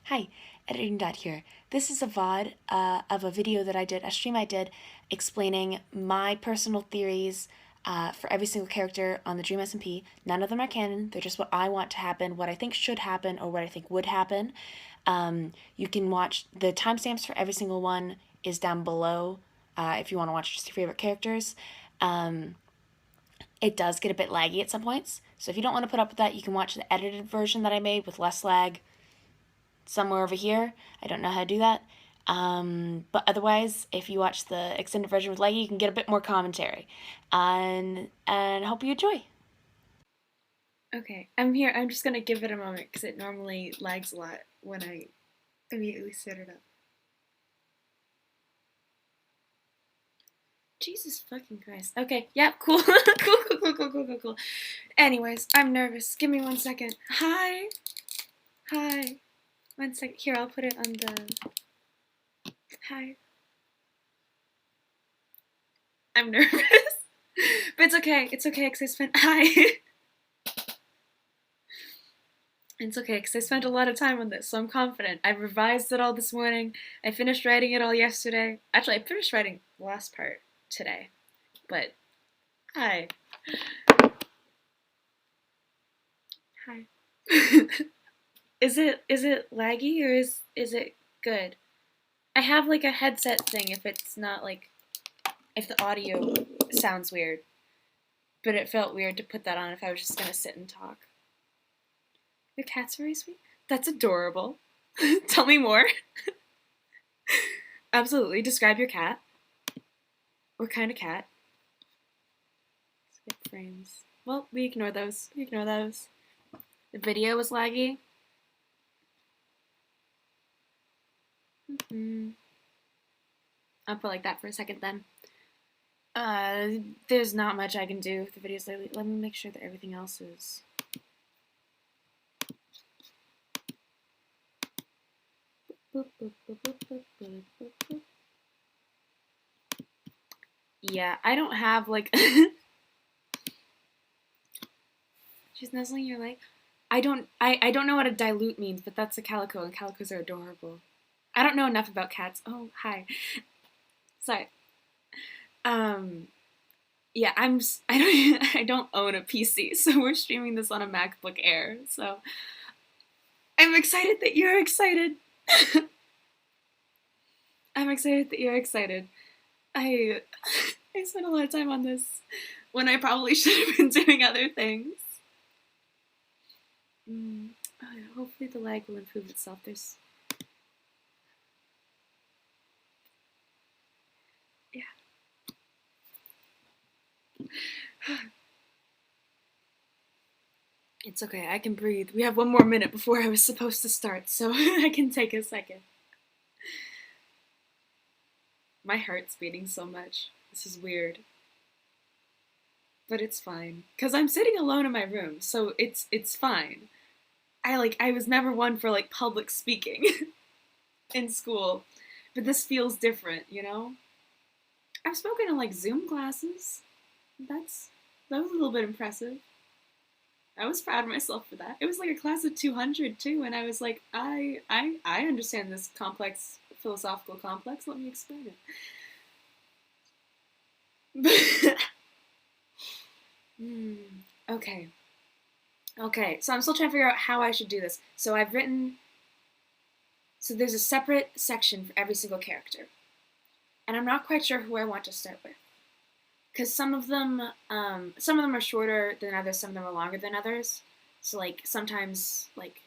Hi, Editing Dot here. This is a VOD of a video that I did, a stream I did, explaining my personal theories for every single character on the DreamSMP. None of them are canon. They're just what I want to happen, what I think should happen, or what I think would happen. You can watch the timestamps for every single one is down below if you want to watch just your favorite characters. It does get a bit laggy at some points, so if you don't want to put up with that, you can watch the edited version that I made with less lag somewhere over here. I don't know how to do that. But otherwise, if you watch the extended version with laggy, you can get a bit more commentary. And hope you enjoy. Okay, I'm here. I'm just gonna give it a moment because it normally lags a lot when I immediately set it up. Jesus fucking Christ. Okay, yeah, cool. Cool. Anyways, I'm nervous. Give me 1 second. Hi. 1 second. Here, I'll put it on the... Hi. I'm nervous. But it's okay because I spent... Hi. It's okay, because I spent a lot of time on this, so I'm confident. I revised it all this morning. I finished writing it all yesterday. Actually, I finished writing the last part today. But, hi. Hi. Is it laggy, or is it good? I have, like, a headset thing if it's not, like, if the audio sounds weird. But it felt weird to put that on if I was just gonna sit and talk. Your cat's very sweet? That's adorable. Tell me more. Absolutely. Describe your cat. What kind of cat? Skip frames. Well, we ignore those. The video was laggy. I'll put like that for a second then. There's not much I can do with the videos lately. Let me make sure that everything else is... Yeah, I don't have like... She's nuzzling your leg. I don't know what a dilute means, but that's a calico, and calicos are adorable. I don't know enough about cats. Oh, hi. Sorry. Yeah, I don't own a PC, so we're streaming this on a MacBook Air. So I'm excited that you're excited. I'm excited that you're excited. I spent a lot of time on this when I probably should have been doing other things. Oh, yeah, hopefully the lag will improve itself. Yeah. It's okay, I can breathe. We have 1 more minute before I was supposed to start, so I can take a second. My heart's beating so much. This is weird. But it's fine. Because I'm sitting alone in my room, so it's fine. I was never one for, like, public speaking in school. But this feels different, you know? I've spoken in, like, Zoom classes. That was a little bit impressive. I was proud of myself for that. It was like a class of 200 too, and I was like, I understand this complex philosophical complex. Let me explain it. Okay. So I'm still trying to figure out how I should do this. So I've written. So there's a separate section for every single character, and I'm not quite sure who I want to start with. Because some of them are shorter than others, some of them are longer than others. So, like, sometimes, like,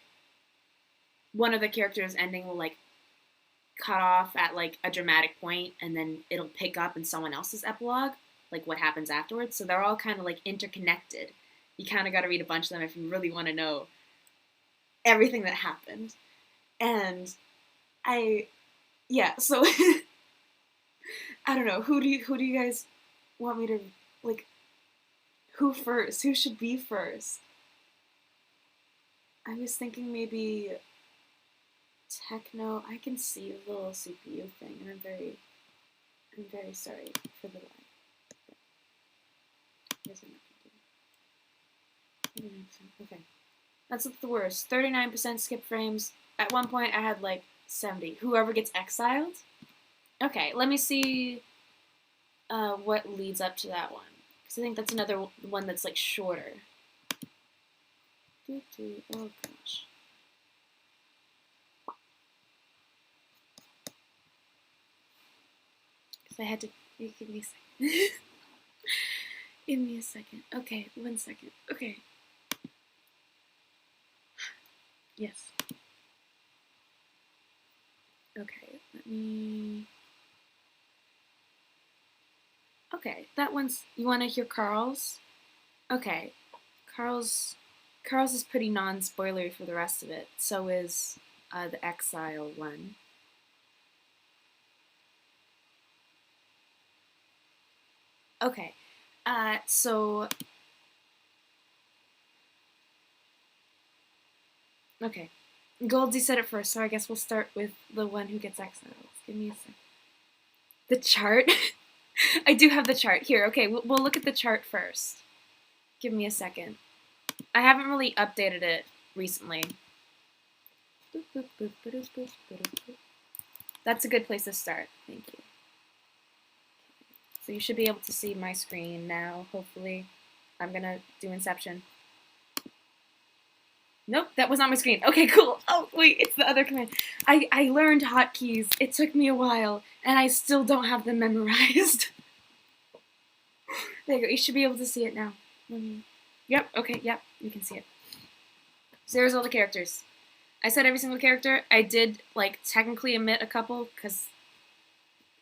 one of the characters' ending will, like, cut off at, like, a dramatic point, and then it'll pick up in someone else's epilogue, like, what happens afterwards. So they're all kind of, like, interconnected. You kind of got to read a bunch of them if you really want to know everything that happened. And so, I don't know, who do you guys want me to, like, who first? Who should be first? I was thinking maybe techno. I can see the little CPU thing, and I'm very sorry for the lag. Okay, that's the worst. 39% skip frames. At one point, I had like 70. Whoever gets exiled. Okay, let me see what leads up to that one. Because I think that's another one that's like shorter. Oh gosh. Because I had to. Give me a second. Give me a second. Okay, 1 second. Okay. Yes. Okay, let me. Okay, that one's. You want to hear Karl's? Okay, Karl's is pretty non-spoilery for the rest of it. So is the Exile one. Okay, so. Okay, Goldie said it first, so I guess we'll start with the one who gets exiled. Give me a sec. The chart? I do have the chart here. Okay, we'll look at the chart first. Give me a second. I haven't really updated it recently. That's a good place to start. Thank you. So you should be able to see my screen now, hopefully. I'm gonna do Inception. Nope, that was not my screen. Okay, cool. Oh, wait, it's the other command. I learned hotkeys. It took me a while, and I still don't have them memorized. There you go. You should be able to see it now. Yep, okay, yep, you can see it. So there's all the characters. I said every single character. I did, like, technically omit a couple, because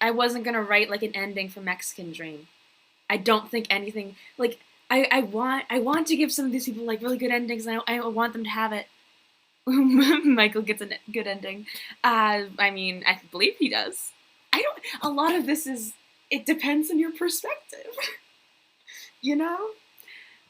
I wasn't going to write, like, an ending for Mexican Dream. I don't think anything, like, I want to give some of these people, like, really good endings, and I want them to have it. Michael gets a good ending. I mean, I believe he does. A lot of this is, it depends on your perspective. You know?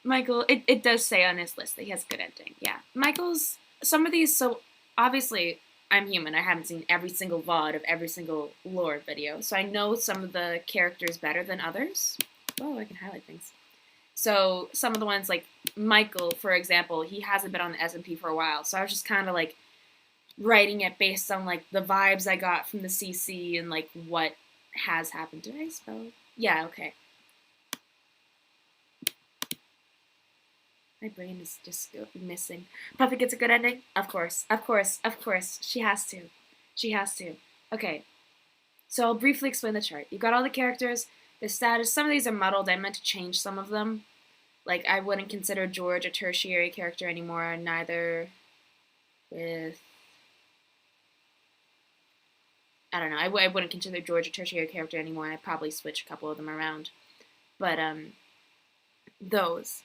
Michael, it does say on his list that he has a good ending. Yeah. Michael's, some of these, so obviously I'm human. I haven't seen every single VOD of every single lore video, so I know some of the characters better than others. Oh, I can highlight things. So some of the ones, like Michael, for example, he hasn't been on the SMP for a while, so I was just kind of like writing it based on like the vibes I got from the CC and like what has happened. Did I spell? Yeah, okay. My brain is just missing. Puffy gets a good ending? Of course, of course, of course. She has to. She has to. Okay, so I'll briefly explain the chart. You've got all the characters, the status. Some of these are muddled. I meant to change some of them. Like, I wouldn't consider George a tertiary character anymore, neither with... I don't know. I wouldn't consider George a tertiary character anymore. I'd probably switch a couple of them around. But, those.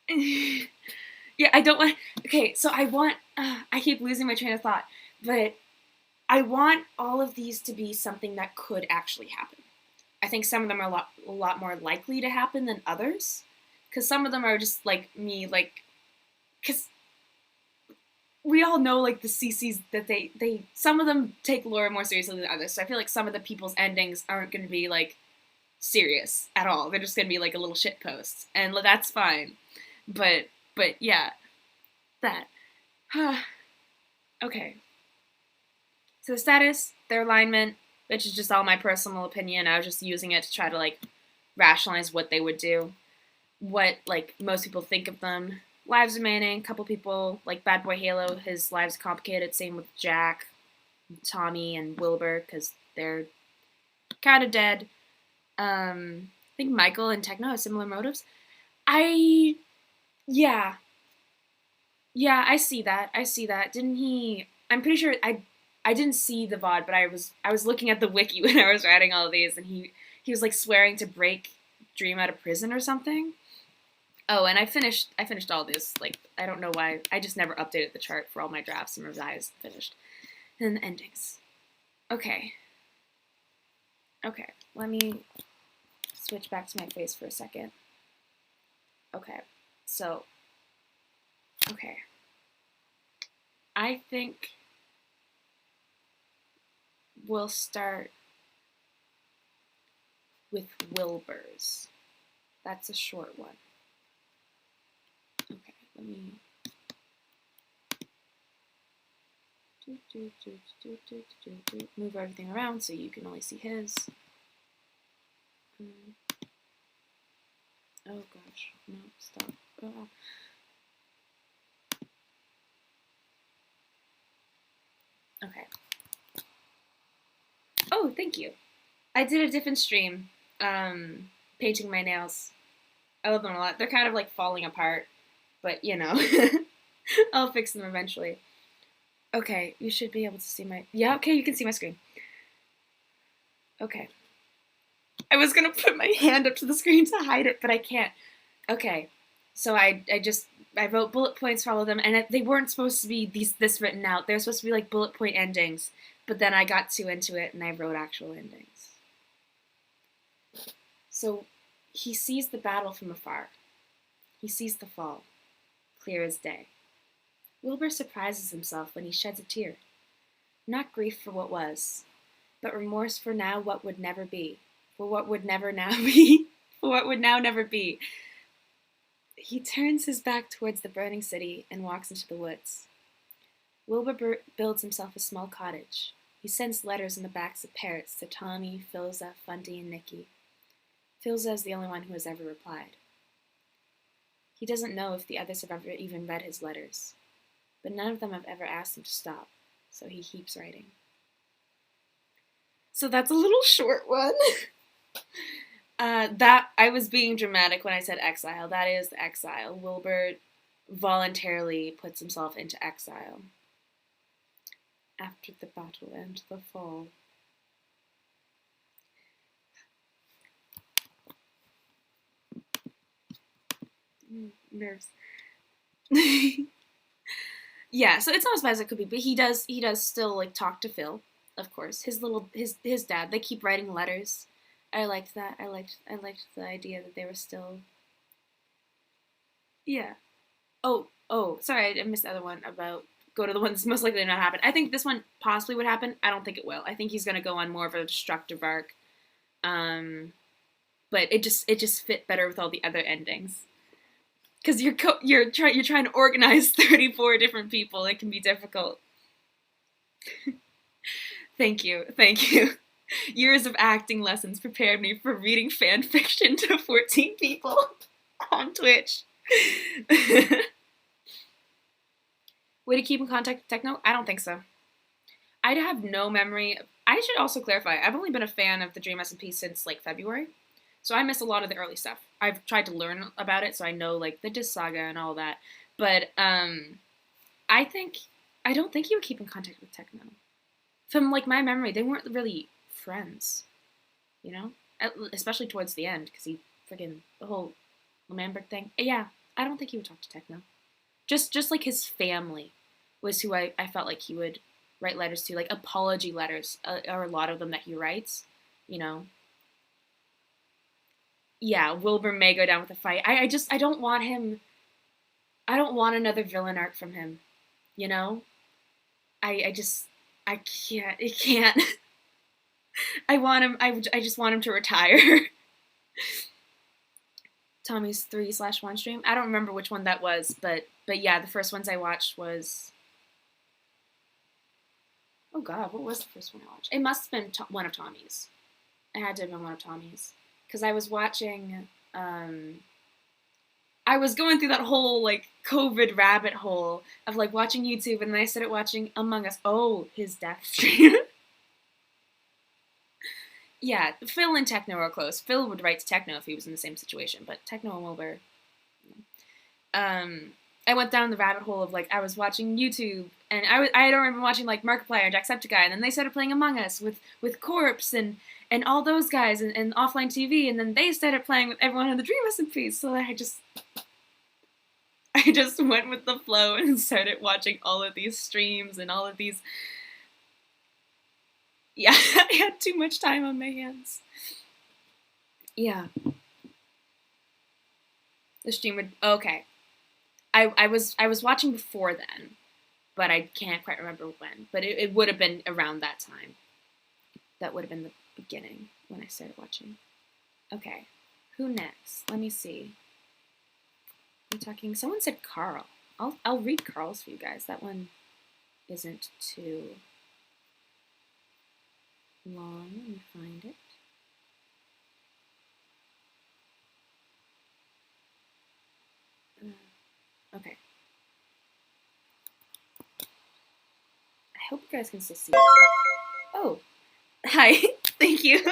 Yeah, I don't want... Okay, so I want... I keep losing my train of thought. But I want all of these to be something that could actually happen. I think some of them are a lot more likely to happen than others. Because some of them are just, like, me, like... Because we all know, like, the CCs that they... Some of them take lore more seriously than others. So I feel like some of the people's endings aren't going to be, like, serious at all. They're just going to be, like, a little shit post. And that's fine. But yeah. That. Okay. So the status, their alignment, which is just all my personal opinion. I was just using it to try to, like, rationalize what they would do. What, like, most people think of them. Lives remaining, a couple people, like BadBoyHalo, his lives complicated. Same with Jack, Tommy, and Wilbur, because they're kind of dead. I think Michael and Techno have similar motives. Yeah, I see that. Didn't he? I'm pretty sure I didn't see the VOD, but I was looking at the wiki when I was writing all of these, and he was like swearing to break Dream out of prison or something. Oh, and I finished all this. Like, I don't know why. I just never updated the chart for all my drafts and revised. Finished. And the endings. Okay. Okay. Let me switch back to my face for a second. Okay. So. Okay. I think we'll start with Wilbur's. That's a short one. Okay, let me... Move everything around so you can only see his. Oh gosh, no, stop. Okay. Oh, thank you. I did a different stream, painting my nails. I love them a lot. They're kind of like falling apart, but you know, I'll fix them eventually. Okay, you should be able to see my... Yeah, okay, you can see my screen. Okay. I was gonna put my hand up to the screen to hide it, but I can't. Okay, so I wrote bullet points for all of them, and they weren't supposed to be this written out. They were supposed to be like bullet point endings, but then I got too into it, and I wrote actual endings. So, he sees the battle from afar. He sees the fall, clear as day. Wilbur surprises himself when he sheds a tear. Not grief for what was, but remorse for now what would never be, for what would never now be, for what would now never be. He turns his back towards the burning city and walks into the woods. Wilbur builds himself a small cottage. He sends letters in the backs of parrots to Tommy, Philza, Fundy, and Nicky. Philza is the only one who has ever replied. He doesn't know if the others have ever even read his letters, but none of them have ever asked him to stop, so he keeps writing. So that's a little short one. That I was being dramatic when I said exile. That is exile. Wilbur voluntarily puts himself into exile. After the battle and the fall. Nerves. Yeah, so it's not as bad as it could be, but he does still like talk to Phil, of course. His dad. They keep writing letters. I liked that. I liked the idea that they were still. Yeah. Oh, sorry, I missed the other one about go to the one that's most likely to not happen. I think this one possibly would happen. I don't think it will. I think he's gonna go on more of a destructive arc. But it just fit better with all the other endings. Because you're trying to organize 34 different people. It can be difficult. Thank you. Years of acting lessons prepared me for reading fan fiction to 14 people on Twitch. Way to keep in contact with Techno? I don't think so. I have no memory. I should also clarify, I've only been a fan of the DreamSMP since like February. So I miss a lot of the early stuff. I've tried to learn about it, so I know like the Disc Saga and all that. But I don't think he would keep in contact with Techno. From like my memory, they weren't really friends, you know, especially towards the end because he friggin' the whole Lemberg thing. Yeah, I don't think he would talk to Techno. Just like his family was who I felt like he would write letters to, like apology letters, or a lot of them that he writes, you know. Yeah, Wilbur may go down with a fight. I don't want him. I don't want another villain arc from him, you know. I can't. It can't. I want him. I just want him to retire. Tommy's 3/1 stream. I don't remember which one that was, but yeah, the first ones I watched was. Oh God, what was the first one I watched? It must have been one of Tommy's. It had to have been one of Tommy's. Because I was watching, I was going through that whole, like, COVID rabbit hole of, like, watching YouTube, and then I started watching Among Us. Oh, his death stream. Yeah, Phil and Techno are close. Phil would write to Techno if he was in the same situation, but Techno and Wilbur. I went down the rabbit hole of, like, I was watching YouTube, and I don't remember watching, like, Markiplier and Jacksepticeye, and then they started playing Among Us with Corpse and all those guys and offline TV, and then they started playing with everyone in the DreamSMP, so I just went with the flow and started watching all of these streams and all of these. Yeah, I had too much time on my hands. Yeah. The stream would... Okay. I was watching before then, but I can't quite remember when. But it would have been around that time. That would have been the beginning when I started watching. Okay, who next? Let me see. I'm talking. Someone said Karl. I'll read Karl's for you guys. That one. isn't too long. Let me find it. Okay. I hope you guys can still see it. Oh, hi. Thank you.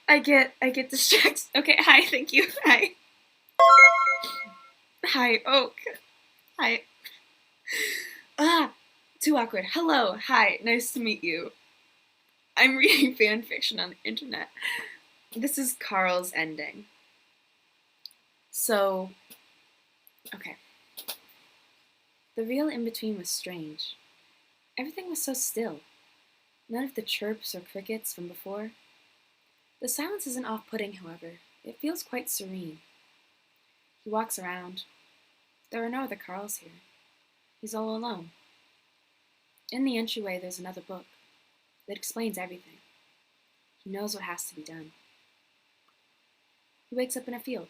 I get distracted. Okay, hi. Thank you. Hi. Hi. Oh, hi. Too awkward. Hello. Hi. Nice to meet you. I'm reading fan fiction on the internet. This is Karl's ending. So, okay. The real in-between was strange. Everything was so still. None of the chirps or crickets from before. The silence isn't off-putting, however. It feels quite serene. He walks around. There are no other Karls here. He's all alone. In the entryway, there's another book. It explains everything. He knows what has to be done. He wakes up in a field.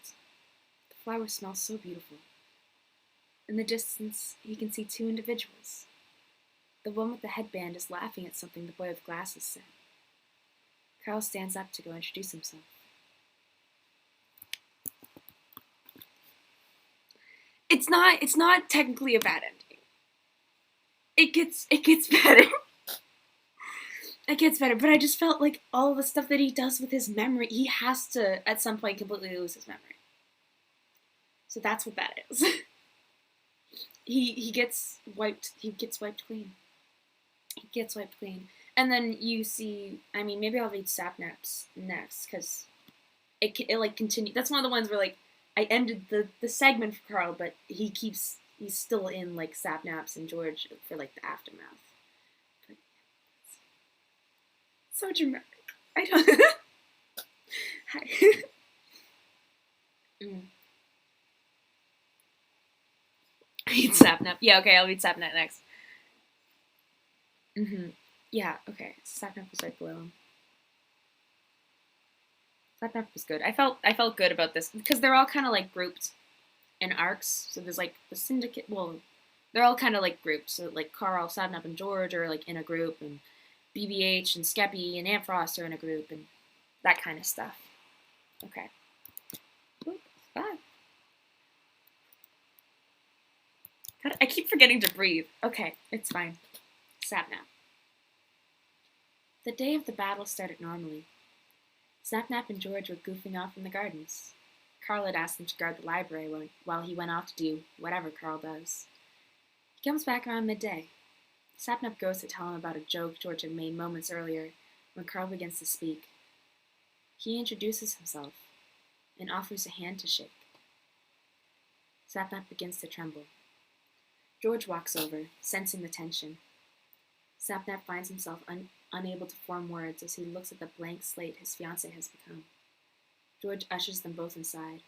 The flowers smell so beautiful. In the distance, he can see two individuals. The one with the headband is laughing at something the boy with glasses said. Karl stands up to go introduce himself. It's not technically a bad ending. It gets better. It gets better, but I just felt like all the stuff that he does with his memory, he has to at some point completely lose his memory. So that's what that is. He gets wiped clean. He gets wiped clean. And then you see, I mean, maybe I'll read Sapnap's next, because it like continue. That's one of the ones where like I ended the segment for Karl, but he's still in like Sapnap's and George for like the aftermath. But, so dramatic. I don't. Hi. Read Sapnap. Yeah, okay, I'll read Sapnap next. Yeah, okay. Sapnap was right below him. Sapnap was good. I felt good about this because they're all kind of like grouped in arcs. So there's like the syndicate. Well, they're all kind of like grouped. So like Karl, Sapnap, and George are like in a group, and BBH and Skeppy and Antfrost are in a group, and that kind of stuff. Okay. Oop, bye. God, I keep forgetting to breathe. Okay, it's fine. Sapnap. The day of the battle started normally. Sapnap and George were goofing off in the gardens. Karl had asked them to guard the library while he went off to do whatever Karl does. He comes back around midday. Sapnap goes to tell him about a joke George had made moments earlier when Karl begins to speak. He introduces himself and offers a hand to shake. Sapnap begins to tremble. George walks over, sensing the tension. Sapnap finds himself unable to form words as he looks at the blank slate his fiancée has become. George ushers them both inside.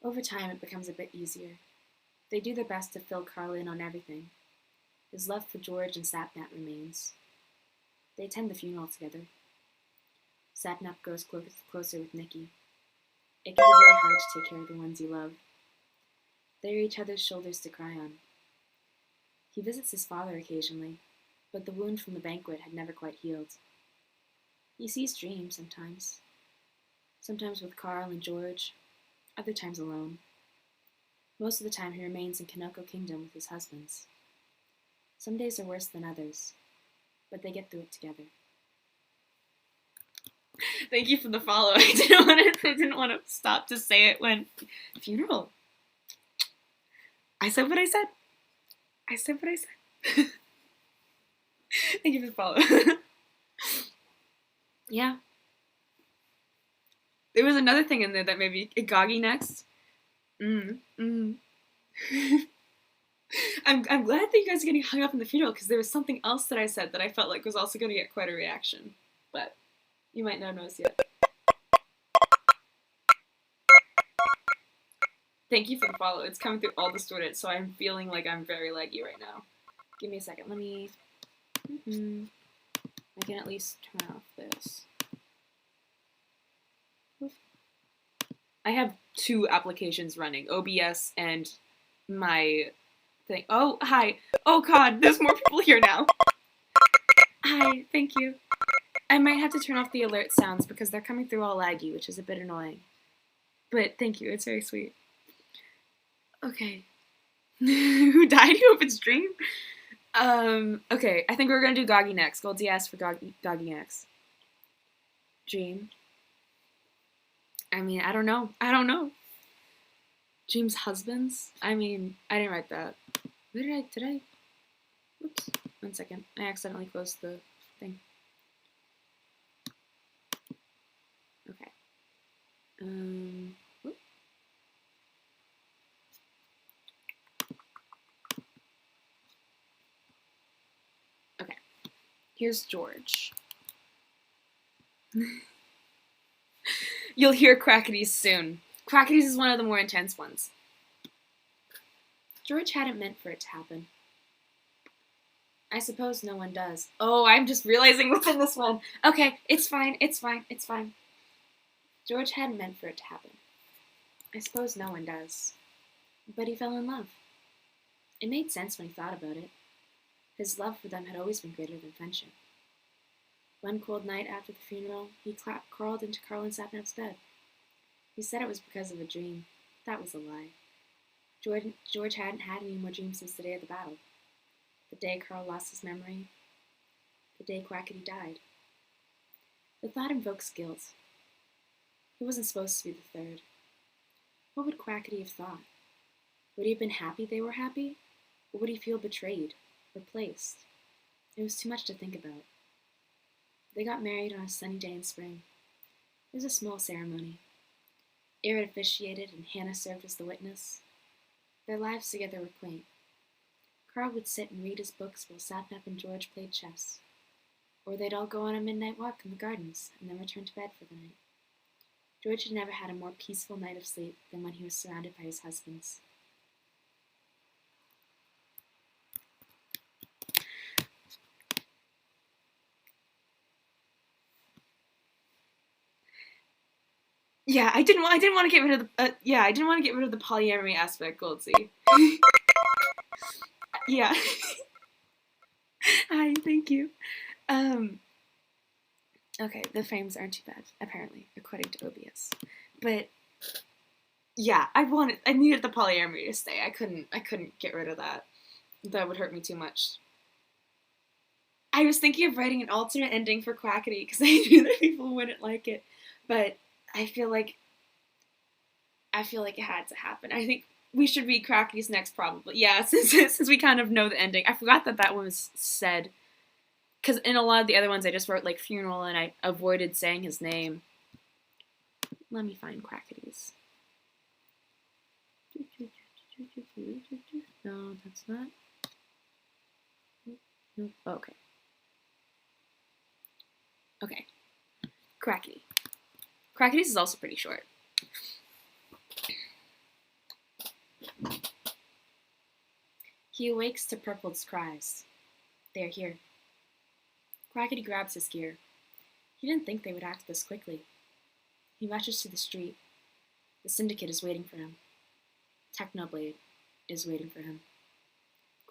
Over time, it becomes a bit easier. They do their best to fill Karl in on everything. His love for George and Sapnap remains. They attend the funeral together. Sapnap grows closer with Nikki. It can be very hard to take care of the ones you love. They are each other's shoulders to cry on. He visits his father occasionally, but the wound from the banquet had never quite healed. He sees dreams sometimes. Sometimes with Karl and George, other times alone. Most of the time he remains in Kanoko Kingdom with his husbands. Some days are worse than others, but they get through it together. Thank you for the follow. I didn't want to stop to say it when funeral. I said what I said. I said what I said. Thank you for the follow. Yeah. There was another thing in there that maybe Igagi next. I'm glad that you guys are getting hung up in the funeral because there was something else that I said that I felt like was also going to get quite a reaction, but you might not notice yet. Thank you for the follow. It's coming through all distorted, so I'm feeling like I'm very laggy right now. Give me a second. Let me. I can at least turn off this. I have two applications running, OBS and my thing. Oh, hi. Oh god, there's more people here now. Hi, thank you. I might have to turn off the alert sounds because they're coming through all laggy, which is a bit annoying. But thank you, it's very sweet. Okay. Who died? Who opens Dream? Okay, I think we're gonna do Goggy next. Goldie asked for Goggy next. Dream. I mean, I don't know. Dream's husbands? I mean, I didn't write that. Where did I? Oops. 1 second. I accidentally closed the thing. Okay. Whoop. Okay. Here's George. You'll hear Quackity's soon. Quackity's is one of the more intense ones. George hadn't meant for it to happen. I suppose no one does. Oh, I'm just realizing what's in this one. Okay, it's fine. George hadn't meant for it to happen. I suppose no one does. But he fell in love. It made sense when he thought about it. His love for them had always been greater than friendship. One cold night after the funeral, he crawled into Karl and Sapnap's bed. He said it was because of a dream. That was a lie. George hadn't had any more dreams since the day of the battle. The day Karl lost his memory. The day Quackity died. The thought invokes guilt. He wasn't supposed to be the third. What would Quackity have thought? Would he have been happy they were happy? Or would he feel betrayed? Replaced? It was too much to think about. They got married on a sunny day in spring. It was a small ceremony. Eret officiated and Hannah served as the witness. Their lives together were quaint. Karl would sit and read his books while Sapnap and George played chess. Or they'd all go on a midnight walk in the gardens and then return to bed for the night. George had never had a more peaceful night of sleep than when he was surrounded by his husbands. Yeah, I didn't want to get rid of the I didn't want to get rid of the polyamory aspect, Goldsy. Yeah. Hi, thank you. Okay, the frames aren't too bad, apparently, according to OBS. But yeah, I needed the polyamory to stay. I couldn't get rid of that. That would hurt me too much. I was thinking of writing an alternate ending for Quackity because I knew that people wouldn't like it, but I feel like it had to happen. I think we should read Quackity's next, probably. Yeah, since we kind of know the ending. I forgot that one was said. Because in a lot of the other ones, I just wrote, like, funeral, and I avoided saying his name. Let me find Quackity's. No, that's not. Nope. Oh, okay. Okay. Quackity. Quackity's is also pretty short. He awakes to purpled cries. They are here. Quackity grabs his gear. He didn't think they would act this quickly. He rushes to the street. The Syndicate is waiting for him. Technoblade is waiting for him.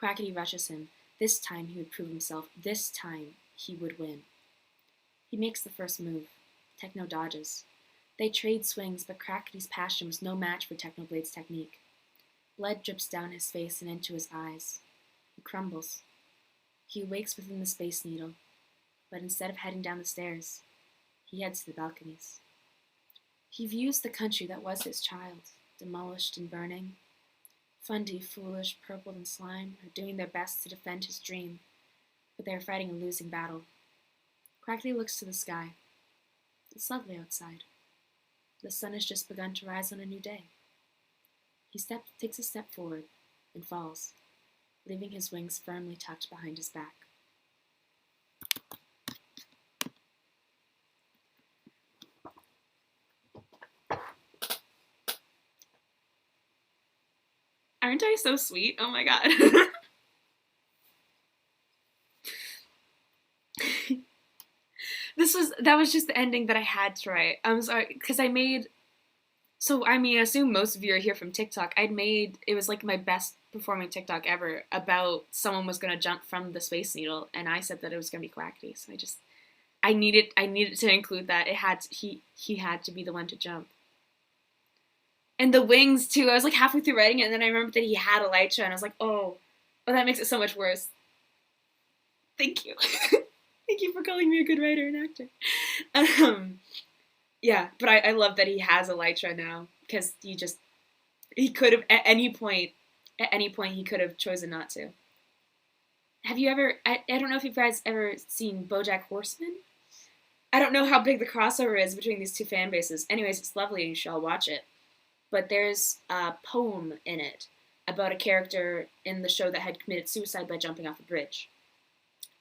Quackity rushes him. This time he would prove himself. This time he would win. He makes the first move. Techno dodges. They trade swings, but Quackity's passion was no match for Technoblade's technique. Blood drips down his face and into his eyes. He crumbles. He awakes within the Space Needle, but instead of heading down the stairs, he heads to the balconies. He views the country that was his child, demolished and burning. Fundy, foolish, purpled, and slime are doing their best to defend his dream, but they are fighting a losing battle. Quackity looks to the sky. It's lovely outside. The sun has just begun to rise on a new day. He takes a step forward and falls, leaving his wings firmly tucked behind his back. Aren't I so sweet? Oh my god. That was just the ending that I had to write. I'm sorry, because So, I mean, I assume most of you are here from TikTok. It was like my best performing TikTok ever about someone was going to jump from the Space Needle, and I said that it was going to be Quackity. So I needed to include that. He had to be the one to jump. And the wings, too. I was like halfway through writing it, and then I remembered that he had Elytra, and I was like, oh, that makes it so much worse. Thank you. Thank you for calling me a good writer and actor. Yeah, but I love that he has Elytra now, because he could have, at any point, he could have chosen not to. Have you ever, I don't know if you guys ever seen Bojack Horseman? I don't know how big the crossover is between these two fan bases. Anyways, it's lovely and you should all watch it. But there's a poem in it about a character in the show that had committed suicide by jumping off a bridge.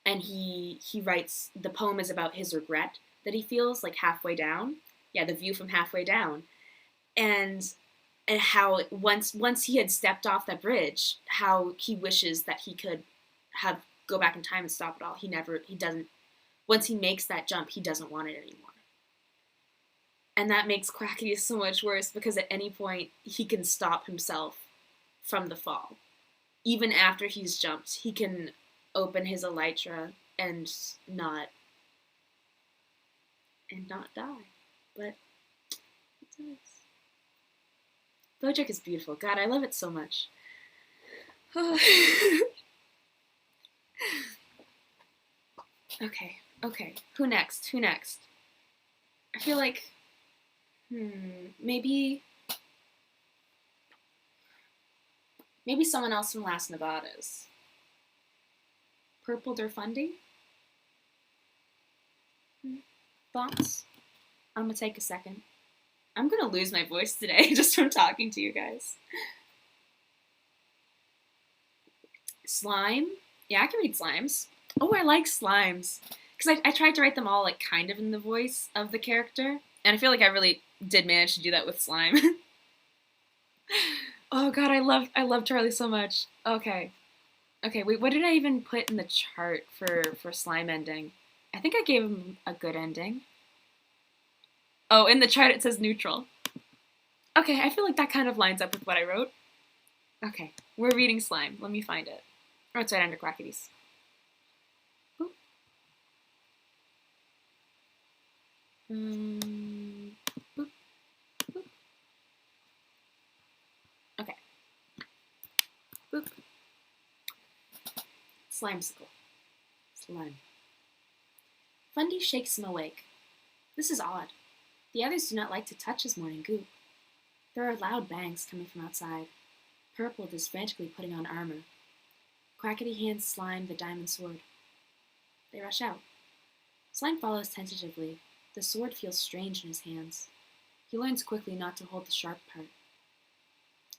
And he writes, the poem is about his regret that he feels like halfway down. Yeah, the view from halfway down. And how once he had stepped off that bridge, how he wishes that he could go back in time and stop it all. He doesn't, once he makes that jump, he doesn't want it anymore. And that makes Quackity so much worse, because at any point he can stop himself from the fall. Even after he's jumped, he can open his Elytra and not die. But it does. Bojack is beautiful. God, I love it so much. Okay. Who next? I feel like, maybe someone else from Last Nevadas. Purpled or Fundy? Thoughts? I'm gonna take a second. I'm gonna lose my voice today just from talking to you guys. Slime? Yeah, I can read slimes. Oh, I like slimes. Because I tried to write them all like kind of in the voice of the character. And I feel like I really did manage to do that with slime. Oh god, I love Charlie so much. Okay, wait, what did I even put in the chart for slime ending? I think I gave him a good ending. Oh, in the chart it says neutral. Okay, I feel like that kind of lines up with what I wrote. Okay, we're reading slime. Let me find it. Oh, it's right under Quackity's. Boop. Boop. Boop. Okay. Boop. Slimecicle. Slime. Fundy shakes him awake. This is odd. The others do not like to touch his morning goop. There are loud bangs coming from outside. Purpled is frantically putting on armor. Quackity hands Slime the diamond sword. They rush out. Slime follows tentatively. The sword feels strange in his hands. He learns quickly not to hold the sharp part.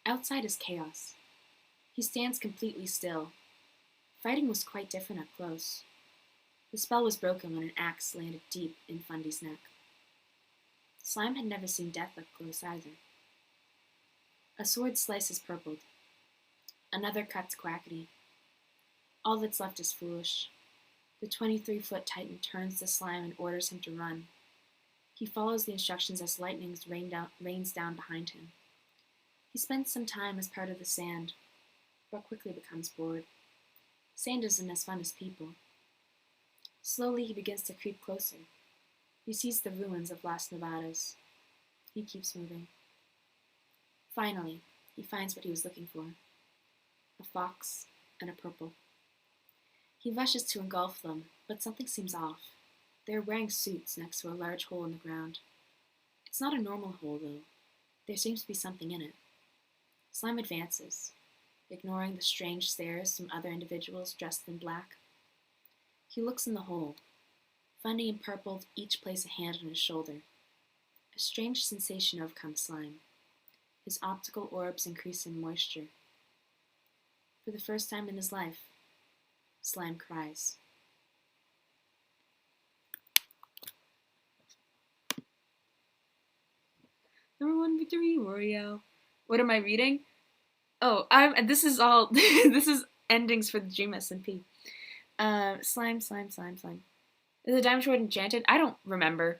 Outside is chaos. He stands completely still. Fighting was quite different up close. The spell was broken when an axe landed deep in Fundy's neck. Slime had never seen death up close either. A sword slices Purpled. Another cuts Quackity. All that's left is foolish. The 23-foot titan turns to Slime and orders him to run. He follows the instructions as lightning rains down behind him. He spends some time as part of the sand, but quickly becomes bored. Sand isn't as fun as people. Slowly he begins to creep closer. He sees the ruins of Las Nevadas. He keeps moving. Finally, he finds what he was looking for. A fox and a purple. He rushes to engulf them, but something seems off. They are wearing suits next to a large hole in the ground. It's not a normal hole, though. There seems to be something in it. Slime advances, ignoring the strange stares from other individuals dressed in black. He looks in the hole. Fundy and Purple each place a hand on his shoulder. A strange sensation overcomes Slime. His optical orbs increase in moisture. For the first time in his life, Slime cries. Number 1 victory, Wario. What am I reading? Oh, this is all, this is endings for the DreamSMP. Slime. Is the diamond sword enchanted? I don't remember.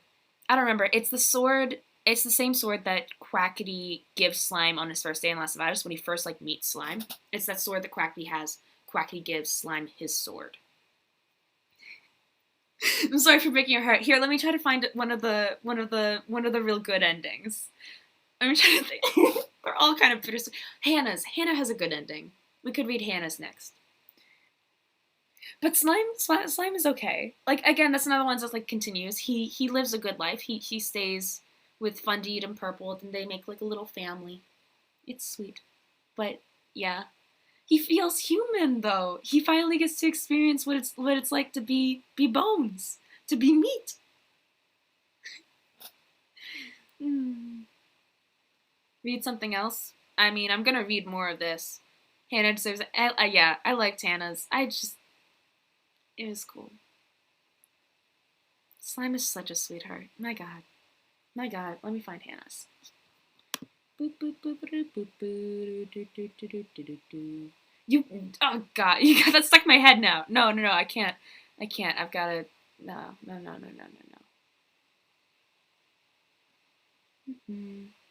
It's the sword It's the same sword that Quackity gives Slime on his first day in Last of Us when he first, like, meets Slime. It's that sword that Quackity has. Quackity gives Slime his sword. I'm sorry for breaking your heart. Here, let me try to find one of the real good endings. I'm trying to think. They're all kind of bittersweet. Hannah has a good ending. We could read Hannah's next. But Slime is okay. Like, again, that's another one that, like, continues. He lives a good life. He stays with Fundy and Purple, and they make, like, a little family. It's sweet. But yeah, he feels human though. He finally gets to experience what it's like to be bones, to be meat. Read something else. I mean, I'm gonna read more of this. Hannah deserves it. Yeah, I liked Hannah's. It was cool. Slime is such a sweetheart. My God. Let me find Hannah's. Oh God, you got that stuck in my head now. No, I can't. I've got to. No.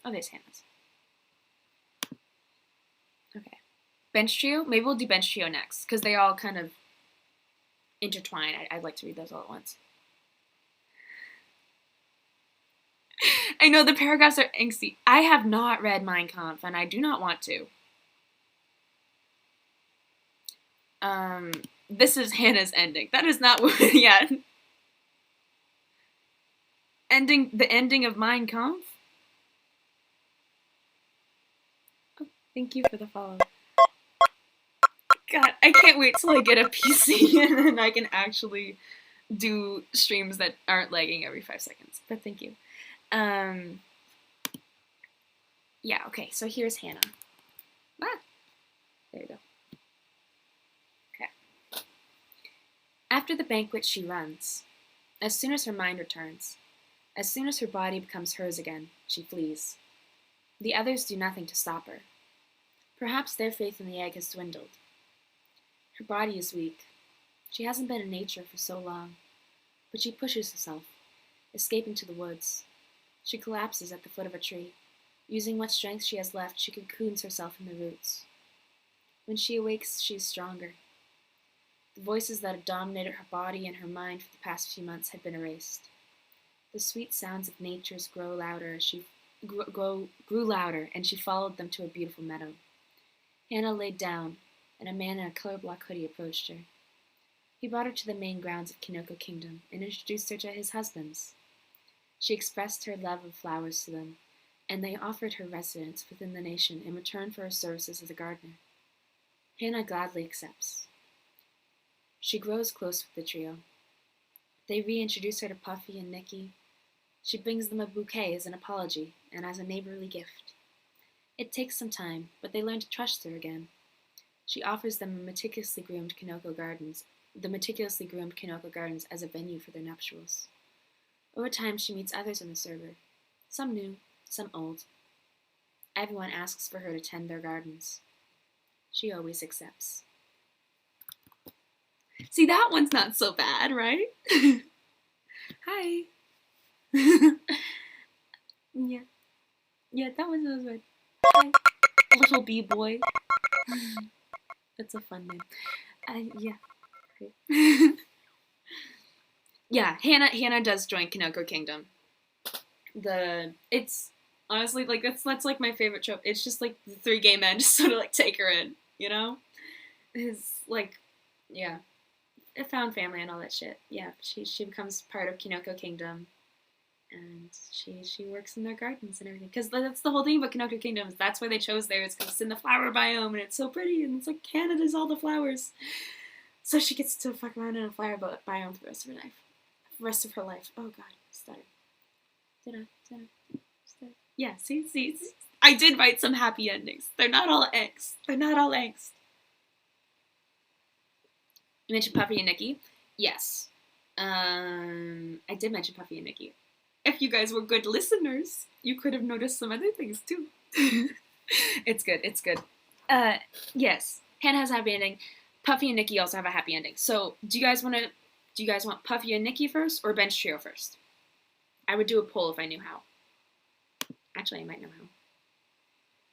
Oh, there's Hannah's. Okay. Bench Trio? Maybe we'll do Bench Trio next, because they all kind of intertwine. I'd like to read those all at once. I know the paragraphs are angsty. I have not read Mein Kampf, and I do not want to. This is Hannah's ending. That is not what, yeah. The ending of Mein Kampf? Oh, thank you for the follow. God, I can't wait till I get a PC and then I can actually do streams that aren't lagging every 5 seconds. But thank you. Yeah, okay, so here's Hannah. Ah, there you go. Okay. After the banquet, she runs. As soon as her mind returns, as soon as her body becomes hers again, she flees. The others do nothing to stop her. Perhaps their faith in the egg has dwindled. Her body is weak. She hasn't been in nature for so long, but she pushes herself, escaping to the woods. She collapses at the foot of a tree. Using what strength she has left, she cocoons herself in the roots. When she awakes, she is stronger. The voices that had dominated her body and her mind for the past few months had been erased. The sweet sounds of nature's grew louder, and she followed them to a beautiful meadow. Hannah laid down, and a man in a color-block hoodie approached her. He brought her to the main grounds of Kinoko Kingdom and introduced her to his husbands. She expressed her love of flowers to them, and they offered her residence within the nation in return for her services as a gardener. Hannah gladly accepts. She grows close with the trio. They reintroduce her to Puffy and Nikki. She brings them a bouquet as an apology and as a neighborly gift. It takes some time, but they learn to trust her again. She offers them the meticulously groomed Kinoko Gardens as a venue for their nuptials. Over time, she meets others on the server, some new, some old. Everyone asks for her to tend their gardens. She always accepts. See, that one's not so bad, right? Hi. Yeah, that one's not so bad. Hi, little bee boy. That's a fun name. Yeah. Great. Yeah, Hannah does join Kinoko Kingdom. It's honestly like that's like my favorite trope. It's just like the 3 gay men just sort of like take her in, you know? It's like, yeah, a found family and all that shit. Yeah, she becomes part of Kinoko Kingdom, and she works in their gardens and everything. Because that's the whole thing about Kinoko Kingdom. That's why they chose there. It's because it's in the flower biome and it's so pretty and it's like Canada's all the flowers. So she gets to fuck around in a flower biome for the rest of her life. Oh God, stutter. Did I? Yeah, see. I did write some happy endings. They're not all angst. You mentioned Puffy and Nikki. Yes. I did mention Puffy and Nikki. If you guys were good listeners, you could have noticed some other things too. It's good. Yes. Hannah has a happy ending. Puffy and Nikki also have a happy ending. So, do you guys want Puffy and Nikki first or Bench Trio first? I would do a poll if I knew how. Actually, I might know how.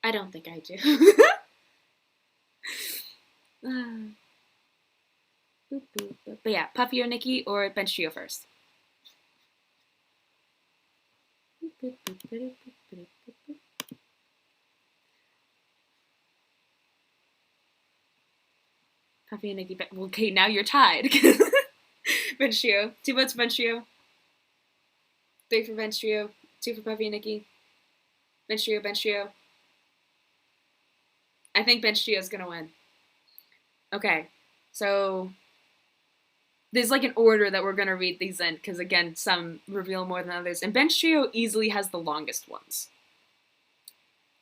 I don't think I do. But yeah, Puffy or Nikki or Bench Trio first. Puffy and Nikki. Well, okay, now you're tied. Bench Trio. 2 votes for Bench Trio. 3 for Bench Trio. 2 for Puffy and Nikki. Bench Trio, Bench Trio. I think Bench Trio is gonna win. Okay, so there's like an order that we're gonna read these in, because again, some reveal more than others, and Bench Trio easily has the longest ones.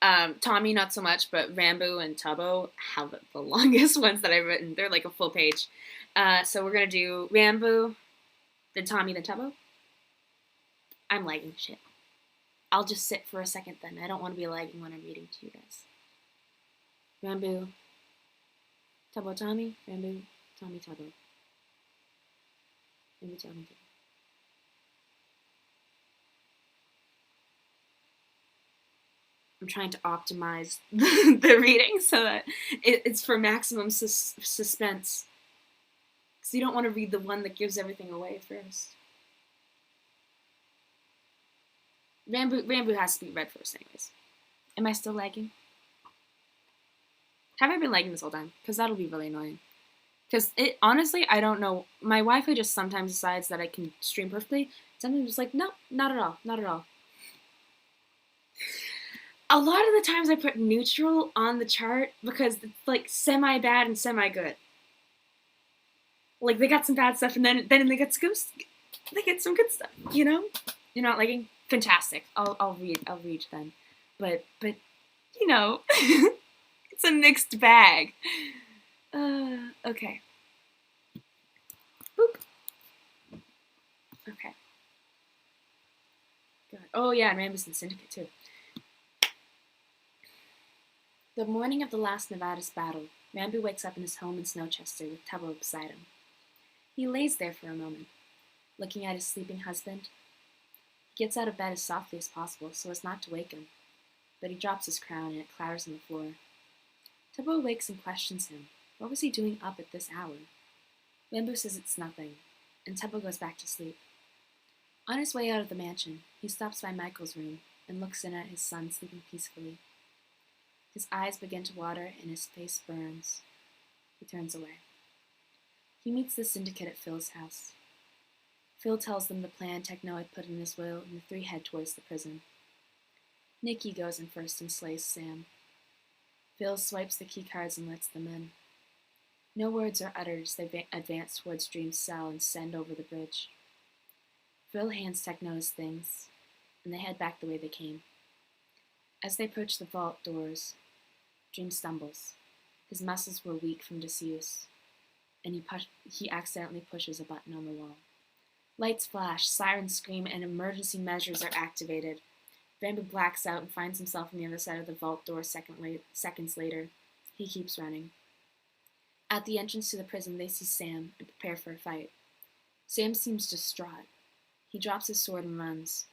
Tommy, not so much, but Ranboo and Tubbo have the longest ones that I've written. They're like a full page. So we're gonna do Ranboo, then Tommy, then Tubbo. I'm lagging shit. I'll just sit for a second then. I don't want to be lagging when I'm reading to you guys. Ranboo, Tubbo, Tommy, Ranboo, Tommy, Tubbo. Ranboo, Tommy, Tubbo. I'm trying to optimize the reading so that it's for maximum suspense. Because you don't want to read the one that gives everything away first. Ranboo has to be read first anyways. Am I still lagging? Have I been lagging this whole time? Because that'll be really annoying. Because honestly, I don't know. My Wi-Fi just sometimes decides that I can stream perfectly. Sometimes it's like, no, not at all. Not at all. A lot of the times I put neutral on the chart because it's like semi-bad and semi-good. Like they got some bad stuff and then they get some good stuff, you know? You're not liking? Fantastic. I'll read then. But you know, it's a mixed bag. Okay. Boop. Okay. God. Oh yeah, and Ranboo's in Syndicate too. The morning of the last Nevada's battle, Ranboo wakes up in his home in Snowchester with Tubbo beside him. He lays there for a moment, looking at his sleeping husband. He gets out of bed as softly as possible so as not to wake him, but he drops his crown and it clatters on the floor. Tubbo awakes and questions him. What was he doing up at this hour? Ranboo says it's nothing, and Tubbo goes back to sleep. On his way out of the mansion, he stops by Michael's room and looks in at his son sleeping peacefully. His eyes begin to water and his face burns. He turns away. He meets the syndicate at Phil's house. Phil tells them the plan Techno had put in his will, and the three head towards the prison. Nikki goes in first and slays Sam. Phil swipes the key cards and lets them in. No words are uttered as they advance towards Dream's cell and send over the bridge. Phil hands Techno his things, and they head back the way they came. As they approach the vault doors, Dream stumbles. His muscles were weak from disuse, and he accidentally pushes a button on the wall. Lights flash, sirens scream, and emergency measures are activated. Ranboo blacks out and finds himself on the other side of the vault door seconds later. He keeps running. At the entrance to the prison, they see Sam and prepare for a fight. Sam seems distraught. He drops his sword and runs.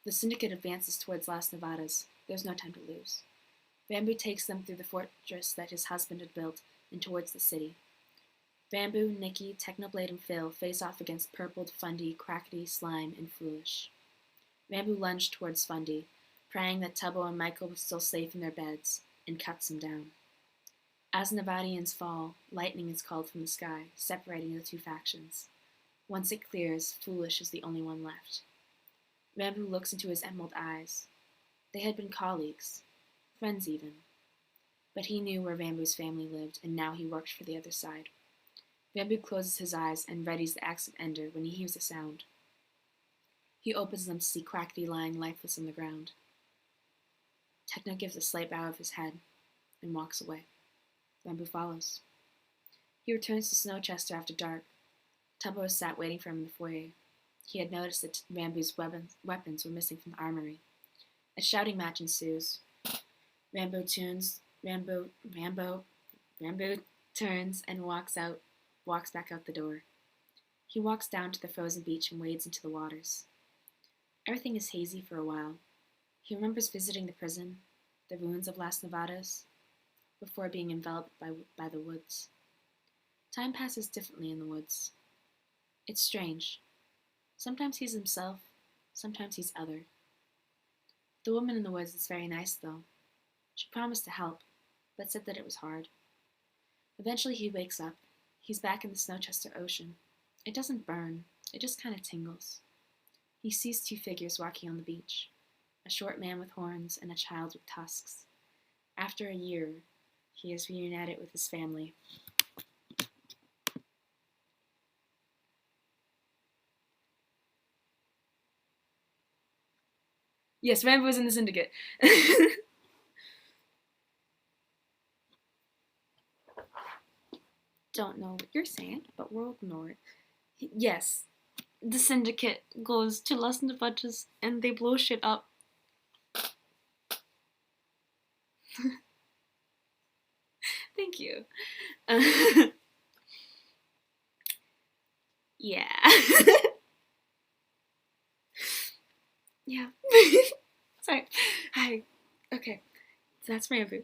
The syndicate advances towards Las Nevadas. There's no time to lose. Ranboo takes them through the fortress that his husband had built and towards the city. Ranboo, Nikki, Technoblade, and Phil face off against Purpled, Fundy, Quackity, Slime, and Foolish. Ranboo lunged towards Fundy, praying that Tubbo and Michael were still safe in their beds, and cuts him down. As Nevadians fall, lightning is called from the sky, separating the two factions. Once it clears, Foolish is the only one left. Ranboo looks into his emerald eyes. They had been colleagues, friends even. But he knew where Ranboo's family lived, and now he worked for the other side. Ranboo closes his eyes and readies the axe of Ender when he hears a sound. He opens them to see Quackity lying lifeless on the ground. Techno gives a slight bow of his head and walks away. Ranboo follows. He returns to Snowchester after dark. Tubbo sat waiting for him in the foyer. He had noticed that Ranboo's weapons were missing from the armory. A shouting match ensues. Ranboo turns and walks back out the door. He walks down to the frozen beach and wades into the waters. Everything is hazy for a while. He remembers visiting the prison, the ruins of Las Nevadas, before being enveloped by the woods. Time passes differently in the woods. It's strange. Sometimes he's himself, sometimes he's other. The woman in the woods is very nice, though. She promised to help, but said that it was hard. Eventually he wakes up. He's back in the Snowchester Ocean. It doesn't burn, it just kind of tingles. He sees two figures walking on the beach, a short man with horns and a child with tusks. After a year, he is reunited with his family. Yes, Ranboo was in the Syndicate. Don't know what you're saying, but we'll ignore it. Yes, the Syndicate goes to Las Nevadas and they blow shit up. Thank you. Yeah. Yeah. Sorry. Hi. Okay. That's Ranboo.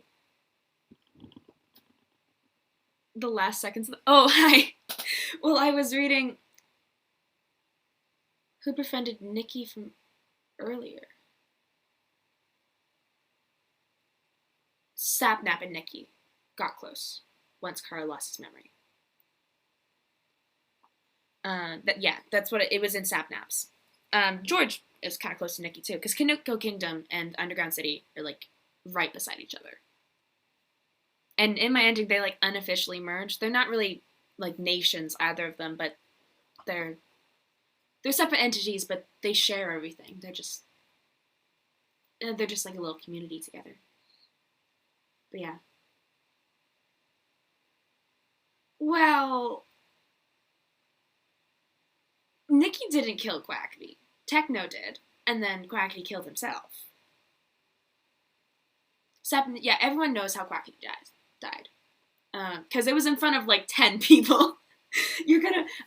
The last seconds of oh, hi. Well, I was reading who befriended Nikki from earlier. Sapnap and Nikki got close once Karl lost his memory. That's what it was in Sapnaps. George is kind of close to Nikki too, because Kaneko Kingdom and Underground City are like right beside each other. And in my ending, they like unofficially merged. They're not really like nations, either of them, but they're separate entities, but they share everything. They're just like a little community together. But yeah. Well, Nikki didn't kill Quackity. Techno did, and then Quackity killed himself. Yeah, everyone knows how Quackity died. Because it was in front of like 10 people.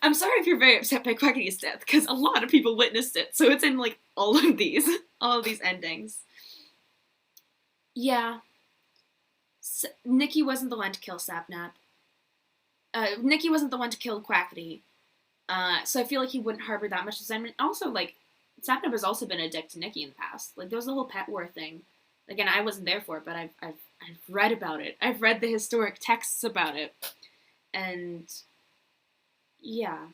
I'm sorry if you're very upset by Quackity's death, because a lot of people witnessed it, so it's in like all of these endings. Yeah. Nikki wasn't the one to kill Sapnap. Nikki wasn't the one to kill Quackity. So I feel like he wouldn't harbor that much resentment. Also, like, Sapnap has also been a dick to Nikki in the past. Like, there was the whole pet war thing. Again, I wasn't there for it, but I've read about it. I've read the historic texts about it. And, yeah.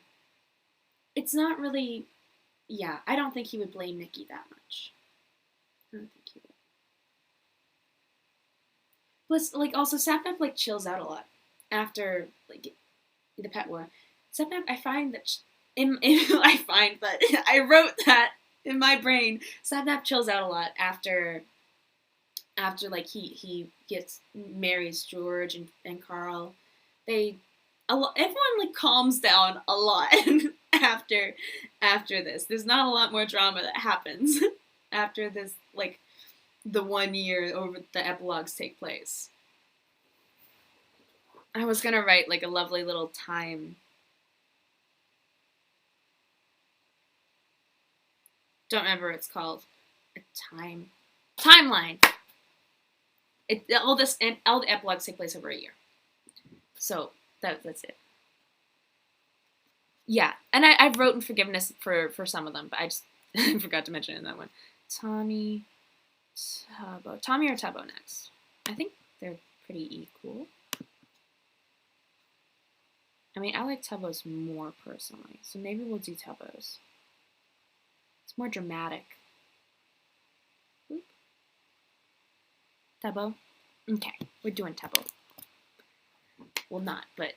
It's not really... Yeah, I don't think he would blame Nikki that much. I don't think he would. Plus, like, also, Sapnap, like, chills out a lot after, like, the pet war. Sapnap, I find that... I wrote that in my brain. Sapnap chills out a lot after like he marries George and Karl. Everyone like calms down a lot after this. There's not a lot more drama that happens after this, like the 1 year over the epilogues take place. I was gonna write like a lovely little time. Don't remember what it's called. A timeline. All the epilogues take place over a year. So that's it. Yeah, and I wrote in forgiveness for some of them, but I just forgot to mention it in that one. Tommy or Tubbo next. I think they're pretty equal. I mean, I like Tubbo's more personally, so maybe we'll do Tubbo's. It's more dramatic. Oop. Tubbo? Okay, we're doing Tubbo. Well, not, but...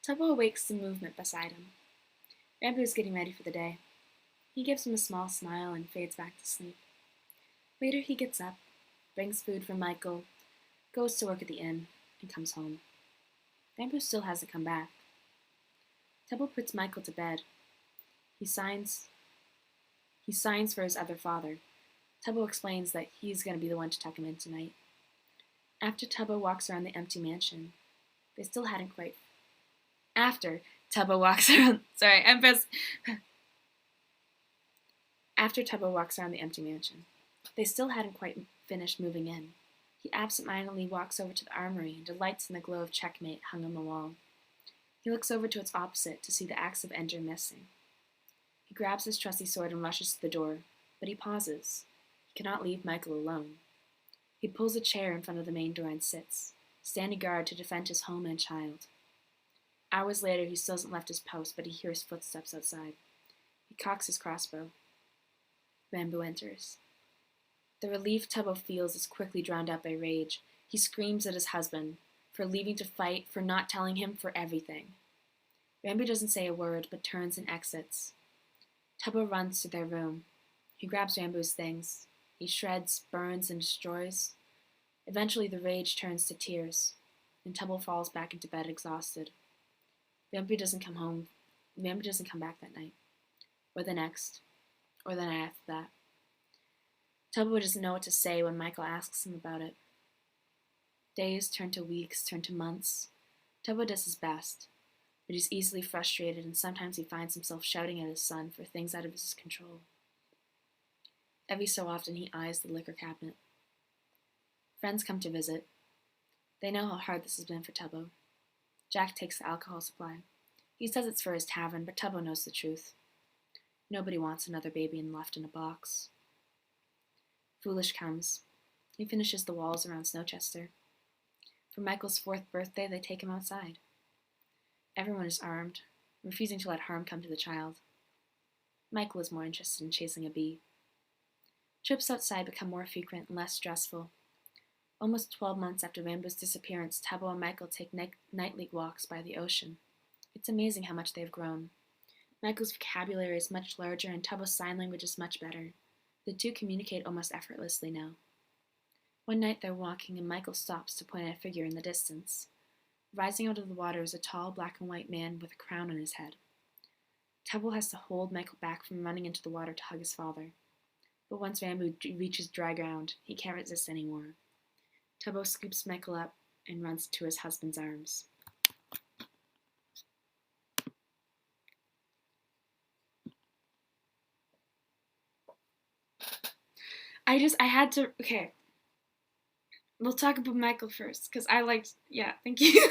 Tubbo awakes to movement beside him. Ranboo is getting ready for the day. He gives him a small smile and fades back to sleep. Later he gets up, brings food for Michael, goes to work at the inn, and comes home. Ranboo still hasn't come back. Tubbo puts Michael to bed. He signs for his other father. Tubbo explains that he's going to be the one to tuck him in tonight. After Tubbo walks around the empty mansion, they still hadn't quite Tubbo walks around. Sorry, I'm best. After Tubbo walks around the empty mansion, they still hadn't quite finished moving in. He absentmindedly walks over to the armory and delights in the glow of checkmate hung on the wall. He looks over to its opposite to see the axe of Ender missing. He grabs his trusty sword and rushes to the door, but he pauses. He cannot leave Michael alone. He pulls a chair in front of the main door and sits, standing guard to defend his home and child. Hours later, he still hasn't left his post, but he hears footsteps outside. He cocks his crossbow. Ranboo enters. The relief Tubbo feels is quickly drowned out by rage. He screams at his husband for leaving to fight, for not telling him, for everything. Ranboo doesn't say a word, but turns and exits. Tubbo runs to their room. He grabs Ranboo's things. He shreds, burns, and destroys. Eventually the rage turns to tears, and Tubbo falls back into bed exhausted. Ranboo doesn't come home. Ranboo doesn't come back that night, or the next, or the night after that. Tubbo doesn't know what to say when Michael asks him about it. Days turn to weeks, turn to months. Tubbo does his best, but he's easily frustrated, and sometimes he finds himself shouting at his son for things out of his control. Every so often he eyes the liquor cabinet. Friends come to visit. They know how hard this has been for Tubbo. Jack takes the alcohol supply. He says it's for his tavern, but Tubbo knows the truth. Nobody wants another baby and left in a box. Foolish comes. He finishes the walls around Snowchester. For Michael's 4th birthday, they take him outside. Everyone is armed, refusing to let harm come to the child. Michael is more interested in chasing a bee. Trips outside become more frequent and less stressful. Almost 12 months after Ranboo's disappearance, Tubbo and Michael take nightly walks by the ocean. It's amazing how much they've grown. Michael's vocabulary is much larger and Tubbo's sign language is much better. The two communicate almost effortlessly now. One night they're walking and Michael stops to point at a figure in the distance. Rising out of the water is a tall black and white man with a crown on his head. Tubbo has to hold Michael back from running into the water to hug his father. But once Ranboo reaches dry ground, he can't resist anymore. Tubbo scoops Michael up and runs to his husband's arms. I had to, okay. We'll talk about Michael first, because I liked, yeah, thank you.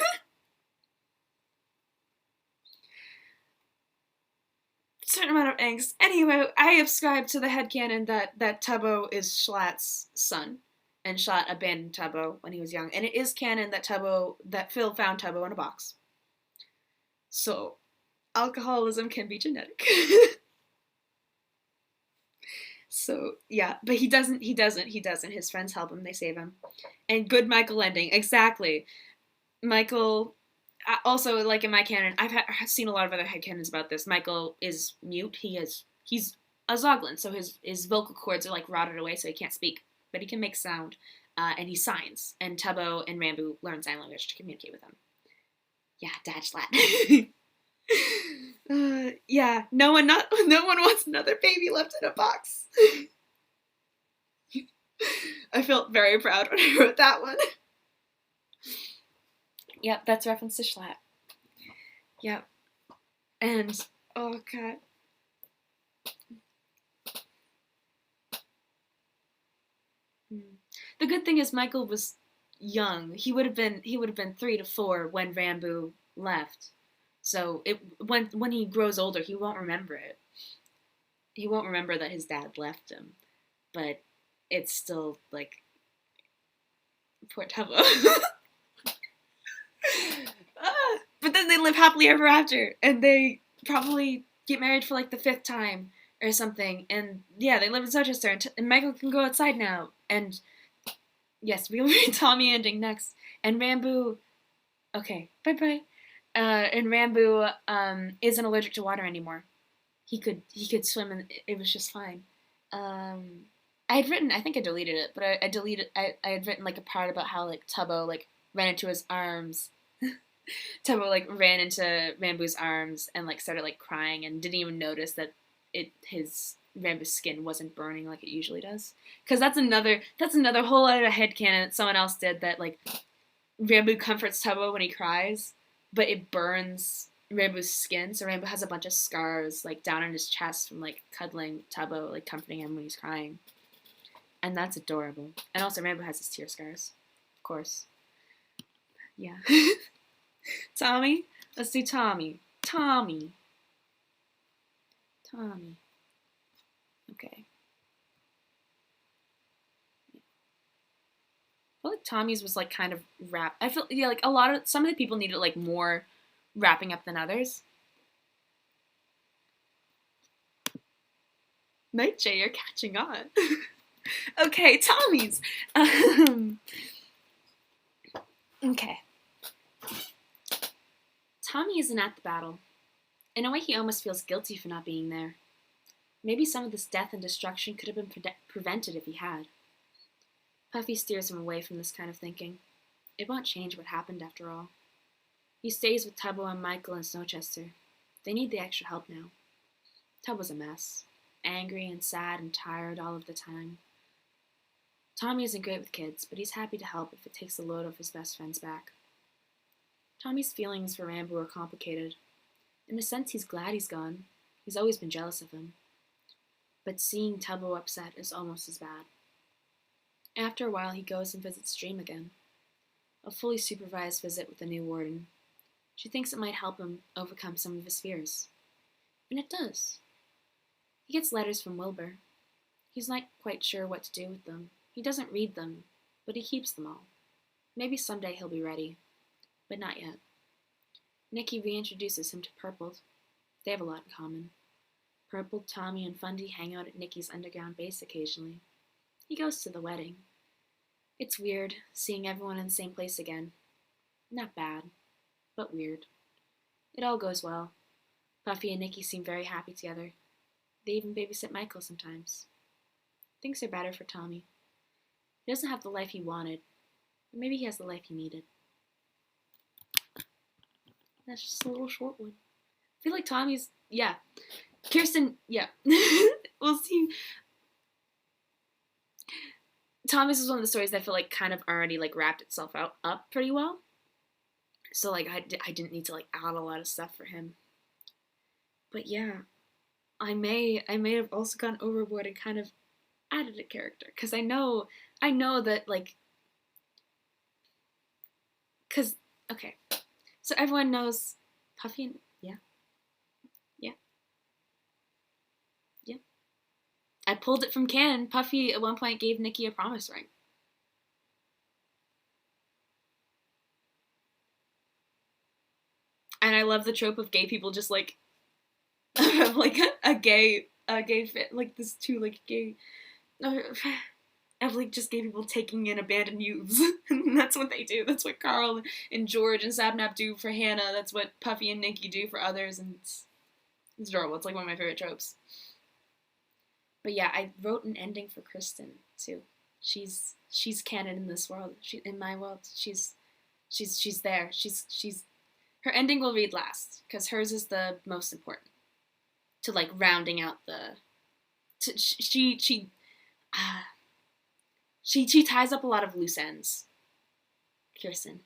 Certain amount of angst. Anyway, I ascribe to the headcanon that Tubbo is GeorgeSchlatt's son, and GeorgeSchlatt abandoned Tubbo when he was young, and it is canon that Phil found Tubbo in a box. So, alcoholism can be genetic. So, yeah, but he doesn't. His friends help him, they save him. And good Michael ending, exactly. Michael, also, like in my canon, I've seen a lot of other headcanons about this. Michael is mute, he's a Zoglin, so his vocal cords are like rotted away, so he can't speak, but he can make sound, and he signs, and Tubbo and Ranboo learn sign language to communicate with him. Yeah, Dad GeorgeSchlatt. Yeah, no one wants another baby left in a box. I felt very proud when I wrote that one. Yep, that's reference to GeorgeSchlatt. Yep. And, oh god. The good thing is Michael was young. He would have been 3 to 4 when Ranboo left. So when he grows older, he won't remember it. He won't remember that his dad left him. But it's still, like, poor Tubbo. But then they live happily ever after, and they probably get married for, like, the 5th time or something. And, yeah, they live in Sochester, and Michael can go outside now. And, yes, we'll read Tommy ending next. And Ranboo... Okay, bye-bye. And Ranboo isn't allergic to water anymore. He could swim and it was just fine. I had written, I think I deleted it, but I had written like a part about how like Tubbo like ran into his arms. Tubbo like ran into Ranboo's arms and like started like crying and didn't even notice that his Ranboo's skin wasn't burning like it usually does. Because that's another whole other headcanon that someone else did, that like Ranboo comforts Tubbo when he cries, but it burns Ranboo's skin. So Ranboo has a bunch of scars, like, down on his chest from, like, cuddling Tubbo, like, comforting him when he's crying. And that's adorable. And also Ranboo has his tear scars, of course. Yeah. Tommy? Let's do Tommy. Tommy. Okay. I feel like Tommy's was, like, kind of I feel, yeah, like, some of the people needed, like, more wrapping up than others. Nightjay, you're catching on. Okay, Tommy's. Okay. Tommy isn't at the battle. In a way, he almost feels guilty for not being there. Maybe some of this death and destruction could have been prevented if he had. Puffy steers him away from this kind of thinking. It won't change what happened after all. He stays with Tubbo and Michael and Snowchester. They need the extra help now. Tubbo's a mess. Angry and sad and tired all of the time. Tommy isn't great with kids, but he's happy to help if it takes the load off his best friend's back. Tommy's feelings for Ranboo are complicated. In a sense, he's glad he's gone. He's always been jealous of him. But seeing Tubbo upset is almost as bad. After a while, he goes and visits Dream again. A fully supervised visit with the new warden. She thinks it might help him overcome some of his fears. And it does. He gets letters from Wilbur. He's not quite sure what to do with them. He doesn't read them, but he keeps them all. Maybe someday he'll be ready, but not yet. Nikki reintroduces him to Purple. They have a lot in common. Purple, Tommy, and Fundy hang out at Nikki's underground base occasionally. He goes to the wedding. It's weird, seeing everyone in the same place again. Not bad, but weird. It all goes well. Puffy and Nikki seem very happy together. They even babysit Michael sometimes. Things are better for Tommy. He doesn't have the life he wanted, but maybe he has the life he needed. That's just a little short one. I feel like Tommy's, yeah. Kirsten, yeah. We'll see. Tommy's is one of the stories that I feel like kind of already, like, wrapped itself up pretty well. So, like, I didn't need to, like, add a lot of stuff for him. But yeah, I may have also gone overboard and kind of added a character, because I know that, like, because, okay, so everyone knows Puffy and, yeah, I pulled it from canon. Puffy at one point gave Nikki a promise ring. And I love the trope of gay people just, like, have, like, a gay fit, like, this two, like, gay, of, like, just gay people taking in abandoned youths. And that's what they do. That's what Karl and George and Sapnap do for Hannah. That's what Puffy and Nikki do for others, and it's adorable. It's, like, one of my favorite tropes. But yeah, I wrote an ending for Kristen, too. She's canon in this world. In my world, she's there. She's her ending will read last, because hers is the most important. To, like, rounding out the... She ties up a lot of loose ends. Kirsten.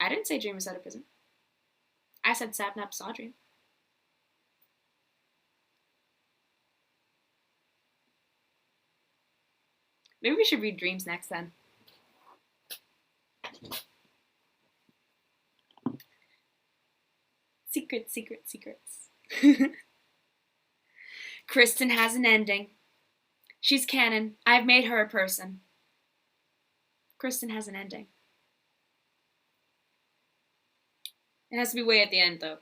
I didn't say Dream was out of prison. I said Sapnap saw Dream. Maybe we should read Dreams next, then. Secrets. Kristen has an ending. She's canon. I've made her a person. Kristen has an ending. It has to be way at the end, though.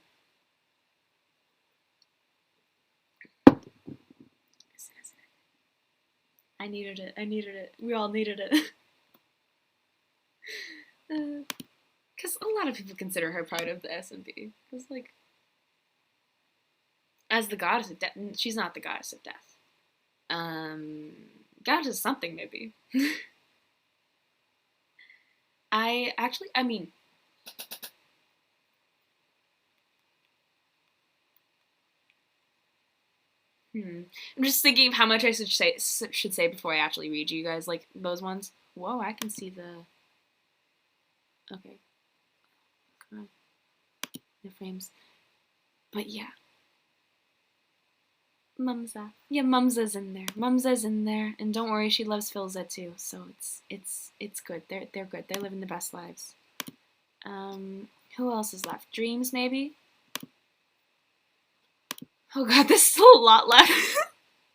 I needed it. We all needed it. Because a lot of people consider her part of the SMP. Because, like, as the goddess of death, she's not the goddess of death. Goddess of something, maybe. I'm just thinking of how much I should say before I actually read you guys, like, those ones. Whoa, I can see the... Okay. Come on. the frames. But yeah. Mumza. Yeah, Mumza's in there. Mumza's in there. And don't worry, she loves Philza too. So it's good. They're good. They're living the best lives. Who else is left? Dreams, maybe? Oh god, there's still a lot left.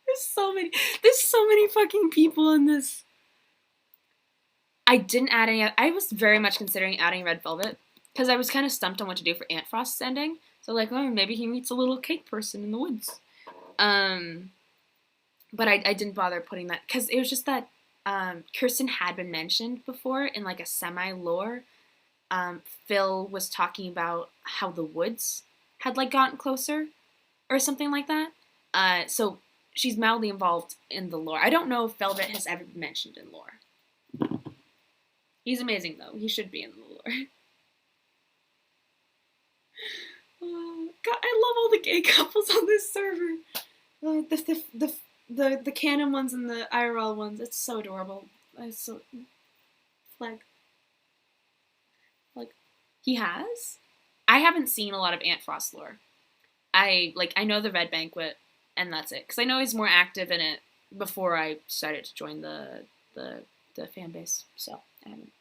There's so many fucking people in this. I didn't add any. I was very much considering adding Red Velvet because I was kind of stumped on what to do for Antfrost's ending. So like, oh, maybe he meets a little cake person in the woods. But I didn't bother putting that because it was just that Kristen had been mentioned before in like a semi-lore. Phil was talking about how the woods had like gotten closer or something like that. So she's mildly involved in the lore. I don't know if Velvet has ever been mentioned in lore. He's amazing though. He should be in the lore. God, I love all the gay couples on this server. The canon ones and the IRL ones. It's so adorable. It's so like he has. I haven't seen a lot of Antfrost lore. I know the Red Banquet and that's it. Because I know he's more active in it before I started to join the fan base. So I haven't.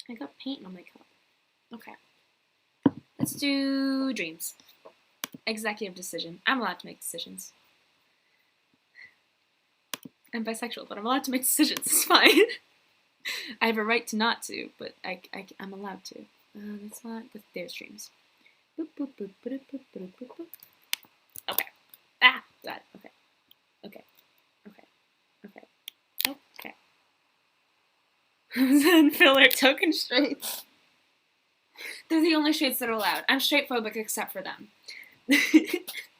I got paint on my cup. Okay. Let's do dreams. Executive decision. I'm allowed to make decisions. I'm bisexual, but I'm allowed to make decisions. It's fine. I have a right to not to, but I'm allowed to. That's not. There's dreams. Boop, boop, boop, boop, boop, boop, boop, boop. Okay. Ah, got it. Okay. Okay. Okay. Okay. Okay. Then filler token straights. They're the only shades that are allowed. I'm straightphobic except for them.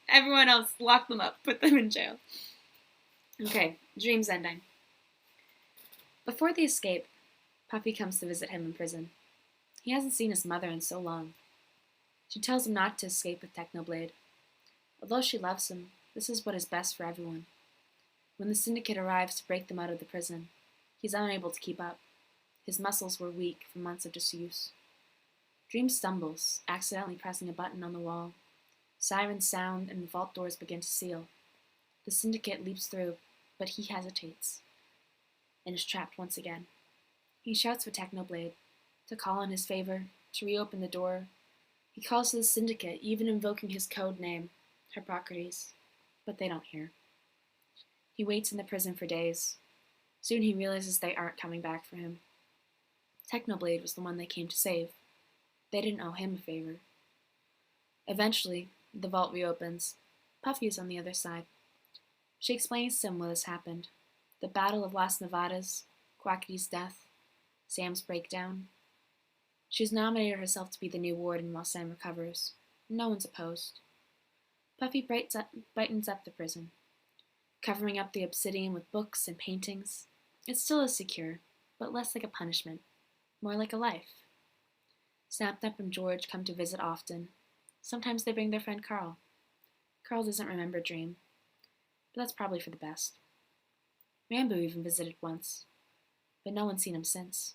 Everyone else, lock them up. Put them in jail. Okay, dreams ending. Before the escape, Puffy comes to visit him in prison. He hasn't seen his mother in so long. She tells him not to escape with Technoblade. Although she loves him, this is what is best for everyone. When the Syndicate arrives to break them out of the prison, he's unable to keep up. His muscles were weak from months of disuse. Dream stumbles, accidentally pressing a button on the wall. Sirens sound and the vault doors begin to seal. The Syndicate leaps through, but he hesitates and is trapped once again. He shouts for Technoblade to call in his favor, to reopen the door. He calls to the Syndicate, even invoking his code name, Hippocrates, but they don't hear. He waits in the prison for days. Soon he realizes they aren't coming back for him. Technoblade was the one they came to save. They didn't owe him a favor. Eventually, the vault reopens. Puffy is on the other side. She explains to him what has happened. The Battle of Las Nevadas, Quackity's death, Sam's breakdown. She's nominated herself to be the new warden while Sam recovers. No one's opposed. Puffy brightens up the prison, covering up the obsidian with books and paintings. It still is secure, but less like a punishment, more like a life. Sapnap and George come to visit often. Sometimes they bring their friend Karl. Karl doesn't remember Dream, but that's probably for the best. Ranboo even visited once, but no one's seen him since.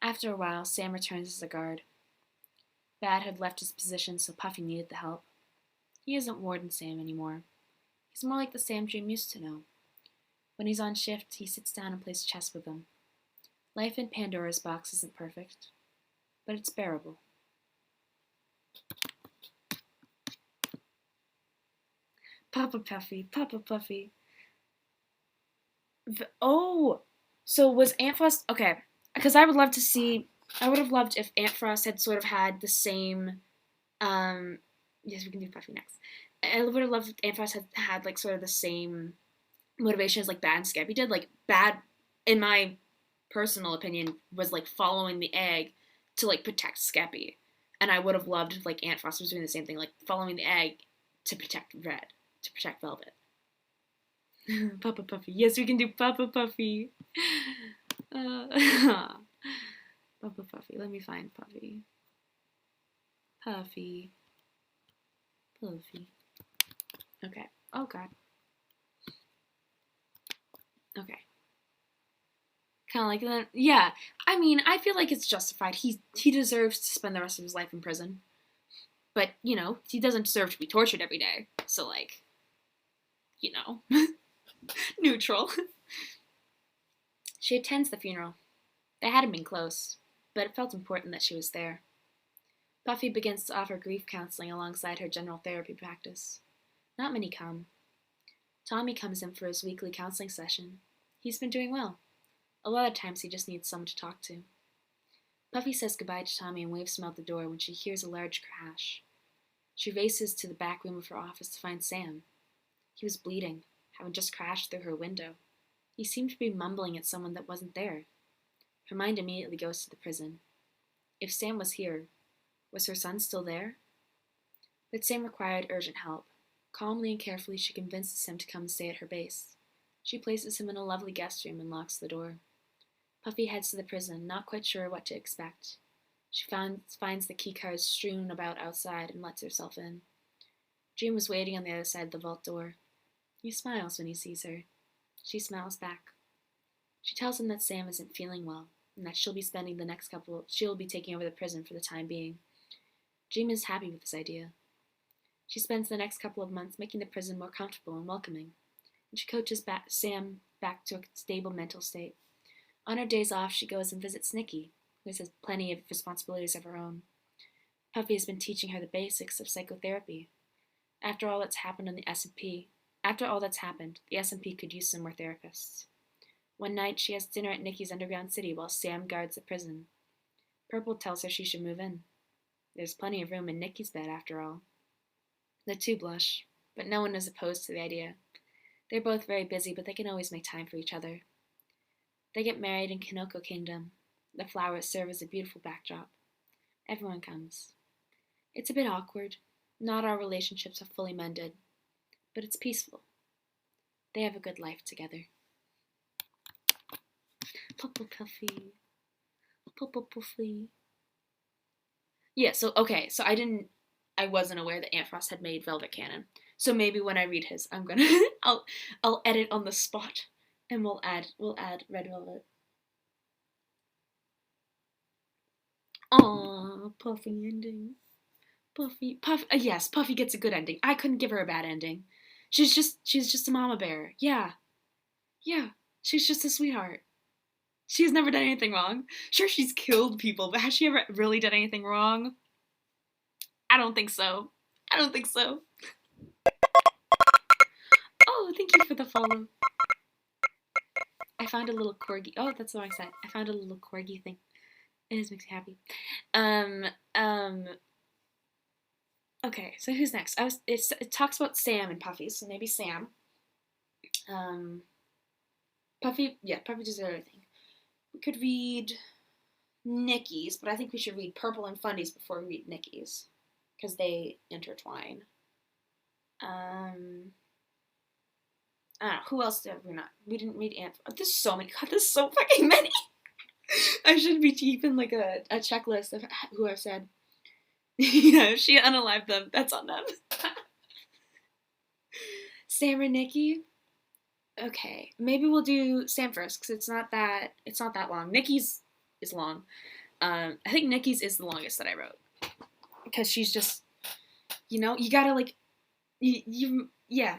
After a while, Sam returns as a guard. Bad had left his position, so Puffy needed the help. He isn't Warden Sam anymore. He's more like the Sam Dream used to know. When he's on shift, he sits down and plays chess with them. Life in Pandora's box isn't perfect, but it's bearable. Papa Puffy, Papa Puffy. Oh, so was Antfrost, okay, because I would have loved if Antfrost had sort of had the same, yes, we can do Puffy next. I would have loved if Antfrost had like sort of the same motivation as like Bad and Skeppy did. Like Bad, in my personal opinion, was like following the egg to like protect Skeppy. And I would have loved if like Antfrost was doing the same thing, like following the egg to protect Red, to protect Velvet. Papa Puffy. Yes, we can do Papa Puffy. Papa Puffy. Let me find Puffy. Puffy. Puffy. Okay. Oh, God. Okay. Kind of like that. Yeah. I mean, I feel like it's justified. He deserves to spend the rest of his life in prison. But, you know, he doesn't deserve to be tortured every day. So, like, you know, neutral. She attends the funeral. They hadn't been close, but it felt important that she was there. Puffy begins to offer grief counseling alongside her general therapy practice. Not many come. Tommy comes in for his weekly counseling session. He's been doing well. A lot of times he just needs someone to talk to. Puffy says goodbye to Tommy and waves him out the door when she hears a large crash. She races to the back room of her office to find Sam. He was bleeding, having just crashed through her window. He seemed to be mumbling at someone that wasn't there. Her mind immediately goes to the prison. If Sam was here, was her son still there? But Sam required urgent help. Calmly and carefully, she convinces him to come and stay at her base. She places him in a lovely guest room and locks the door. Puffy heads to the prison, not quite sure what to expect. She finds the keycards strewn about outside and lets herself in. Dream was waiting on the other side of the vault door. He smiles when he sees her. She smiles back. She tells him that Sam isn't feeling well, and that she'll be taking over the prison for the time being. Dream is happy with this idea. She spends the next couple of months making the prison more comfortable and welcoming, and she coaches Sam back to a stable mental state. On her days off, she goes and visits Nikki, who has plenty of responsibilities of her own. Puffy has been teaching her the basics of psychotherapy. After all that's happened, the SMP could use some more therapists. One night, she has dinner at Nikki's underground city while Sam guards the prison. Purple tells her she should move in. There's plenty of room in Nikki's bed, after all. The two blush, but no one is opposed to the idea. They're both very busy, but they can always make time for each other. They get married in Kanoko Kingdom. The flowers serve as a beautiful backdrop. Everyone comes. It's a bit awkward. Not all relationships are fully mended, but it's peaceful. They have a good life together. Puffy. Puffy. Yeah, so I wasn't aware that Antfrost had made Velvet Canon. So maybe when I read his, I'll edit on the spot and we'll add Red Velvet. Aww, Puffy ending. Puffy, yes, Puffy gets a good ending. I couldn't give her a bad ending. She's just a mama bear. Yeah, she's just a sweetheart. She's never done anything wrong. Sure, she's killed people, but has she ever really done anything wrong? I don't think so. Oh, thank you for the follow. I found a little corgi. Oh, that's what I said. I found a little corgi thing. It just makes me happy. Okay, so who's next? It talks about Sam and Puffy, so maybe Sam. Puffy does everything. We could read Nikki's, but I think we should read Purple and Fundy's before we read Nikki's, because they intertwine. I don't know, who else did we not? We didn't read Antfrost. There's so many. God, there's so fucking many. I should be keeping like a checklist of who I've said. Yeah, if she unalived them, that's on them. Sam and Nikki. Okay, maybe we'll do Sam first because it's not that long. Nikki's is long. I think Nikki's is the longest that I wrote because she's just, you gotta like, yeah.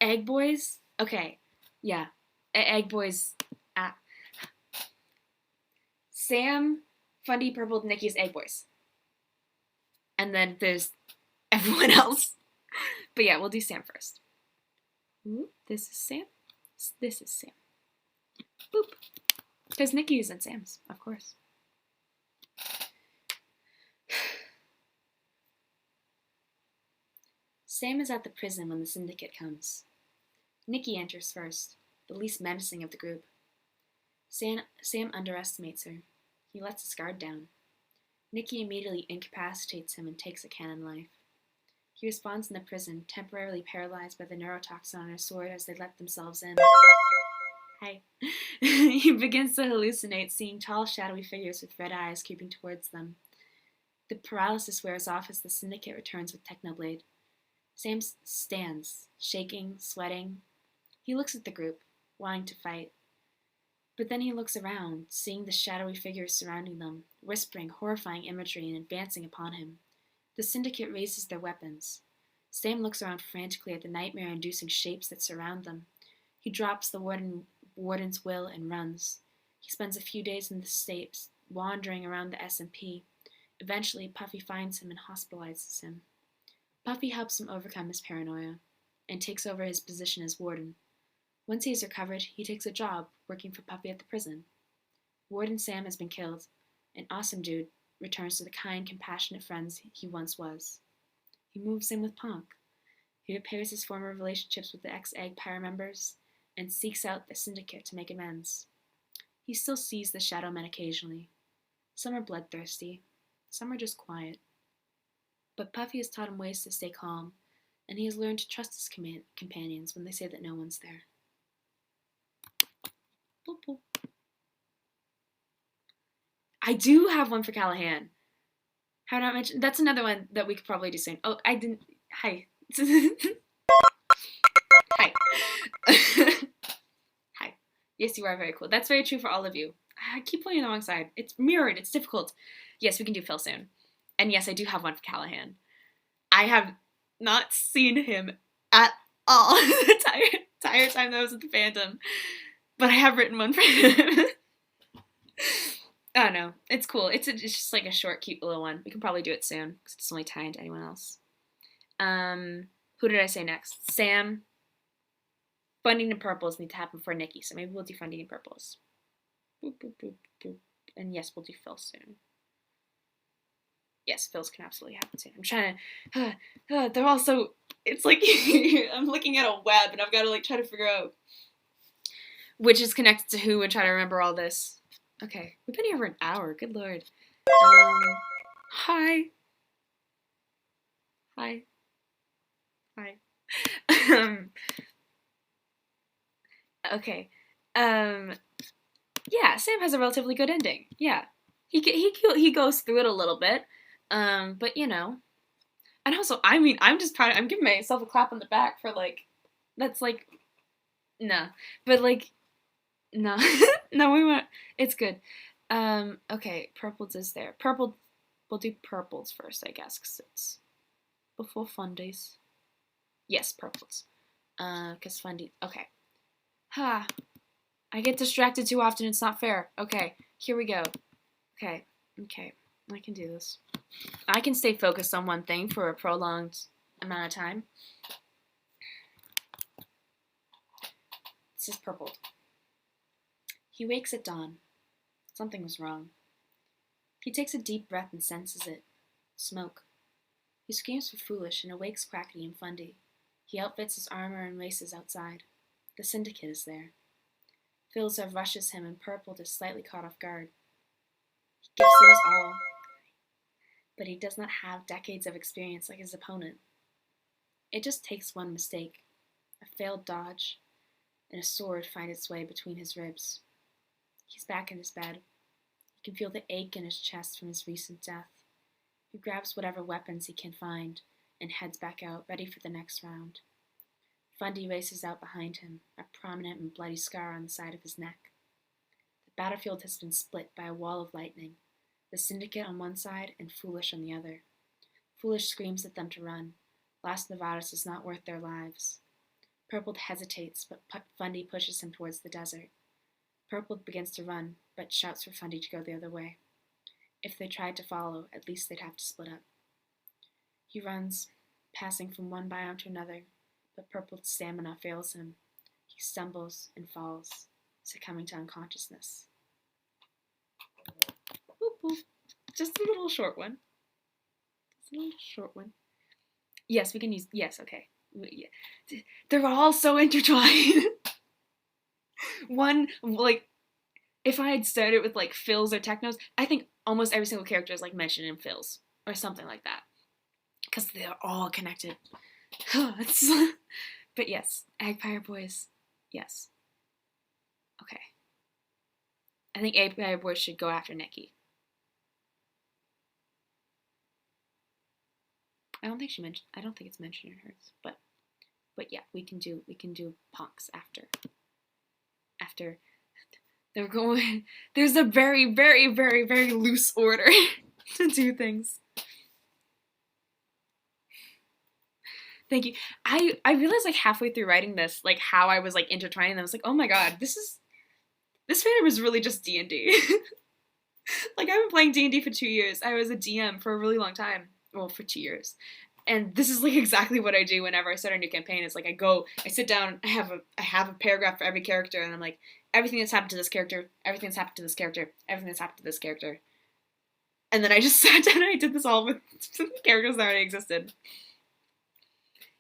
Egg boys. Okay, yeah. Egg boys. Sam, Fundy, Purple, Nikki's egg boys. And then there's everyone else. But yeah, we'll do Sam first. Ooh, this is Sam. This is Sam. Boop. Because Nikki's and Sam's, of course. Sam is at the prison when the syndicate comes. Nikki enters first, the least menacing of the group. Sam underestimates her. He lets his guard down. Nikki immediately incapacitates him and takes a canon life. He responds in the prison, temporarily paralyzed by the neurotoxin on his sword as they let themselves in. Hi. He begins to hallucinate, seeing tall, shadowy figures with red eyes creeping towards them. The paralysis wears off as the syndicate returns with Technoblade. Sam stands, shaking, sweating. He looks at the group, wanting to fight. But then he looks around, seeing the shadowy figures surrounding them, whispering horrifying imagery and advancing upon him. The syndicate raises their weapons. Sam looks around frantically at the nightmare-inducing shapes that surround them. He drops the warden's will and runs. He spends a few days in the States, wandering around the SMP. Eventually, Puffy finds him and hospitalizes him. Puffy helps him overcome his paranoia and takes over his position as warden. Once he is recovered, he takes a job working for Puffy at the prison. Warden Sam has been killed, and Awesamdude returns to the kind, compassionate friends he once was. He moves in with Ponk. He repairs his former relationships with the ex-Egg Pyre members and seeks out the syndicate to make amends. He still sees the Shadow Men occasionally. Some are bloodthirsty, some are just quiet. But Puffy has taught him ways to stay calm, and he has learned to trust his companions when they say that no one's there. Boop, boop. I do have one for Callahan. How did I mention? That's another one that we could probably do soon. Oh, I didn't. Hi. Hi. Hi. Yes, you are very cool. That's very true for all of you. I keep pointing the wrong side. It's mirrored. It's difficult. Yes, we can do Phil soon. And yes, I do have one for Callahan. I have not seen him at all the entire time that I was at the Phantom. But I have written one for him. I don't know. It's cool. It's just like a short, cute little one. We can probably do it soon because it's only tied to anyone else. Who did I say next? Sam. Funding and purples need to happen for Nikki, so maybe we'll do funding and purples. Boop, boop, boop, boop. And yes, we'll do Phil soon. Yes, Phil's can absolutely happen soon. I'm trying to. They're all so. It's like I'm looking at a web and I've got to like try to figure out which is connected to who and try to remember all this. Okay, we've been here for an hour. Good lord. Hi. Hi. Hi. Okay. Yeah, Sam has a relatively good ending. Yeah. He goes through it a little bit. But you know. And also, I mean, I'm just proud. I'm giving myself a clap on the back for like, that's like, nah. But like, no. No, we won't. It's good. Okay, purples is there. Purple, we'll do purples first, I guess, because it's before Fundies. Yes, purples. Because Fundy, okay. Ha. I get distracted too often, it's not fair. Okay, here we go. Okay, I can do this. I can stay focused on one thing for a prolonged amount of time. This is purpled. He wakes at dawn. Something was wrong. He takes a deep breath and senses it. Smoke. He screams for Foolish and awakes Quackity and Fundy. He outfits his armor and races outside. The syndicate is there. Philza rushes him and Purpled is slightly caught off guard. He gives it his all, but he does not have decades of experience like his opponent. It just takes one mistake, a failed dodge, and a sword finds its way between his ribs. He's back in his bed. He can feel the ache in his chest from his recent death. He grabs whatever weapons he can find and heads back out, ready for the next round. Fundy races out behind him, a prominent and bloody scar on the side of his neck. The battlefield has been split by a wall of lightning, the syndicate on one side and Foolish on the other. Foolish screams at them to run. Las Nevadas is not worth their lives. Purpled hesitates, but Fundy pushes him towards the desert. Purpled begins to run, but shouts for Fundy to go the other way. If they tried to follow, at least they'd have to split up. He runs, passing from one biome to another, but Purpled's stamina fails him. He stumbles and falls, succumbing to unconsciousness. Boop, boop. Just a little short one. Just a little short one. Yes, we can use, yes, okay. Yeah. They're all so intertwined. One, like, if I had started with, like, Phils or Technos, I think almost every single character is, like, mentioned in Phils. Or something like that. Because they're all connected. But yes, Eggfire Boys, yes. Okay. I think Eggfire Boys should go after Nikki. I don't think it's mentioned in hers, but yeah, we can do Ponks after They're going. There's a very, very, very, very loose order to do things. Thank you. I realized like halfway through writing this, like how I was like intertwining them. I was like, oh my god, this fandom is really just D&D. Like I've been playing D&D for 2 years. I was a DM for a really long time. Well, for 2 years. And this is like exactly what I do whenever I start a new campaign. It's like I sit down, I have a paragraph for every character, and I'm like, everything that's happened to this character, everything that's happened to this character, everything that's happened to this character. And then I just sat down and I did this all with characters that already existed.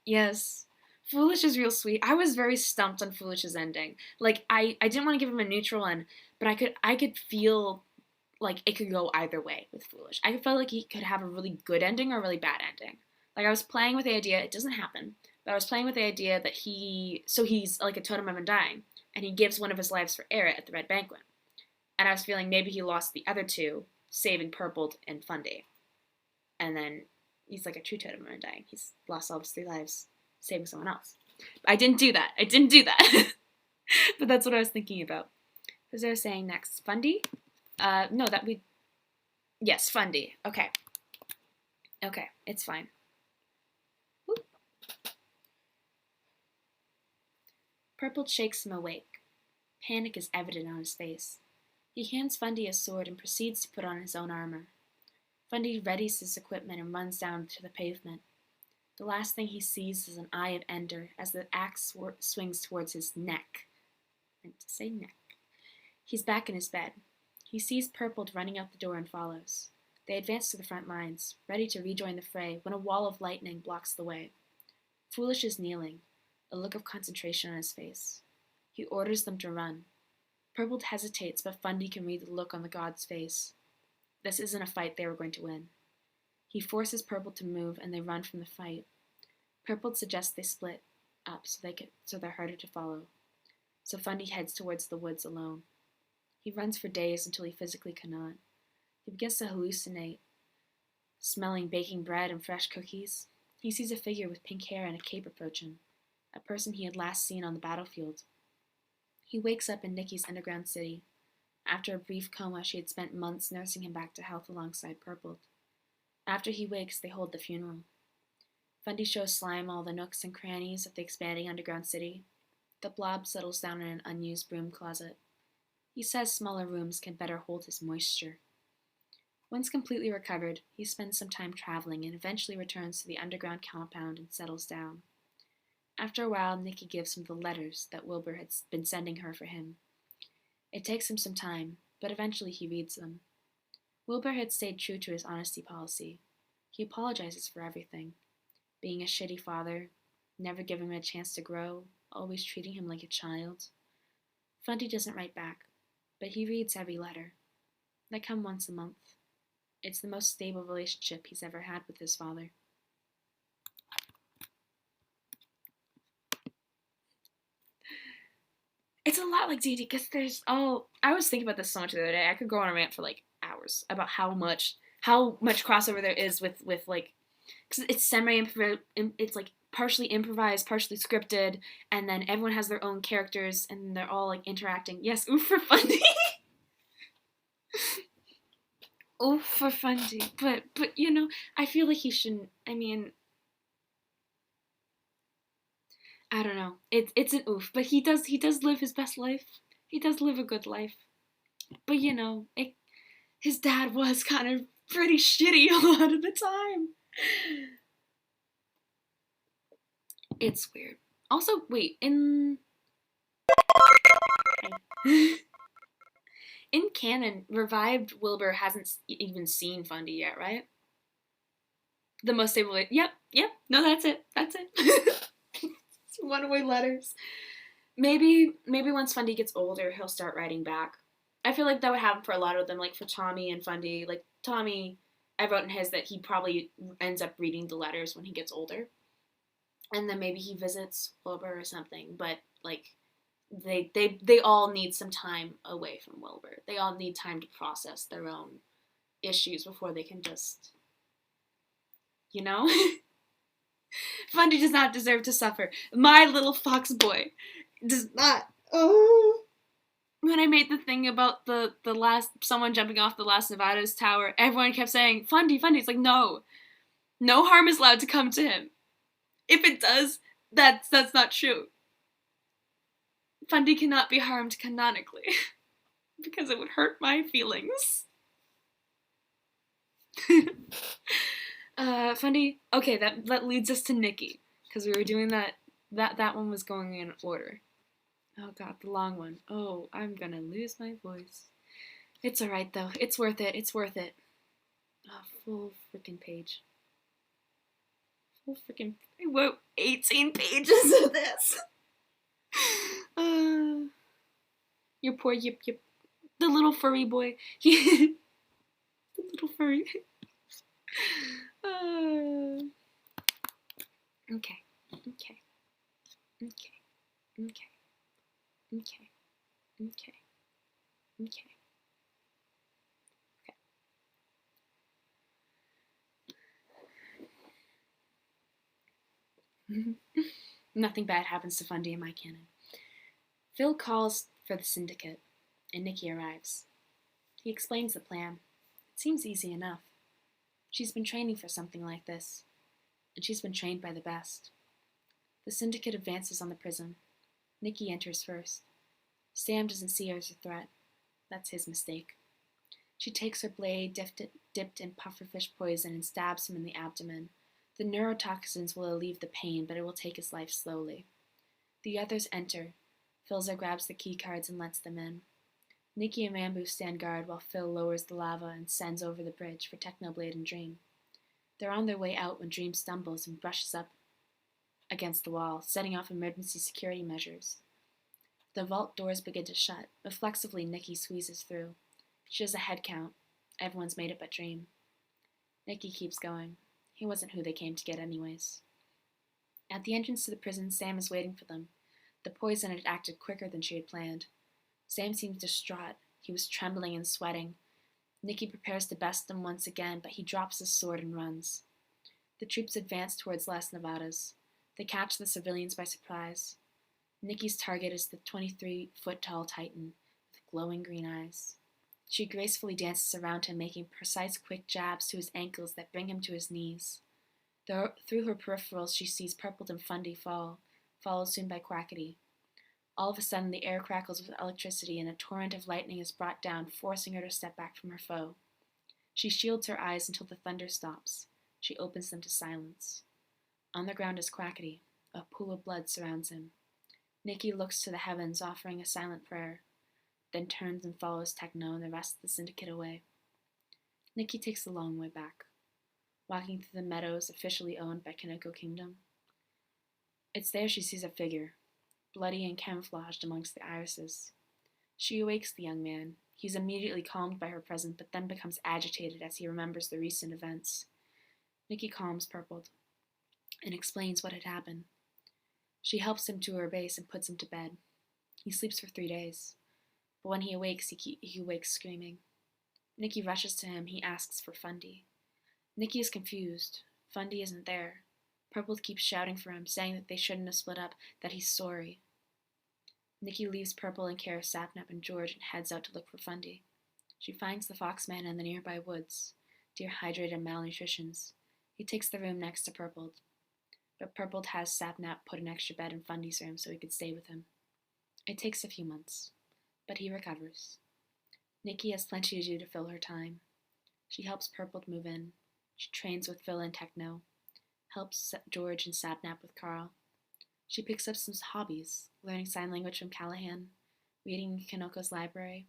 Yes. Foolish is real sweet. I was very stumped on Foolish's ending. Like I didn't want to give him a neutral end, but I could feel like it could go either way with Foolish. I felt like he could have a really good ending or a really bad ending. Like I was playing with the idea, it doesn't happen, but I was playing with the idea that he's like a totem of undying, and he gives one of his lives for Eret at the Red Banquet. And I was feeling maybe he lost the other two, saving Purpled and Fundy. And then he's like a true totem of undying. He's lost all of his 3 lives, saving someone else. But I didn't do that. But that's what I was thinking about. Who's there saying next? Fundy? No, yes, Fundy. Okay. Okay, it's fine. Whoop. Purple shakes him awake. Panic is evident on his face. He hands Fundy a sword and proceeds to put on his own armor. Fundy readies his equipment and runs down to the pavement. The last thing he sees is an eye of Ender as the axe swings towards his neck. I meant to say neck. He's back in his bed. He sees Purpled running out the door and follows. They advance to the front lines, ready to rejoin the fray when a wall of lightning blocks the way. Foolish is kneeling, a look of concentration on his face. He orders them to run. Purpled hesitates, but Fundy can read the look on the god's face. This isn't a fight they were going to win. He forces Purpled to move, and they run from the fight. Purpled suggests they split up so they're harder to follow. So Fundy heads towards the woods alone. He runs for days until he physically cannot. He begins to hallucinate, smelling baking bread and fresh cookies. He sees a figure with pink hair and a cape approach him, a person he had last seen on the battlefield. He wakes up in Nikki's underground city. After a brief coma, she had spent months nursing him back to health alongside Purpled. After he wakes, they hold the funeral. Fundy shows Slime all the nooks and crannies of the expanding underground city. The blob settles down in an unused broom closet. He says smaller rooms can better hold his moisture. Once completely recovered, he spends some time traveling and eventually returns to the underground compound and settles down. After a while, Nikki gives him the letters that Wilbur had been sending her for him. It takes him some time, but eventually he reads them. Wilbur had stayed true to his honesty policy. He apologizes for everything. Being a shitty father, never giving him a chance to grow, always treating him like a child. Fundy doesn't write back, but he reads every letter. They come once a month. It's the most stable relationship he's ever had with his father. It's a lot like D&D because I was thinking about this so much the other day. I could go on a rant for like hours about how much crossover there is with like, because it's it's like partially improvised, partially scripted, and then everyone has their own characters and they're all like interacting. Yes, oof for Fundy. Oof for Fundy. But you know, I feel like he shouldn't. I mean, I don't know. It's an oof, but he does live his best life. He does live a good life. But you know, his dad was kind of pretty shitty a lot of the time. It's weird. Also, wait, in canon, revived Wilbur hasn't even seen Fundy yet, right? The most stable way. Yep. No, that's it. One-way letters. Maybe once Fundy gets older, he'll start writing back. I feel like that would happen for a lot of them, like for Tommy and Fundy. Like Tommy, I wrote in his that he probably ends up reading the letters when he gets older. And then maybe he visits Wilbur or something. But like they all need some time away from Wilbur. They all need time to process their own issues before they can just, you know? Fundy does not deserve to suffer. My little fox boy does not. Oh. when I made the thing about the last, someone jumping off the last Nevada's tower, everyone kept saying, Fundy, Fundy. It's like, no harm is allowed to come to him. If it does, that's not true. Fundy cannot be harmed canonically because it would hurt my feelings. Fundy. Okay, that leads us to Nikki, because we were doing that one was going in order. Oh god, the long one. Oh, I'm gonna lose my voice. It's alright though. It's worth it. It's worth it. Oh, full freaking page. Full freaking. I wrote 18 pages of this. Your poor Yip Yip. The little furry boy. The little furry. Okay. Okay. Okay. Okay. Okay. Okay. Okay. Okay. Nothing bad happens to Fundy in my canon. Phil calls for the syndicate, and Nikki arrives. He explains the plan. It seems easy enough. She's been training for something like this, and she's been trained by the best. The syndicate advances on the prison. Nikki enters first. Sam doesn't see her as a threat. That's his mistake. She takes her blade dipped in pufferfish poison and stabs him in the abdomen. The neurotoxins will alleviate the pain, but it will take his life slowly. The others enter. Philza grabs the key cards and lets them in. Nikki and Ranboo stand guard while Phil lowers the lava and sends over the bridge for Technoblade and Dream. They're on their way out when Dream stumbles and brushes up against the wall, setting off emergency security measures. The vault doors begin to shut. Reflexively, Nikki squeezes through. She does a head count. Everyone's made it but Dream. Nikki keeps going. He wasn't who they came to get anyways. At the entrance to the prison, Sam is waiting for them. The poison had acted quicker than she had planned. Sam seems distraught. He was trembling and sweating. Nikki prepares to best him once again, but he drops his sword and runs. The troops advance towards Las Nevadas. They catch the civilians by surprise. Nikki's target is the 23-foot-tall Titan with glowing green eyes. She gracefully dances around him, making precise, quick jabs to his ankles that bring him to his knees. Through her peripherals, she sees Purpled and Fundy fall, followed soon by Quackity. All of a sudden, the air crackles with electricity, and a torrent of lightning is brought down, forcing her to step back from her foe. She shields her eyes until the thunder stops. She opens them to silence. On the ground is Quackity. A pool of blood surrounds him. Nikki looks to the heavens, offering a silent prayer, then turns and follows Techno and the rest of the syndicate away. Nikki takes the long way back, walking through the meadows officially owned by Kaneko Kingdom. It's there she sees a figure, bloody and camouflaged amongst the irises. She awakes the young man. He's immediately calmed by her presence, but then becomes agitated as he remembers the recent events. Nikki calms Purpled and explains what had happened. She helps him to her base and puts him to bed. He sleeps for 3 days, but when he awakes, he wakes screaming. Nikki rushes to him. He asks for Fundy. Nikki is confused. Fundy isn't there. Purpled keeps shouting for him, saying that they shouldn't have split up, that he's sorry. Nikki leaves Purple in care of Sapnap and George and heads out to look for Fundy. She finds the Foxman in the nearby woods, dehydrated and malnutritions. He takes the room next to Purpled, but Purpled has Sapnap put an extra bed in Fundy's room so he could stay with him. It takes a few months, but he recovers. Nikki has plenty to do to fill her time. She helps Purpled move in. She trains with Phil and Techno, helps George and Sapnap with Carl. She picks up some hobbies, learning sign language from Callahan, reading Kanoko's library.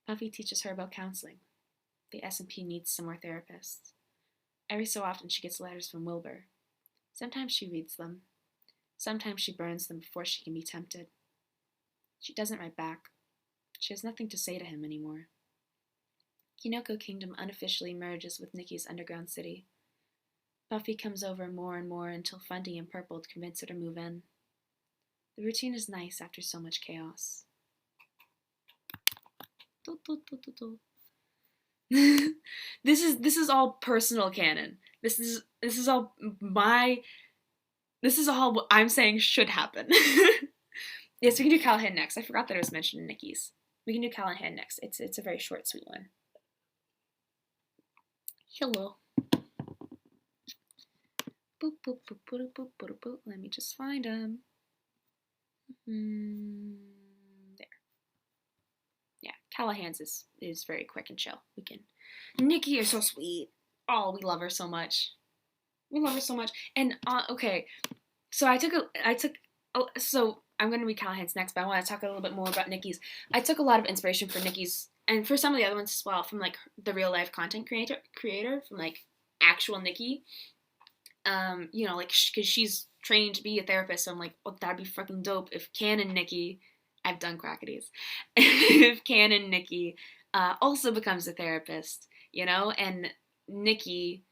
Puffy teaches her about counseling. The SMP needs some more therapists. Every so often she gets letters from Wilbur. Sometimes she reads them. Sometimes she burns them before she can be tempted. She doesn't write back. She has nothing to say to him anymore. Kinoko Kingdom unofficially merges with Nikki's underground city. Puffy comes over more and more until Fundy and Purple convince her to move in. The routine is nice after so much chaos. This is all personal canon. This is all what I'm saying should happen. Yes, we can do Callahan next. I forgot that it was mentioned in Nikki's. We can do Callahan next. It's a very short, sweet one. Hello. Boop, boop, boop, boop, boop, boop, boop. Let me just find him. There. Yeah, Callahan's is very quick and chill. We can. Nikki is so sweet. Oh, we love her so much. We love her so much. And okay, so so I'm gonna read Callahan's next, but I want to talk a little bit more about Nikki's. I took a lot of inspiration for Nikki's and for some of the other ones as well from like the real life content creator from like actual Nikki. You know, like because she's trained to be a therapist, so I'm like, oh, that'd be fucking dope if canon Nikki. I've done Quackities. If canon Nikki also becomes a therapist, you know, and Nikki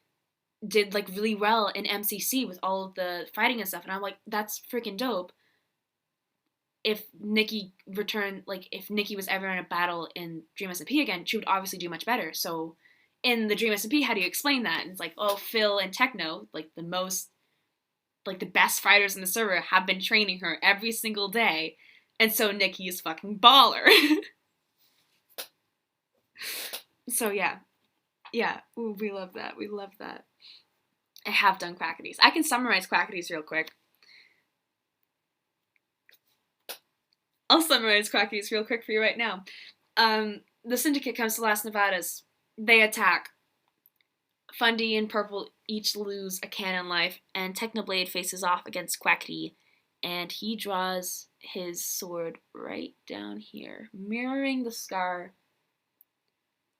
did like really well in MCC with all of the fighting and stuff, and I'm like, that's freaking dope. If Nikki returned, like if Nikki was ever in a battle in DreamSMP again, she would obviously do much better. So in the DreamSMP, how do you explain that? And it's like, oh, Phil and Techno, like the best fighters in the server, have been training her every single day, and so Nikki is fucking baller. So yeah, ooh, we love that. We love that. I have done Quackities. I can summarize Quackities real quick. I'll summarize Quackities real quick for you right now. The Syndicate comes to Las Nevadas. They attack. Fundy and Purple each lose a cannon life, and Technoblade faces off against Quackity, and he draws his sword right down here, mirroring the scar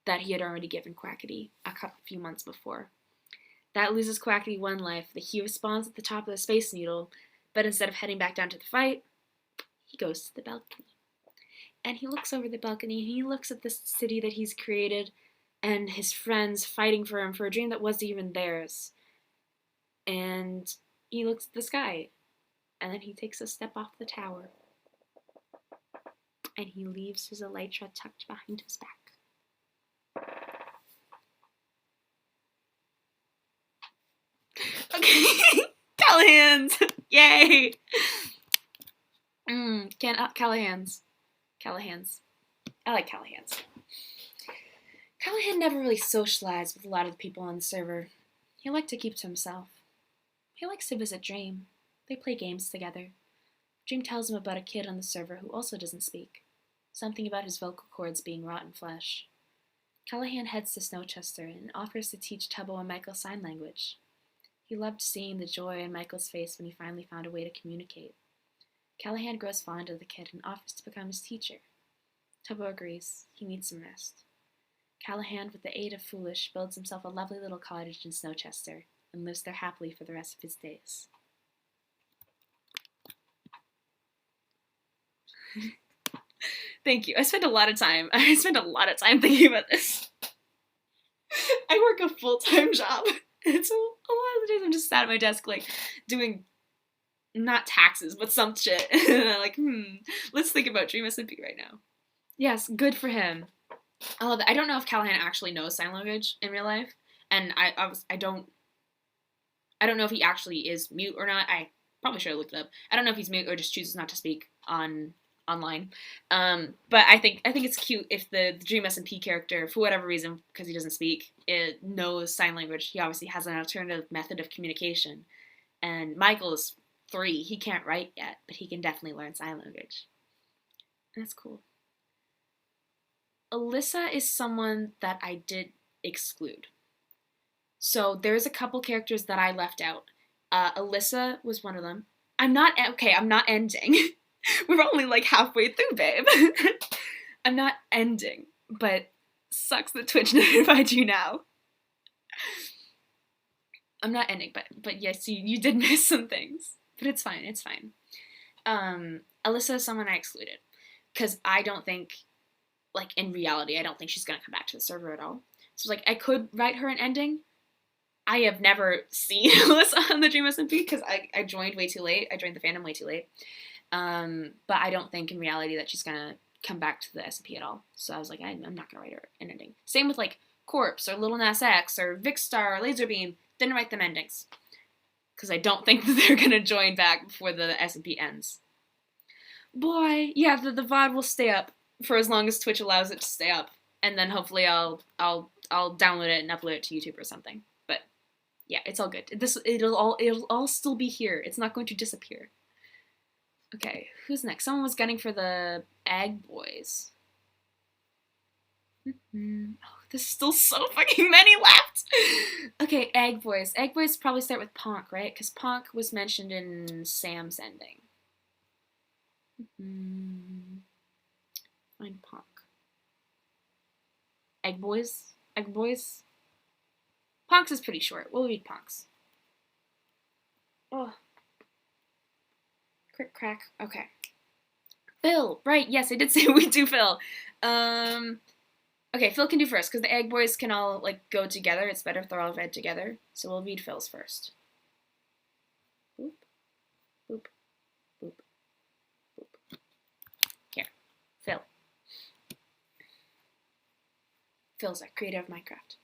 that he had already given Quackity a few months before. That loses Quackity one life. He respawns at the top of the Space Needle, but instead of heading back down to the fight, he goes to the balcony. And he looks over the balcony, and he looks at this city that he's created, and his friends fighting for him for a dream that wasn't even theirs. And he looks at the sky, and then he takes a step off the tower, and he leaves his elytra tucked behind his back. Okay, Callahan's! Yay! Callahan's. I like Callahan's. Callahan never really socialized with a lot of the people on the server. He liked to keep to himself. He likes to visit Dream. They play games together. Dream tells him about a kid on the server who also doesn't speak. Something about his vocal cords being rotten flesh. Callahan heads to Snowchester and offers to teach Tubbo and Michael sign language. He loved seeing the joy on Michael's face when he finally found a way to communicate. Callahan grows fond of the kid and offers to become his teacher. Tubbo agrees. He needs some rest. Callahan, with the aid of Foolish, builds himself a lovely little cottage in Snowchester and lives there happily for the rest of his days. Thank you. I spent a lot of time thinking about this. I work a full-time job. And so a lot of the days I'm just sat at my desk, like, doing, not taxes, but some shit. And I'm like, let's think about DreamSMP right now. Yes, good for him. I love it. I don't know if Callahan actually knows sign language in real life. And I don't know if he actually is mute or not. I probably should have looked it up. I don't know if he's mute or just chooses not to speak online. But I think it's cute if the DreamSMP character, for whatever reason, because he doesn't speak, it knows sign language. He obviously has an alternative method of communication. And Michael is 3. He can't write yet, but he can definitely learn sign language. And that's cool. Alyssa is someone that I did exclude. So there's a couple characters that I left out. Alyssa was one of them. I'm not ending. We're only like halfway through, babe. I'm not ending, but sucks that Twitch notified you now. I'm not ending, but yes, you did miss some things. But it's fine, it's fine. Alyssa is someone I excluded. Because I don't think, like, in reality, I don't think she's going to come back to the server at all. So, like, I could write her an ending. I have never seen Alyssa on the DreamSMP because I joined way too late. I joined the fandom way too late. But I don't think in reality that she's going to come back to the SMP at all. So I was like, I'm not going to write her an ending. Same with, like, Corpse or Lil Nas X or Vicstar or Laserbeam. Didn't write them endings. Because I don't think that they're going to join back before the SMP ends. Boy, yeah, the VOD will stay up. for as long as Twitch allows it to stay up, and then hopefully I'll download it and upload it to YouTube or something. But yeah, it's all good. It'll all still be here. It's not going to disappear. Okay, who's next? Someone was gunning for the Egg Boys. Oh, there's still so fucking many left. Okay, Egg Boys. Egg Boys probably start with Ponk, right? Because Ponk was mentioned in Sam's ending. Find Ponk. Egg Boys? Egg Boys? Ponk's is pretty short. We'll read Ponk's. Oh. Crick crack. Okay. Phil! Right, yes, I did say we do Phil. Okay, Phil can do first, because the Egg Boys can all, like, go together. It's better if they're all read together. So we'll read Phil's first. Boop. Boop. Boop. Boop. Here. Phil. Philza, creator of Minecraft.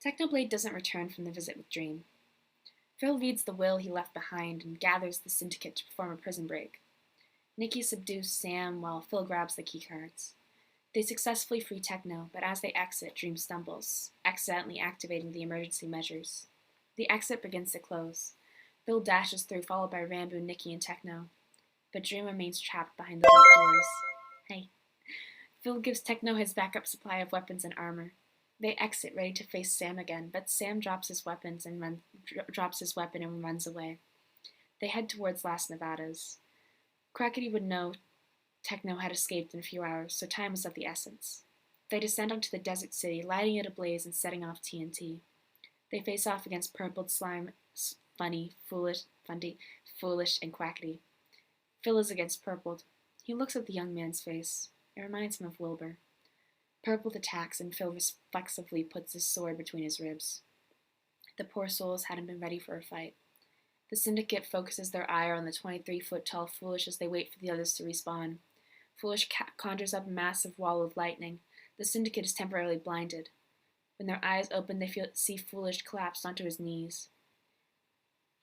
Technoblade doesn't return from the visit with Dream. Phil reads the will he left behind and gathers the syndicate to perform a prison break. Nikki subdues Sam while Phil grabs the keycards. They successfully free Techno, but as they exit, Dream stumbles, accidentally activating the emergency measures. The exit begins to close. Phil dashes through, followed by Ranboo, Nikki, and Techno. But Dream remains trapped behind the vault doors. Hey. Phil gives Techno his backup supply of weapons and armor. They exit, ready to face Sam again, but Sam drops his weapon and runs away. They head towards Las Nevadas. Quackity would know Techno had escaped in a few hours, so time was of the essence. They descend onto the desert city, lighting it ablaze and setting off TNT. They face off against Purpled Slime, Fundy, Foolish, and Quackity. Phil is against Purpled. He looks at the young man's face. It reminds him of Wilbur. Purpled attacks, and Phil reflexively puts his sword between his ribs. The poor souls hadn't been ready for a fight. The syndicate focuses their ire on the 23-foot-tall Foolish as they wait for the others to respawn. Foolish conjures up a massive wall of lightning. The syndicate is temporarily blinded. When their eyes open, they see Foolish collapse onto his knees.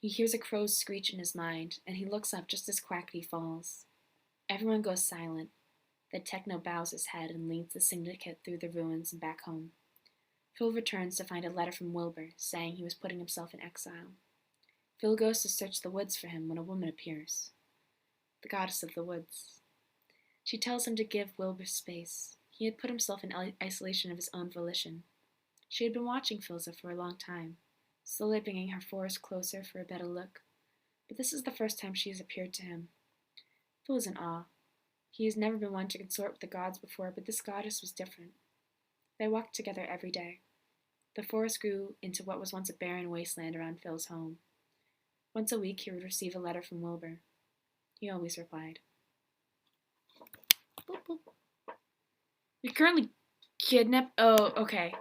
He hears a crow's screech in his mind, and he looks up just as Quackity falls. Everyone goes silent. Then Techno bows his head and leads the syndicate through the ruins and back home. Phil returns to find a letter from Wilbur, saying he was putting himself in exile. Phil goes to search the woods for him when a woman appears. The goddess of the woods. She tells him to give Wilbur space. He had put himself in isolation of his own volition. She had been watching Philza for a long time, slowly bringing her forest closer for a better look. But this is the first time she has appeared to him. Phil is in awe. He has never been one to consort with the gods before, but this goddess was different. They walked together every day. The forest grew into what was once a barren wasteland around Phil's home. Once a week he would receive a letter from Wilbur. He always replied. Boop, boop. You're currently kidnapped? Oh, okay.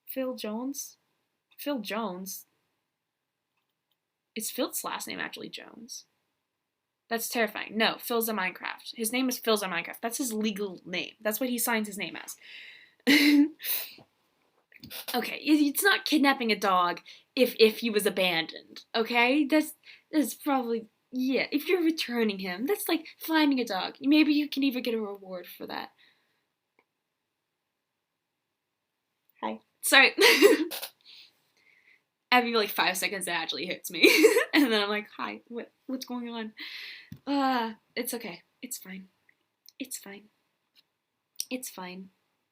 Phil Jones? Phil Jones? Is Phil's last name actually Jones? That's terrifying. No, Philza Minecraft. His name is Philza Minecraft. That's his legal name. That's what he signs his name as. Okay, it's not kidnapping a dog if he was abandoned, okay? That's probably, yeah, if you're returning him, that's like finding a dog. Maybe you can even get a reward for that. Hi. Sorry. Every like 5 seconds it actually hits me. And then I'm like, hi, what's going on? It's okay. It's fine. It's fine. It's fine.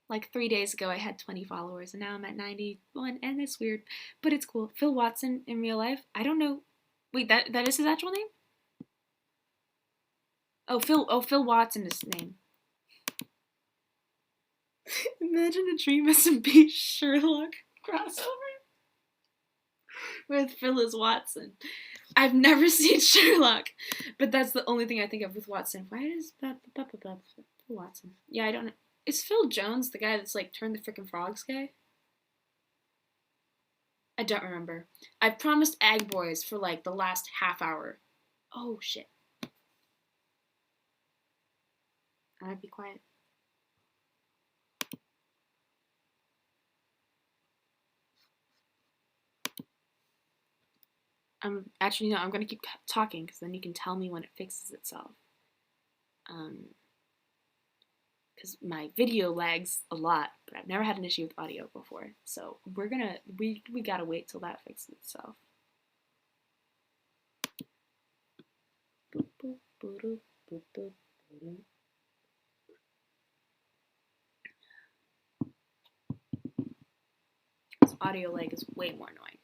Like 3 days ago I had 20 followers and now I'm at 91 and it's weird. But it's cool. Phil Watson in real life, I don't know. Wait, that is his actual name? Phil Watson is his name. Imagine a DreamSMP Sherlock crossover with Phyllis Watson. I've never seen Sherlock, but that's the only thing I think of with Watson. Why is Phil Watson? Yeah, I don't know. Is Phil Jones the guy that's like Turn the Frickin' Frogs guy? I don't remember. I promised Egg Boys for like the last half hour. Oh shit. I'm gonna be quiet. Actually, no, I'm going to keep talking because then you can tell me when it fixes itself. Because my video lags a lot, but I've never had an issue with audio before. So we gotta wait till that fixes itself. This audio lag is way more annoying.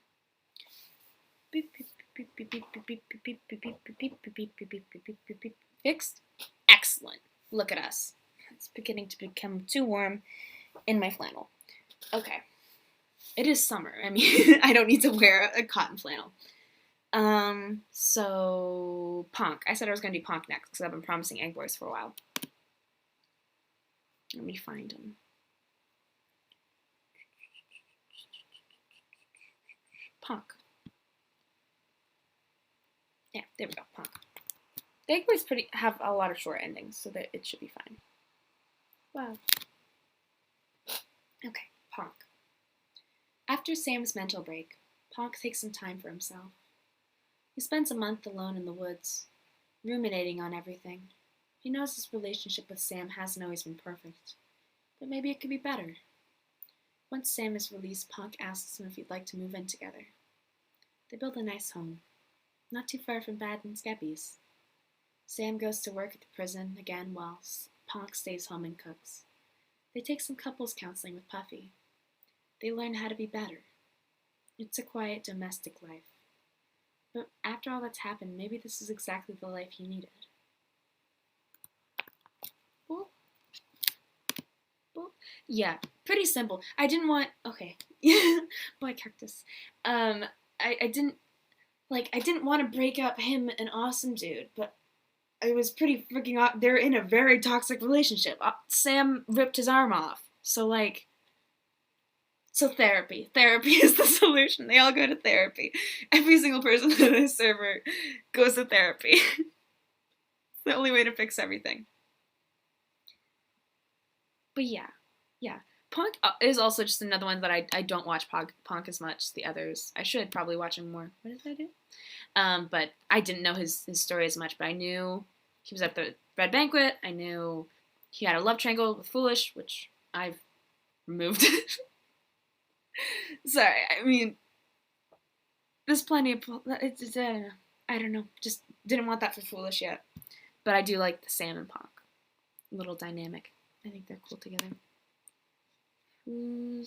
Fixed? Excellent. Look at us. It's beginning to become too warm in my flannel. Okay. It is summer. I mean, I don't need to wear a cotton flannel. So Ponk. I said I was going to do Ponk next because I've been promising Egg Boys for a while. Let me find him. Ponk. Yeah, there we go, Ponk. The Egg Boys have a lot of short endings, so that it should be fine. Wow. Okay, Ponk. After Sam's mental break, Ponk takes some time for himself. He spends a month alone in the woods, ruminating on everything. He knows his relationship with Sam hasn't always been perfect, but maybe it could be better. Once Sam is released, Ponk asks him if he'd like to move in together. They build a nice home, not too far from Bad and Skeppy's. Sam goes to work at the prison again while Ponk stays home and cooks. They take some couples counseling with Puffy. They learn how to be better. It's a quiet domestic life. But after all that's happened, maybe this is exactly the life he needed. Boop. Boop. Yeah, pretty simple. I didn't want... Okay. Boy, cactus. I didn't want to break up him and Awesamdude, but it was pretty freaking off. They're in a very toxic relationship. Sam ripped his arm off. So therapy. Therapy is the solution. They all go to therapy. Every single person on this server goes to therapy. It's the only way to fix everything. But yeah. Ponk is also just another one that I don't watch Ponk as much. The others, I should probably watch him more. What did I do? But I didn't know his story as much, but I knew he was at the Red Banquet. I knew he had a love triangle with Foolish, which I've removed. Sorry, I mean, there's plenty of... I don't know. Just didn't want that for Foolish yet. But I do like the Sam and Ponk. A little dynamic. I think they're cool together. Who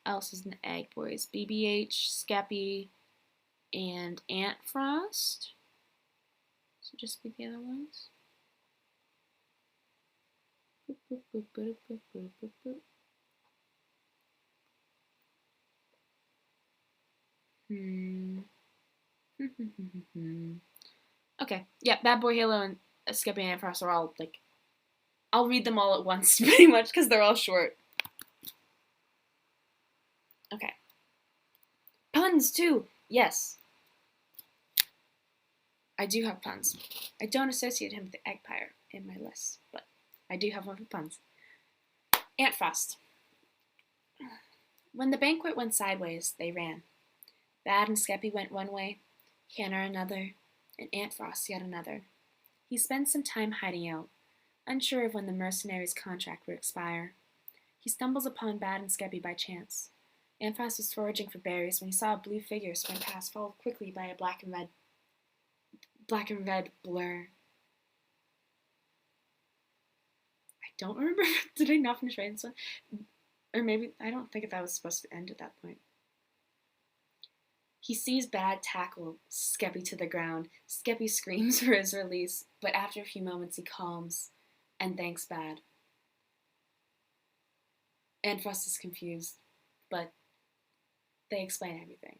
else is in the Egg Boys? BBH, Skeppy, and Antfrost. So just be the other ones. Boop, boop, boop, boop, boop, boop, boop, boop. Okay, yeah, BadBoyHalo and Skeppy and Antfrost are all, I'll read them all at once, pretty much, because they're all short. Okay. Punz, too! Yes. I do have Punz. I don't associate him with the Eggpire in my list, but I do have one for Punz. Antfrost. When the banquet went sideways, they ran. Bad and Skeppy went one way, Hannah another, and Antfrost yet another. He spent some time hiding out, unsure of when the mercenary's contract would expire. He stumbles upon Bad and Skeppy by chance. Antfrost was foraging for berries when he saw a blue figure sprint past, followed quickly by a black and red blur. I don't remember. Did I not finish writing this one? Or maybe, I don't think that was supposed to end at that point. He sees Bad tackle Skeppy to the ground. Skeppy screams for his release, but after a few moments he calms and thanks Bad. Antfrost is confused, but they explain everything.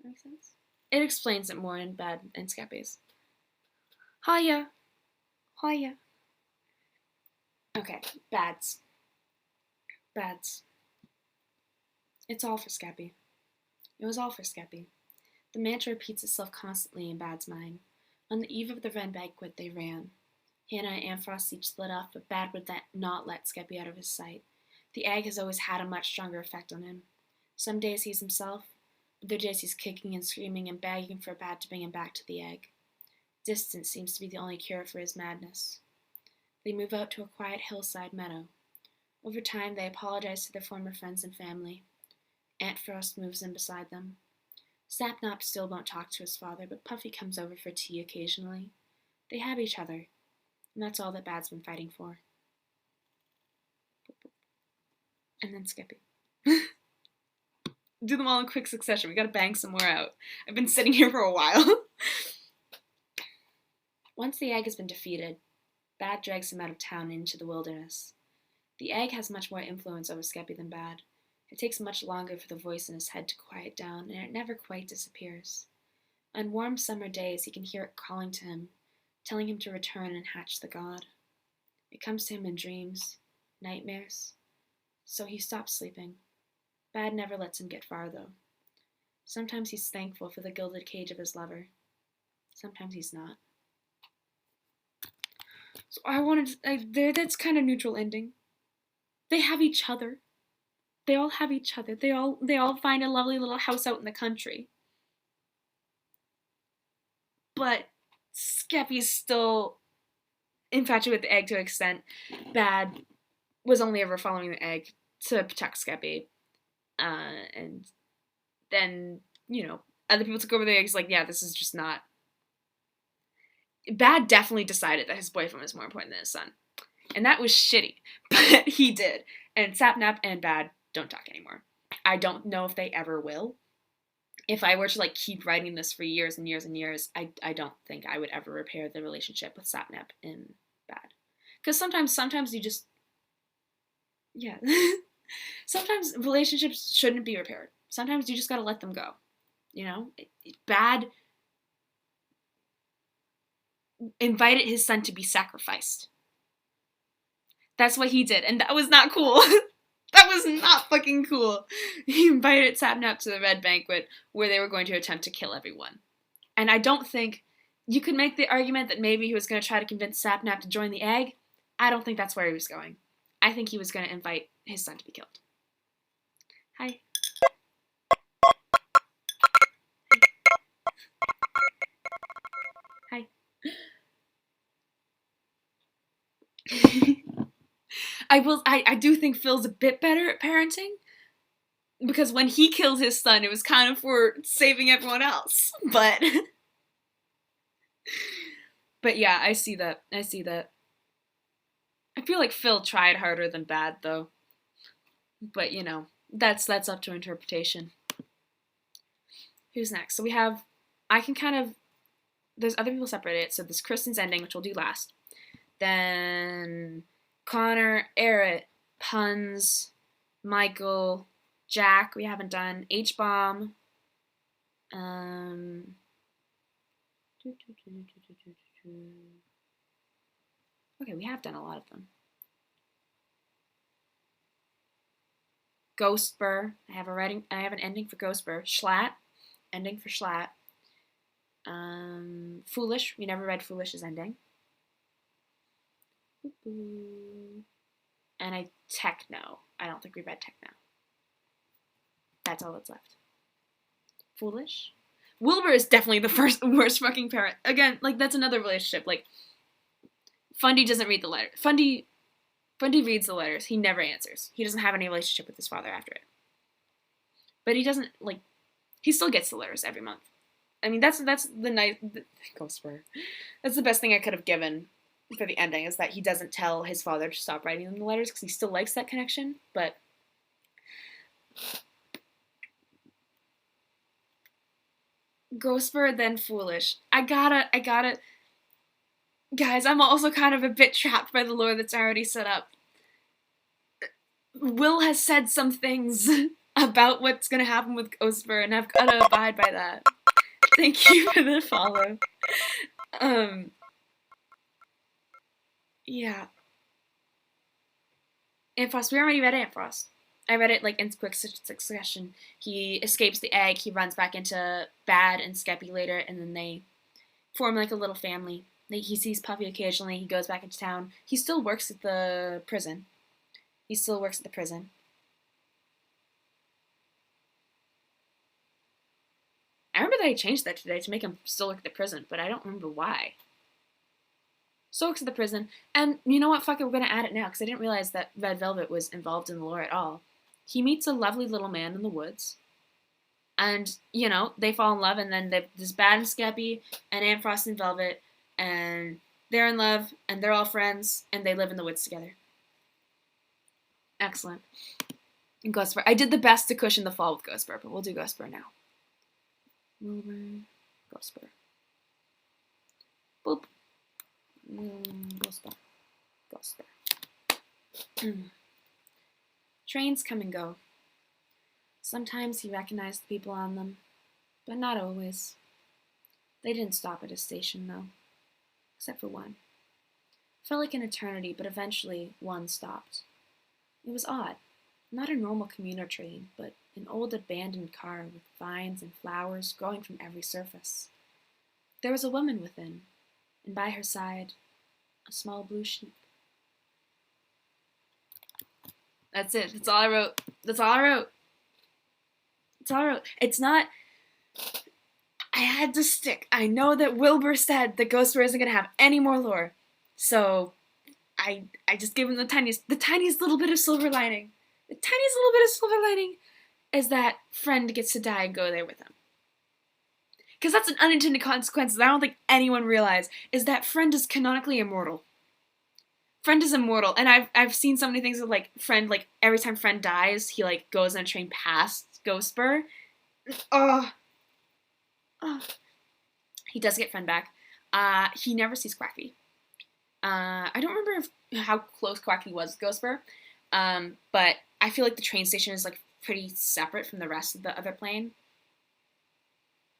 That makes sense? It explains it more in Bad and Skeppy's. Hiya. Okay, Bads. It's all for Skeppy. It was all for Skeppy. The mantra repeats itself constantly in Bad's mind. On the eve of the Red Banquet, they ran. Hannah and Antfrost each split off, but Bad would not let Skeppy out of his sight. The egg has always had a much stronger effect on him. Some days he's himself, Other days he's kicking and screaming and begging for Bad to bring him back to the egg. Distance seems to be the only cure for his madness. They move out to a quiet hillside meadow. Over time, they apologize to their former friends and family. Antfrost moves in beside them. Sapnap still won't talk to his father, but Puffy comes over for tea occasionally. They have each other, and that's all that Bad's been fighting for. And then Skeppy. Do them all in quick succession. We gotta bang some more out. I've been sitting here for a while. Once the egg has been defeated, Bad drags him out of town and into the wilderness. The egg has much more influence over Skeppy than Bad. It takes much longer for the voice in his head to quiet down, and it never quite disappears. On warm summer days, he can hear it calling to him, telling him to return and hatch the god. It comes to him in dreams, nightmares. So he stops sleeping. Bad never lets him get far, though. Sometimes he's thankful for the gilded cage of his lover. Sometimes he's not. So that's kind of neutral ending. They have each other. They all have each other. They all find a lovely little house out in the country. But Skeppy's still infatuated with the egg to an extent. Bad was only ever following the egg to protect Skeppy. And then, other people took over the egg. He's like, yeah, this is just not... Bad definitely decided that his boyfriend was more important than his son. And that was shitty. But he did. And Sapnap and Bad don't talk anymore. I don't know if they ever will. If I were to keep writing this for years and years and years, I don't think I would ever repair the relationship with Sapnap and Bad. Because sometimes you just... Yeah. Sometimes relationships shouldn't be repaired. Sometimes you just gotta let them go. Bad invited his son to be sacrificed. That's what he did, and that was not cool. That was not fucking cool. He invited Sapnap to the Red Banquet where they were going to attempt to kill everyone. And I don't think... You could make the argument that maybe he was going to try to convince Sapnap to join the egg. I don't think that's where he was going. I think he was going to invite his son to be killed. Hi. Hi. I do think Phil's a bit better at parenting. Because when he killed his son, it was kind of for saving everyone else. But yeah, I see that. I feel like Phil tried harder than Bad, though. But, that's up to interpretation. Who's next? So we have... There's other people separated. So there's Kristen's ending, which we'll do last. Then... Connor, Eret, Punz, Michael, Jack, we haven't done, H-Bomb, okay, we have done a lot of them. Ghostbur, I have an ending for Ghostbur. GeorgeSchlatt, ending for GeorgeSchlatt. Foolish, we never read Foolish's ending. And Techno. I don't think we read Techno. That's all that's left. Foolish. Wilbur is definitely the worst fucking parent. Again, that's another relationship. Fundy doesn't read the letter. Fundy reads the letters. He never answers. He doesn't have any relationship with his father after it. But he doesn't, he still gets the letters every month. I mean, that's the nice... Ghostbur. That's the best thing I could have given for the ending, is that he doesn't tell his father to stop writing them the letters because he still likes that connection, but Ghostbur, then Foolish. I gotta guys, I'm also kind of a bit trapped by the lore that's already set up. Will has said some things about what's gonna happen with Ghostbur, and I've gotta abide by that. Thank you for the follow. Yeah. Antfrost. We already read Antfrost. I read it in quick succession. He escapes the egg. He runs back into Bad and Skeppy later, and then they form a little family. He sees Puffy occasionally. He goes back into town. He still works at the prison. that I changed that today to make him still work at the prison, but I don't remember why. Still works at the prison, and you know what? Fuck it, we're gonna add it now, because I didn't realize that Red Velvet was involved in the lore at all. He meets a lovely little man in the woods, and, you know, they fall in love, and then there's Bad and Skeppy, and Antfrost and Velvet, and they're in love, and they're all friends, and they live in the woods together. Excellent. And Ghostbur. I did the best to cushion the fall with Ghostbur, but we'll do Ghostbur now. Ghostbur. Boop. Ghostbur. Trains come and go. Sometimes he recognized the people on them, but not always. They didn't stop at his station, though. Except for one. It felt like an eternity, but eventually one stopped. It was odd. Not a normal commuter train, but an old abandoned car with vines and flowers growing from every surface. There was a woman within, and by her side, a small blue sheep. That's it. That's all I wrote. That's all I wrote. That's all I wrote. It's not... I had to stick. I know that Wilbur said that Ghostbur isn't going to have any more lore. So, I just gave him the tiniest little bit of silver lining. The tiniest little bit of silver lining is that Friend gets to die and go there with him. Because that's an unintended consequence that I don't think anyone realized, is that Friend is canonically immortal. Friend is immortal, and I've seen so many things of, like, Friend, like, every time Friend dies, he, like, goes on a train past Ghostbur. He does get Friend back. He never sees Quackity. I don't remember how close Quackity was with Ghostbur, but I feel like the train station is, like, pretty separate from the rest of the other plane.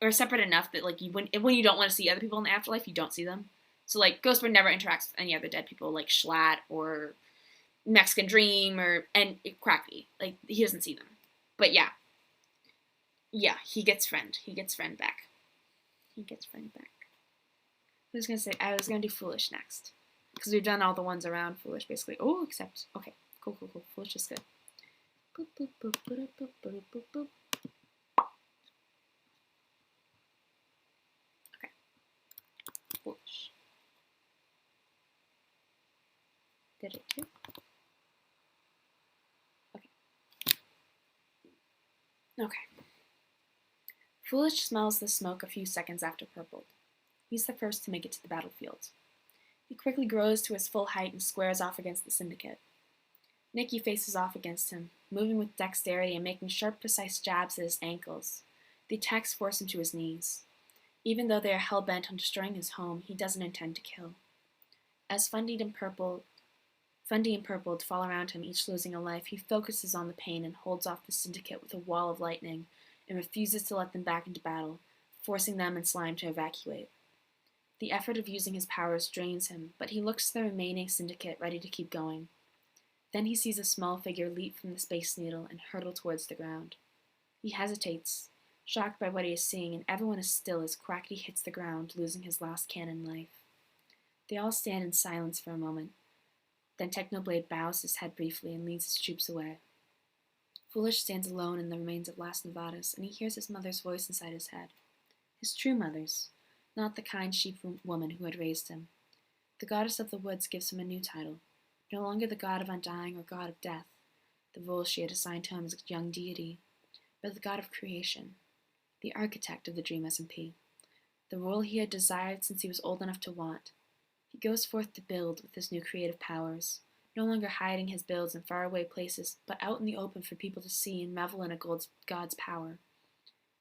Or separate enough that, like, when you don't want to see other people in the afterlife, you don't see them. So, like, Ghostbur never interacts with any other dead people, like GeorgeSchlatt or Mexican Dream and Quackity. Like, he doesn't see them. But yeah. Yeah, he gets Friend. He gets Friend back. I was gonna do Foolish next. Because we've done all the ones around Foolish, basically. Oh, except, okay. Cool. Foolish is good. Boop, boop, boop, boop, boop, boop, boop, boop. Okay. Foolish. Did it too? Okay. Foolish smells the smoke a few seconds after Purpled. He's the first to make it to the battlefield. He quickly grows to his full height and squares off against the Syndicate. Nikki faces off against him, moving with dexterity and making sharp, precise jabs at his ankles. The attacks force him to his knees. Even though they are hell-bent on destroying his home, he doesn't intend to kill. As Fundy and Purpled fall around him, each losing a life, he focuses on the pain and holds off the Syndicate with a wall of lightning and refuses to let them back into battle, forcing them and Slime to evacuate. The effort of using his powers drains him, but he looks to the remaining Syndicate ready to keep going. Then he sees a small figure leap from the Space Needle and hurtle towards the ground. He hesitates, shocked by what he is seeing, and everyone is still as Quackity hits the ground, losing his last canon life. They all stand in silence for a moment. Then Technoblade bows his head briefly and leads his troops away. Foolish stands alone in the remains of Las Nevadas, and he hears his mother's voice inside his head. His true mother's, not the kind sheep woman who had raised him. The goddess of the woods gives him a new title, no longer the god of undying or god of death, the role she had assigned to him as a young deity, but the god of creation, the architect of the DreamSMP, the role he had desired since he was old enough to want. He goes forth to build with his new creative powers, no longer hiding his builds in faraway places, but out in the open for people to see and revel in a god's power.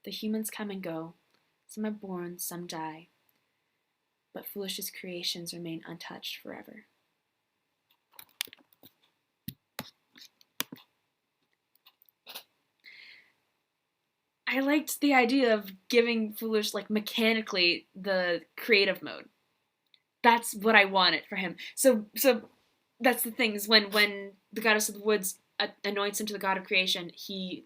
The humans come and go. Some are born, some die. But Foolish's creations remain untouched forever. I liked the idea of giving Foolish, like, mechanically the creative mode. That's what I wanted for him. So that's the thing, is when the goddess of the woods anoints him to the god of creation, he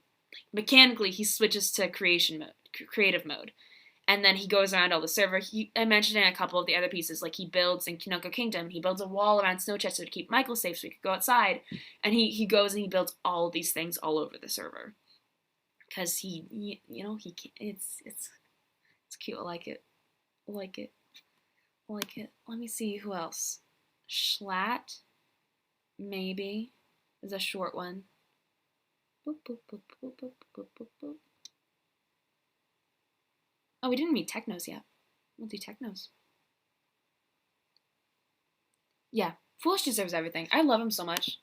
mechanically switches to creative mode. And then he goes around all the server. I mentioned in a couple of the other pieces, like he builds in Kinoko Kingdom, he builds a wall around Snowchester to keep Michael safe so he could go outside. And he goes and he builds all these things all over the server. Because it's It's cute. I like it. I like it. I like it. Let me see who else. JSchlatt, maybe, is a short one. Boop, boop, boop, boop, boop, boop, boop, boop. Oh, we didn't meet Technos yet. We'll do Technos. Yeah, Foolish deserves everything. I love him so much.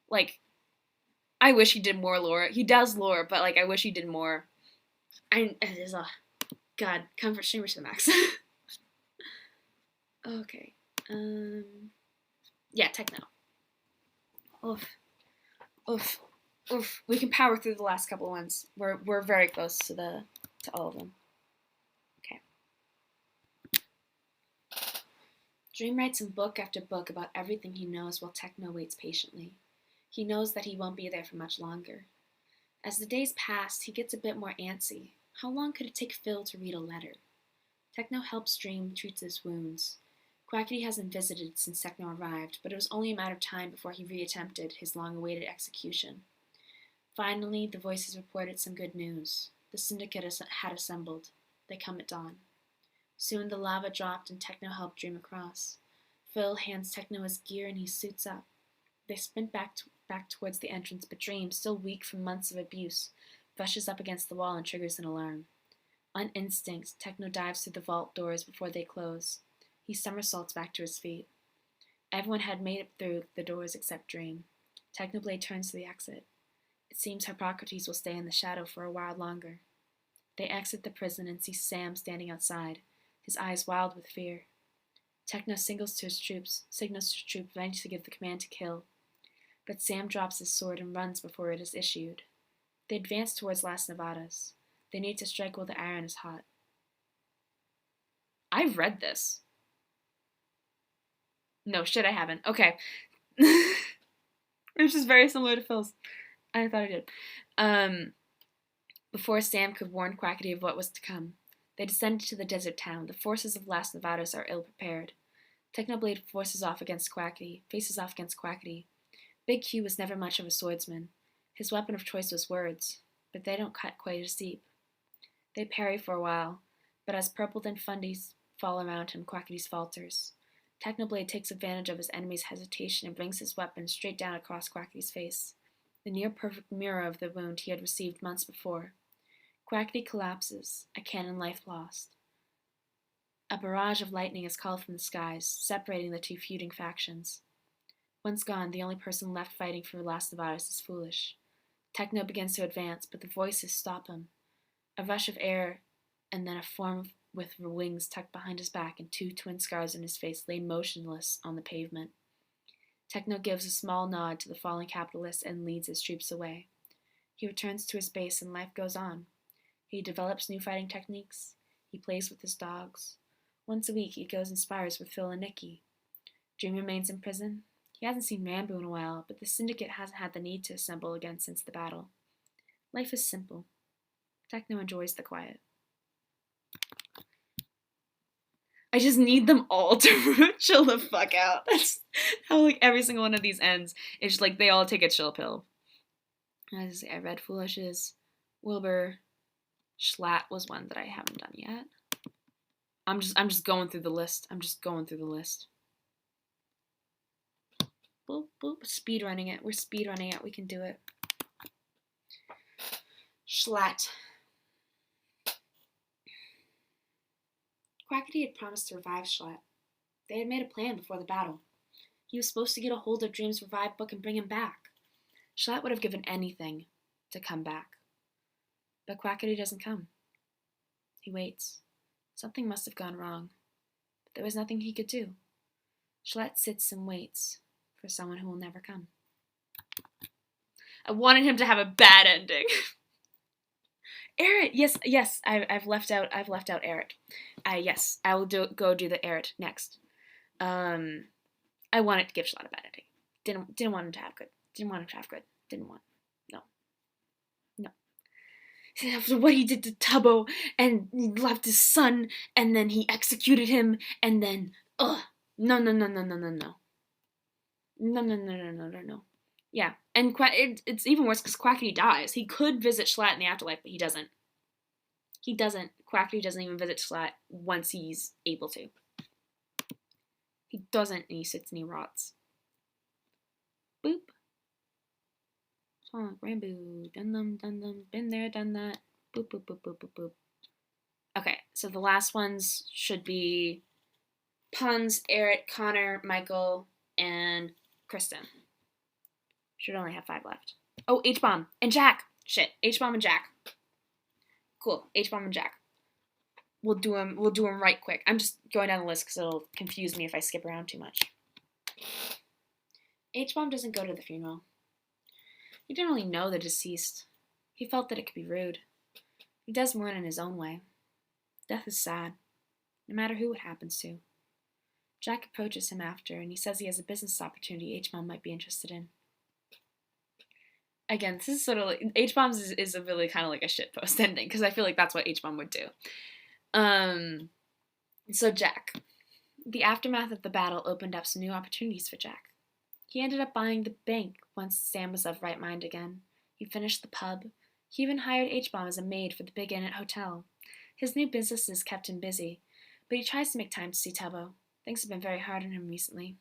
Like, I wish he did more lore. He does lore, but like, I wish he did more. It is a God comfort streamer to the max. Okay. Yeah, Techno. Oof. Oof. Oof. We can power through the last couple of ones. We're very close to all of them. Okay. Dream writes in book after book about everything he knows while Techno waits patiently. He knows that he won't be there for much longer. As the days pass, he gets a bit more antsy. How long could it take Phil to read a letter? Techno helps Dream treat his wounds. Quackity hasn't visited since Techno arrived, but it was only a matter of time before he reattempted his long-awaited execution. Finally, the voices reported some good news. The syndicate had assembled. They come at dawn. Soon the lava dropped and Techno helped Dream across. Phil hands Techno his gear and he suits up. They sprint back towards the entrance, but Dream, still weak from months of abuse, brushes up against the wall and triggers an alarm. On instinct, Techno dives through the vault doors before they close. He somersaults back to his feet. Everyone had made it through the doors except Dream. Technoblade turns to the exit. It seems Hippocrates will stay in the shadow for a while longer. They exit the prison and see Sam standing outside, his eyes wild with fear. Techno signals to his troops, ready to give the command to kill. But Sam drops his sword and runs before it is issued. They advance towards Las Nevadas. They need to strike while the iron is hot. I've read this. No, shit, I haven't. Okay. Which is very similar to Phil's. I thought I did. Before Sam could warn Quackity of what was to come, they descended to the desert town. The forces of Las Nevadas are ill-prepared. Technoblade faces off against Quackity. Big Q was never much of a swordsman. His weapon of choice was words, but they don't cut quite as deep. They parry for a while, but as Purple and Fundy fall around him, Quackity's falters. Technoblade takes advantage of his enemy's hesitation and brings his weapon straight down across Quackity's face, the near-perfect mirror of the wound he had received months before. Quackity collapses, a cannon life lost. A barrage of lightning is called from the skies, separating the two feuding factions. Once gone, the only person left fighting for Las Nevadas is Foolish. Techno begins to advance, but the voices stop him. A rush of air, and then a form with wings tucked behind his back and two twin scars on his face lay motionless on the pavement. Techno gives a small nod to the fallen capitalist and leads his troops away. He returns to his base and life goes on. He develops new fighting techniques. He plays with his dogs. Once a week he goes and spars with Phil and Nikki. Dream remains in prison. He hasn't seen Ranboo in a while, but the syndicate hasn't had the need to assemble again since the battle. Life is simple. Techno enjoys the quiet. I just need them all to chill the fuck out. That's how like every single one of these ends. It's just like they all take a chill pill. I read Foolish's. Wilbur Soot was one that I haven't done yet. I'm just going through the list. Boop, boop. Speed running it. We're speed running it. We can do it. JSchlatt. Quackity had promised to revive JSchlatt. They had made a plan before the battle. He was supposed to get a hold of Dream's revived book and bring him back. JSchlatt would have given anything to come back. But Quackity doesn't come. He waits. Something must have gone wrong. But there was nothing he could do. JSchlatt sits and waits for someone who will never come. I wanted him to have a bad ending. Eret, yes, I've left out Eret. Yes, I will go do the Eret next. I wanted to give JSchlatt a bad ending. Didn't want him to have good. Didn't want. No. After what he did to Tubbo, and he left his son, and then he executed him, and then no. Yeah, and it's even worse because Quackity dies. He could visit JSchlatt in the afterlife, but he doesn't. He doesn't. Quackity doesn't even visit GeorgeNotFound once he's able to. He doesn't, and he sits and he rots. Boop. Ponk, Ranboo, done them, been there, done that. Boop, boop, boop, boop, boop, boop. Okay, so the last ones should be Punz, Eret, Connor, Michael, and Kristen. Should only have 5 left. Oh, H-Bomb and Jack. Shit, H-Bomb and Jack. Cool, H-Bomb and Jack. We'll do them right quick. I'm just going down the list because it'll confuse me if I skip around too much. H-Bomb doesn't go to the funeral. He didn't really know the deceased. He felt that it could be rude. He does mourn in his own way. Death is sad, no matter who it happens to. Jack approaches him after, and he says he has a business opportunity H-Bomb might be interested in. Again, this is sort of like, H-Bomb's is a really kind of like a shitpost ending, because I feel like that's what H-Bomb would do. So Jack. The aftermath of the battle opened up some new opportunities for Jack. He ended up buying the bank once Sam was of right mind again. He finished the pub. He even hired H-Bomb as a maid for the Big Inn Hotel. His new businesses kept him busy, but he tries to make time to see Tubbo. Things have been very hard on him recently.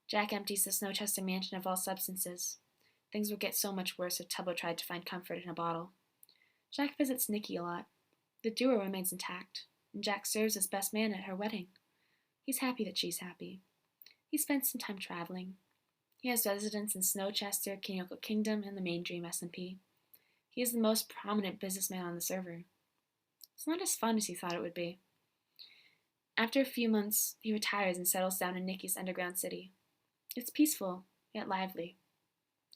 Jack empties the Snowchester mansion of all substances. Things would get so much worse if Tubbo tried to find comfort in a bottle. Jack visits Nikki a lot. The duo remains intact, and Jack serves as best man at her wedding. He's happy that she's happy. He spends some time traveling. He has residence in Snowchester, Kinoko Kingdom, and the main DreamSMP. He is the most prominent businessman on the server. It's not as fun as he thought it would be. After a few months, he retires and settles down in Nikki's underground city. It's peaceful, yet lively.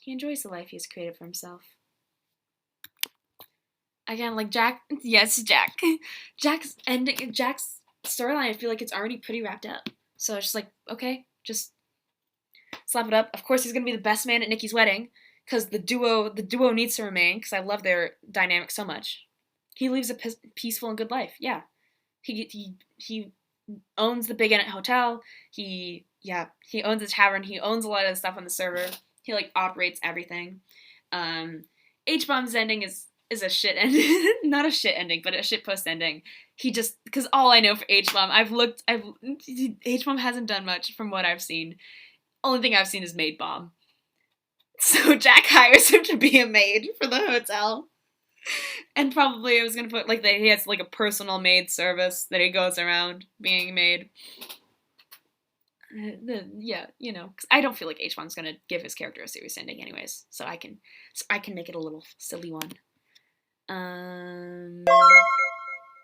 He enjoys the life he has created for himself. Again, like Jack, yes, Jack. Jack's storyline, I feel like it's already pretty wrapped up. So it's just like, okay, just slap it up. Of course, he's gonna be the best man at Nikki's wedding, because the duo needs to remain, because I love their dynamic so much. He lives a peaceful and good life. Yeah, he owns the Big Inn Hotel. He owns a tavern. He owns a lot of the stuff on the server. He like operates everything. H-Bomb's ending is a shit ending. Not a shit ending, but a shit post ending. He just, because all I know for H-Bomb, H-Bomb hasn't done much from what I've seen. Only thing I've seen is Maid Bomb. So Jack hires him to be a maid for the hotel. And probably I was going to put, like, that he has, like, a personal maid service that he goes around being a maid. Yeah, you know, because I don't feel like H-Bomb's going to give his character a serious ending anyways. So I can make it a little silly one.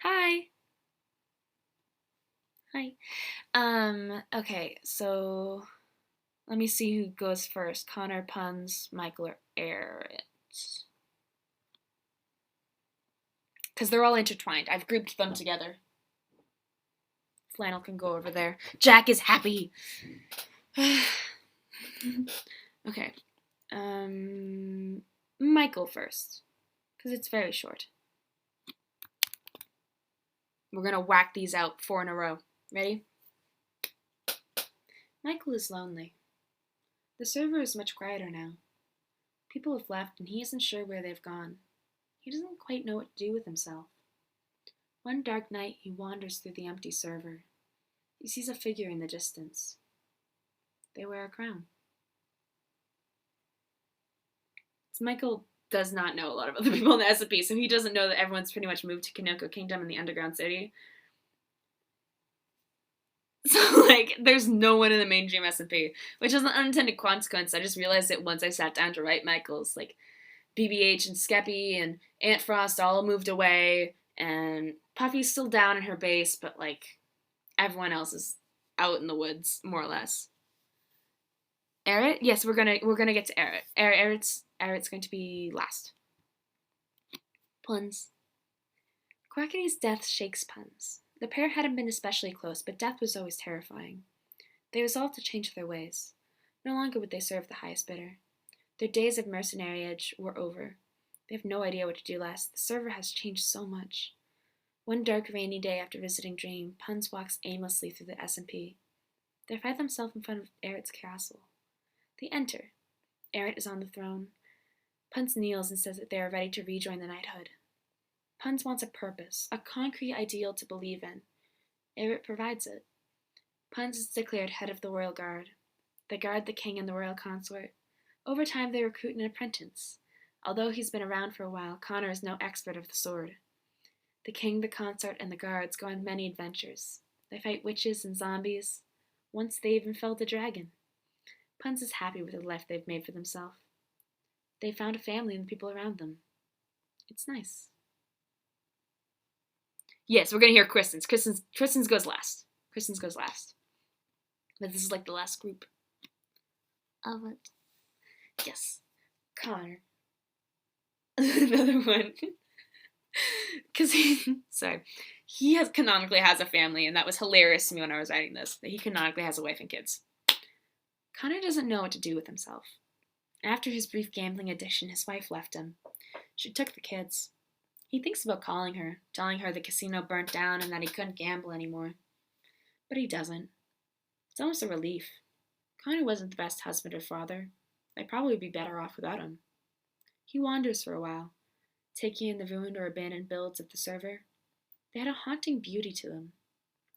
Hi. Okay, so let me see who goes first. Connor, Punz, Michael, or Eret. Because they're all intertwined. I've grouped them together. Flannel can go over there. Jack is happy. Okay. Michael first. Because it's very short. We're going to whack these out 4 in a row. Ready? Michael is lonely. The server is much quieter now. People have left and he isn't sure where they've gone. He doesn't quite know what to do with himself. One dark night, he wanders through the empty server. He sees a figure in the distance. They wear a crown. So Michael does not know a lot of other people in the SMP, so he doesn't know that everyone's pretty much moved to Kinoko Kingdom in the underground city. So, like, there's no one in the main DreamSMP, which is an unintended consequence. I just realized it once I sat down to write Michael's, like, BBH and Skeppy and Antfrost all moved away, and Puffy's still down in her base, but, like, everyone else is out in the woods, more or less. Eret? Yes, we're gonna get to Eret. Eret's going to be last. Punz. Quackity's death shakes Punz. The pair hadn't been especially close, but death was always terrifying. They resolved to change their ways. No longer would they serve the highest bidder. Their days of mercenariage were over. They have no idea what to do last. The server has changed so much. One dark, rainy day after visiting Dream, Punz walks aimlessly through the SMP. They find themselves in front of Eret's castle. They enter. Eret is on the throne. Punz kneels and says that they are ready to rejoin the knighthood. Punz wants a purpose, a concrete ideal to believe in. Eret provides it. Punz is declared head of the royal guard. They guard the king and the royal consort. Over time, they recruit an apprentice. Although he's been around for a while, Connor is no expert of the sword. The king, the consort, and the guards go on many adventures. They fight witches and zombies. Once they even felled a dragon. Punz is happy with the life they've made for themselves. They found a family and the people around them. It's nice. Yes, we're gonna hear Kristen's. Kristen's goes last. Kristen's goes last. But this is like the last group of it. Yes. Connor. Another one. Because he canonically has a family, and that was hilarious to me when I was writing this, that he canonically has a wife and kids. Connor doesn't know what to do with himself. After his brief gambling addiction, his wife left him. She took the kids. He thinks about calling her, telling her the casino burnt down and that he couldn't gamble anymore. But he doesn't. It's almost a relief. Connor wasn't the best husband or father. They'd probably be better off without him. He wanders for a while, taking in the ruined or abandoned builds of the server. They had a haunting beauty to them.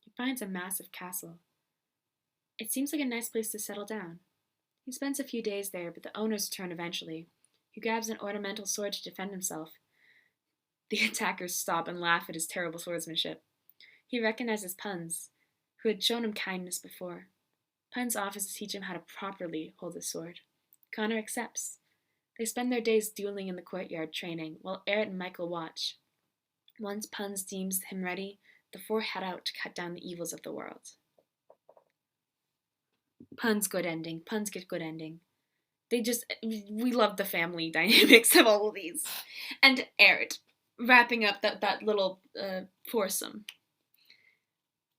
He finds a massive castle. It seems like a nice place to settle down. He spends a few days there, but the owners return eventually. He grabs an ornamental sword to defend himself. The attackers stop and laugh at his terrible swordsmanship. He recognizes Punz, who had shown him kindness before. Punz offers to teach him how to properly hold his sword. Connor accepts. They spend their days dueling in the courtyard training, while Eret and Michael watch. Once Punz deems him ready, the four head out to cut down the evils of the world. Punz good ending. Punz get good ending. We love the family dynamics of all of these. And Eret, wrapping up that little foursome.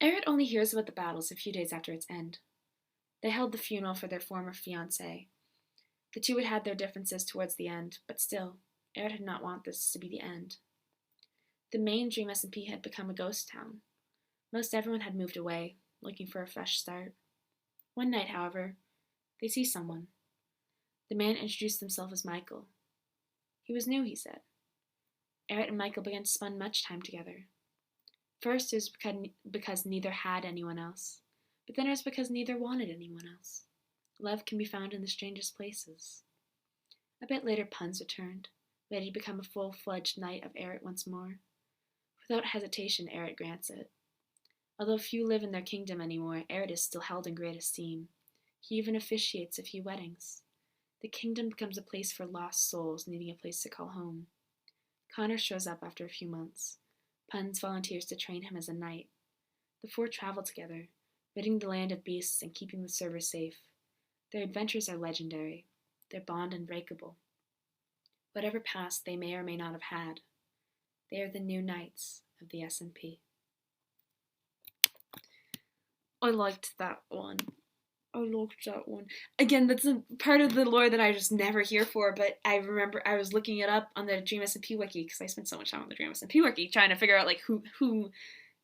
Eret only hears about the battles a few days after its end. They held the funeral for their former fiancé. The two had had their differences towards the end, but still, Eret had not wanted this to be the end. The main DreamSMP had become a ghost town. Most everyone had moved away, looking for a fresh start. One night, however, they see someone. The man introduced himself as Michael. He was new, he said. Eret and Michael began to spend much time together. First, it was because neither had anyone else, but then it was because neither wanted anyone else. Love can be found in the strangest places. A bit later, Punz returned, ready to become a full-fledged knight of Eret once more. Without hesitation, Eret grants it. Although few live in their kingdom anymore, Eret is still held in great esteem. He even officiates a few weddings. The kingdom becomes a place for lost souls needing a place to call home. Connor shows up after a few months. Punz volunteers to train him as a knight. The four travel together, ridding the land of beasts and keeping the server safe. Their adventures are legendary, their bond unbreakable. Whatever past they may or may not have had, they are the new knights of the SMP. I liked that one. Again, that's a part of the lore that I just never hear for, but I remember I was looking it up on the DreamSMP wiki, because I spent so much time on the DreamSMP wiki trying to figure out like who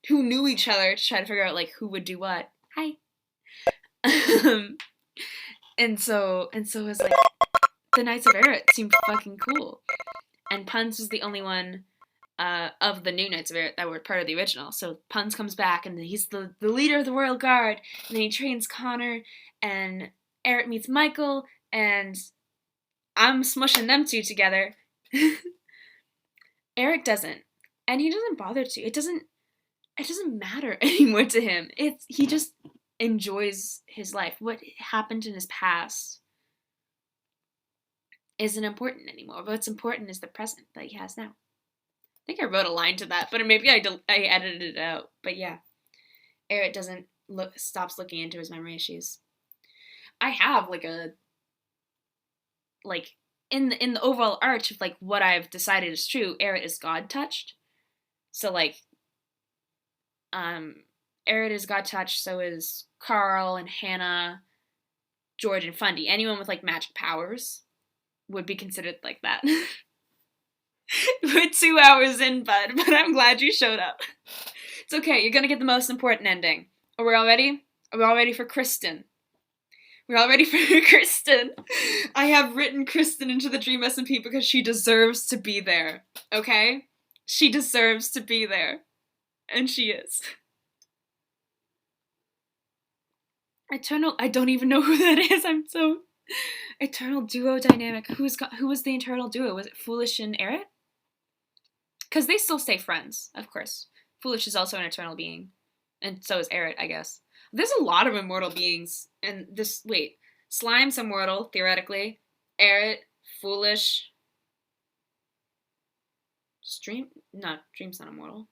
knew each other, to try to figure out like who would do what. Hi. and so it was like the Knights of Eret seemed fucking cool. And Punz was the only one of the new Knights of Eret that were part of the original. So Punz comes back, and he's the leader of the Royal Guard, and then he trains Connor, and Eret meets Michael, and I'm smushing them two together. Eret doesn't, and he doesn't bother to. It doesn't matter anymore to him. He just enjoys his life. What happened in his past isn't important anymore. What's important is the present that he has now. I think I wrote a line to that, but maybe I edited it out. But yeah, Eret stops looking into his memory issues. I have in the overall arch of like what I've decided is true, Eret is God touched. So like, Eret is God touched. So is Karl and Hannah, George and Fundy. Anyone with like magic powers would be considered like that. We're 2 hours in, bud, but I'm glad you showed up. It's okay, you're gonna get the most important ending. Are we all ready? Are we all ready for Kristen? We're all ready for Kristen. I have written Kristen into the DreamSMP because she deserves to be there, okay? She deserves to be there. And she is. Eternal, I don't even know who that is. I'm so... Eternal duo dynamic. Who was the eternal duo? Was it Foolish and Eret? Because they still stay friends, of course. Foolish is also an eternal being. And so is Eret, I guess. There's a lot of immortal beings. And this, wait. Slime's immortal, theoretically. Eret, Foolish. Dream's not immortal.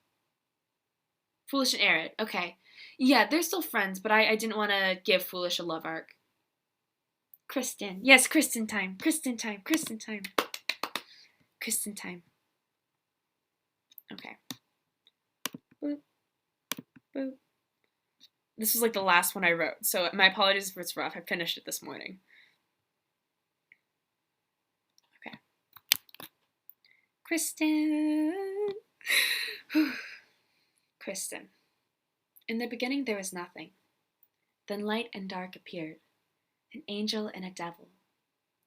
Foolish and Eret, okay. Yeah, they're still friends, but I didn't want to give Foolish a love arc. Kristen. Yes, Kristen time. Kristen time. Kristen time. Kristen time. Okay. Boop. Boop. This was like the last one I wrote, so my apologies if it's rough. I finished it this morning. Okay. Kristen. Kristen. In the beginning there was nothing. Then light and dark appeared, an angel and a devil,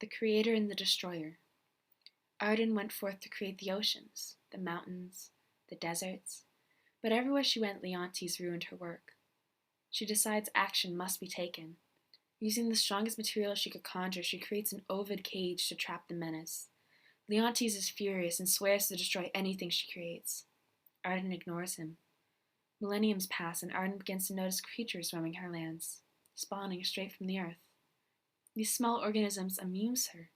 the creator and the destroyer. Arden went forth to create the oceans, the mountains, the deserts, but everywhere she went, Leontes ruined her work. She decides action must be taken. Using the strongest material she could conjure, she creates an ovid cage to trap the menace. Leontes is furious and swears to destroy anything she creates. Arden ignores him. Millenniums pass, and Arden begins to notice creatures roaming her lands, spawning straight from the earth. These small organisms amuse her,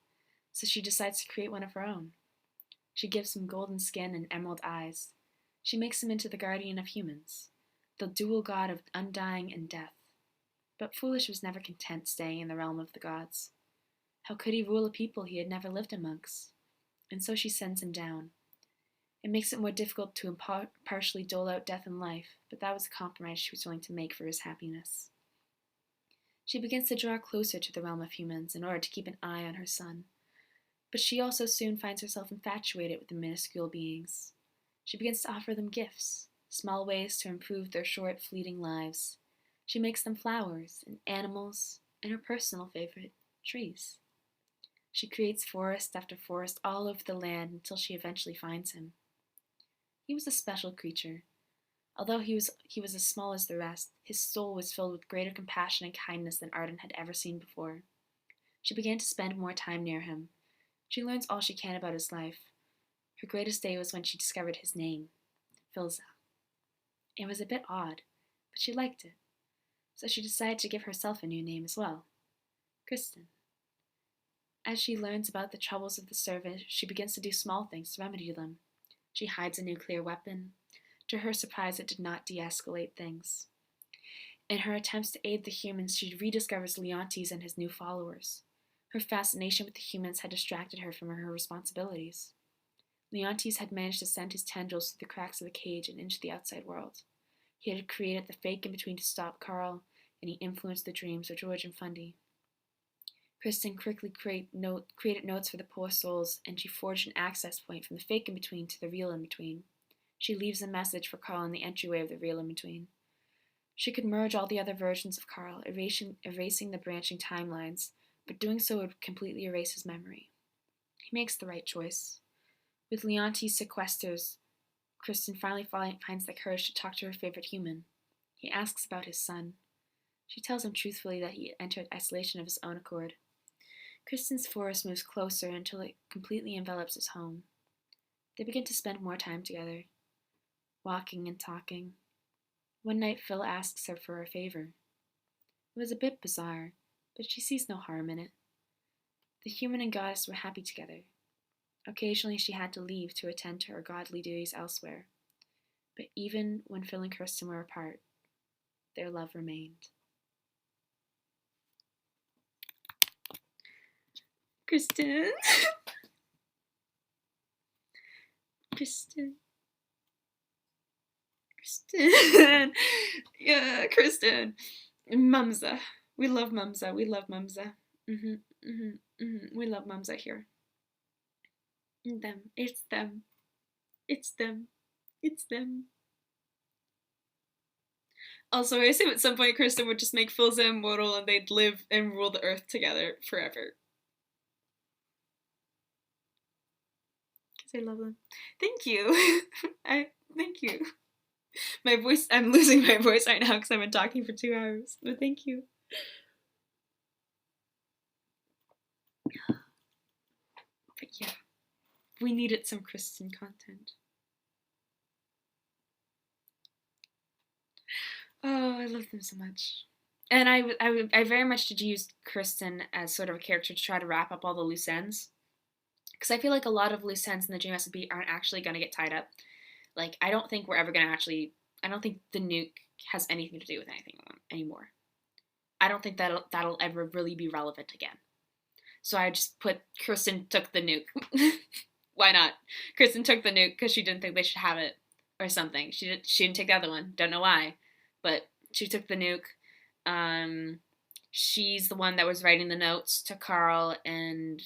so she decides to create one of her own. She gives him golden skin and emerald eyes. She makes him into the guardian of humans, the dual god of undying and death. But Foolish was never content staying in the realm of the gods. How could he rule a people he had never lived amongst? And so she sends him down. It makes it more difficult to impartially dole out death and life, but that was a compromise she was willing to make for his happiness. She begins to draw closer to the realm of humans in order to keep an eye on her son. But she also soon finds herself infatuated with the minuscule beings. She begins to offer them gifts, small ways to improve their short, fleeting lives. She makes them flowers and animals, and her personal favorite, trees. She creates forest after forest all over the land until she eventually finds him. He was a special creature. Although he was as small as the rest, his soul was filled with greater compassion and kindness than Arden had ever seen before. She began to spend more time near him. She learns all she can about his life. Her greatest day was when she discovered his name, Philza. It was a bit odd, but she liked it, so she decided to give herself a new name as well, Kristen. As she learns about the troubles of the service, she begins to do small things to remedy them. She hides a nuclear weapon. To her surprise, it did not de-escalate things. In her attempts to aid the humans, she rediscovers Leontes and his new followers. Her fascination with the humans had distracted her from her responsibilities. Leontes had managed to send his tendrils through the cracks of the cage and into the outside world. He had created the fake in-between to stop Karl, and he influenced the dreams of George and Fundy. Kristen quickly created notes for the poor souls, and she forged an access point from the fake in-between to the real in-between. She leaves a message for Karl in the entryway of the real in-between. She could merge all the other versions of Karl, erasing the branching timelines, but doing so would completely erase his memory. He makes the right choice. With Leontes' sequesters, Kristen finally finds the courage to talk to her favorite human. He asks about his son. She tells him truthfully that he entered isolation of his own accord. Kristen's forest moves closer until it completely envelops his home. They begin to spend more time together, walking and talking. One night, Phil asks her for a favor. It was a bit bizarre, but she sees no harm in it. The human and goddess were happy together. Occasionally, she had to leave to attend to her godly duties elsewhere. But even when Phil and Kristen were apart, their love remained. Kristen. Kristen. Kristen. Yeah, Kristen. Mumza. We love Mumza. We love Mumza. We love Mumza here. Them. It's them. It's them. It's them. Also, I assume at some point Kristen would just make Philza immortal and they'd live and rule the earth together forever. because I love them. Thank you. Thank you. My voice, I'm losing my voice right now because I've been talking for 2 hours, but thank you. But yeah, we needed some Kristen content. Oh, I love them so much. And I very much did use Kristen as sort of a character to try to wrap up all the loose ends. Because I feel like a lot of loose ends in the DreamSMP aren't actually going to get tied up. Like, I don't think we're ever going to actually... I don't think the nuke has anything to do with anything anymore. I don't think that'll ever really be relevant again. So I just put Kristen took the nuke. Why not? Kristen took the nuke because she didn't think they should have it or something. She didn't take the other one. Don't know why. But she took the nuke. She's the one that was writing the notes to Karl and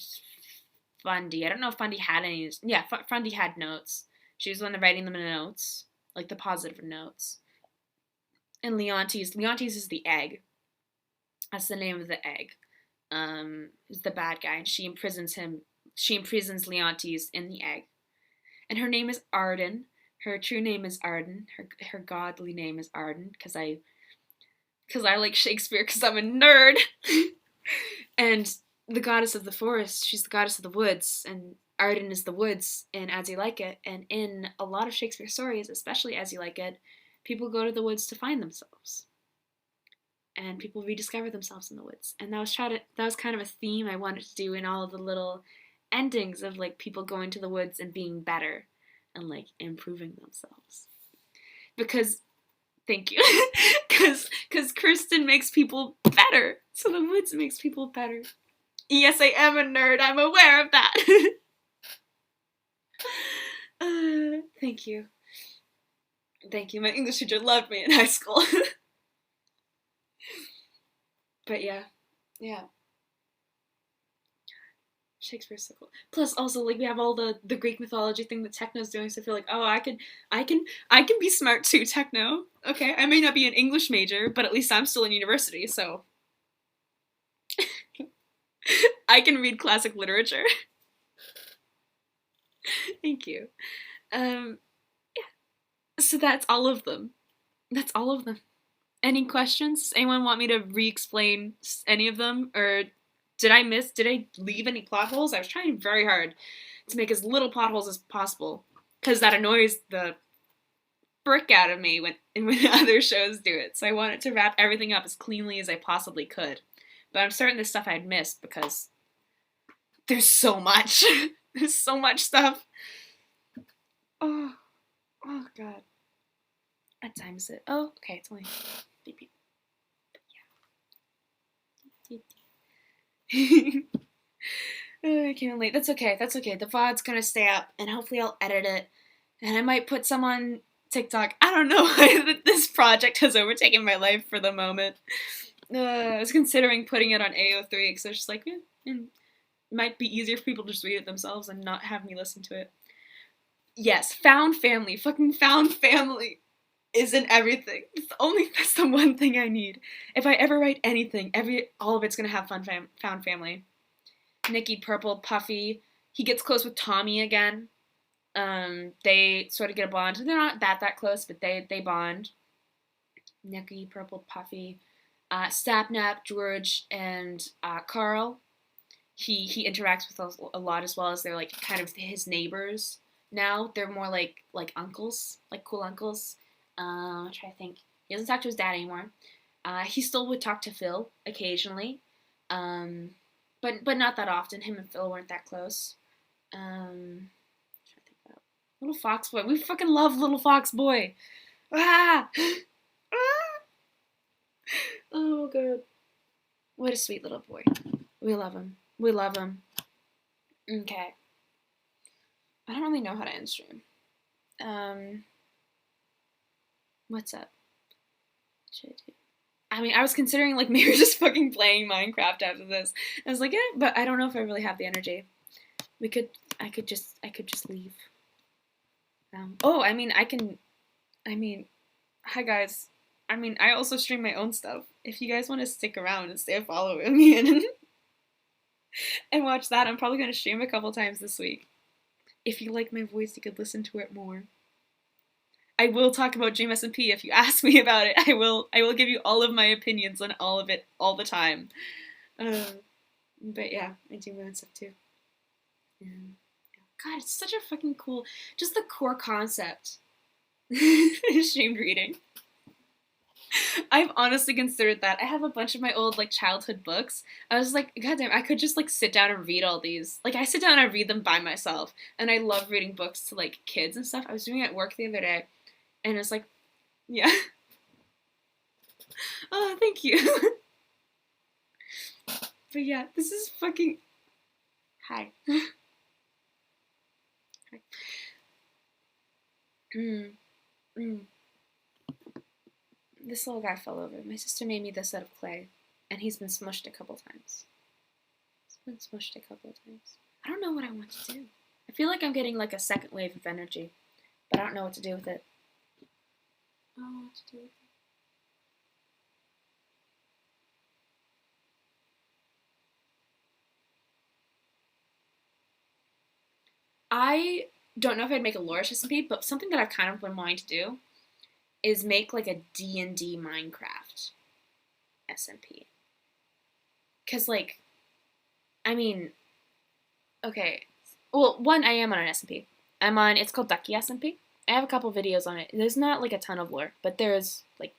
Fundy. I don't know if Fundy had any. Yeah, Fundy had notes. She was the one that writing them in notes. Like the positive notes. And Leontes is the egg. That's the name of the egg. Is the bad guy, and she imprisons Leontes in the egg. And her name is Arden. Her true name is Arden. Her godly name is Arden, because I like Shakespeare, because I'm a nerd. And the goddess of the forest, she's the goddess of the woods, and Arden is the woods in As You Like It. And in a lot of Shakespeare stories, especially As You Like It, people go to the woods to find themselves. And people rediscover themselves in the woods. And that was kind of a theme I wanted to do in all of the little endings of like people going to the woods and being better and like improving themselves. Because thank you. Because Kristen makes people better. So the woods makes people better. Yes, I am a nerd. I'm aware of that. Thank you. Thank you. My English teacher loved me in high school. But yeah. Shakespeare's so cool. Plus, also, like, we have all the Greek mythology thing that Techno's doing, so I feel like, oh, I can be smart too, Techno. Okay, I may not be an English major, but at least I'm still in university, so I can read classic literature. Thank you. Yeah. So that's all of them. Any questions? Does anyone want me to re-explain any of them? Or did I leave any plot holes? I was trying very hard to make as little plot holes as possible, because that annoys the frick out of me when other shows do it. So I wanted to wrap everything up as cleanly as I possibly could. But I'm certain there's stuff I'd missed, because there's so much. There's so much stuff. Oh God. What time is it? Oh, okay, it's only beep beep. Yeah. I came in late. That's okay. The VOD's gonna stay up, and hopefully I'll edit it, and I might put some on TikTok. I don't know why this project has overtaken my life for the moment. I was considering putting it on AO3, because I was just like, it might be easier for people to just read it themselves and not have me listen to it. Yes, found family. Fucking found family isn't everything. That's the one thing I need. If I ever write anything, all of it's gonna have found family. Nikki, Purple, Puffy. He gets close with Tommy again. They sort of get a bond. They're not that close, but they bond. Nikki, Purple, Puffy. Sapnap, George, and Karl. He interacts with us a lot, as well as they're like kind of his neighbors now. They're more like uncles, like cool uncles. I'm trying to think. He doesn't talk to his dad anymore. He still would talk to Phil occasionally, but not that often. Him and Phil weren't that close. I'm trying to think about Little Fox Boy. We fucking love Little Fox Boy. Ah! Oh god, what a sweet little boy. We love him. Okay. I don't really know how to end stream. What's up? What should I do? I mean, I was considering like maybe just fucking playing Minecraft after this. I was like, but I don't know if I really have the energy. I could just leave. Hi guys. I also stream my own stuff. If you guys want to stick around and stay following me and watch that, I'm probably going to stream a couple times this week. If you like my voice, you could listen to it more. I will talk about DreamSMP if you ask me about it. I will give you all of my opinions on all of it all the time. But yeah, I do my own stuff too. And God, it's such a fucking cool, just the core concept. Shamed reading. I've honestly considered that. I have a bunch of my old like childhood books. I was like, goddamn, I could just like sit down and read all these. Like I sit down and I read them by myself, and I love reading books to like kids and stuff. I was doing it at work the other day, and it's like, yeah. Oh, thank you. But yeah, this is fucking. Hi. Hi. This little guy fell over. My sister made me this out of clay, and he's been smushed a couple times. I don't know what I want to do. I feel like I'm getting like a second wave of energy, but I don't know what to do with it. I don't know what to do with it. I don't know if I'd make a lore-ish SMP, but something that I've kind of been wanting to do is make like a D&D Minecraft SMP. Because like, I mean, okay, well, one, I am on an SMP. It's called Ducky SMP. I have a couple videos on it. There's not like a ton of lore, but there's like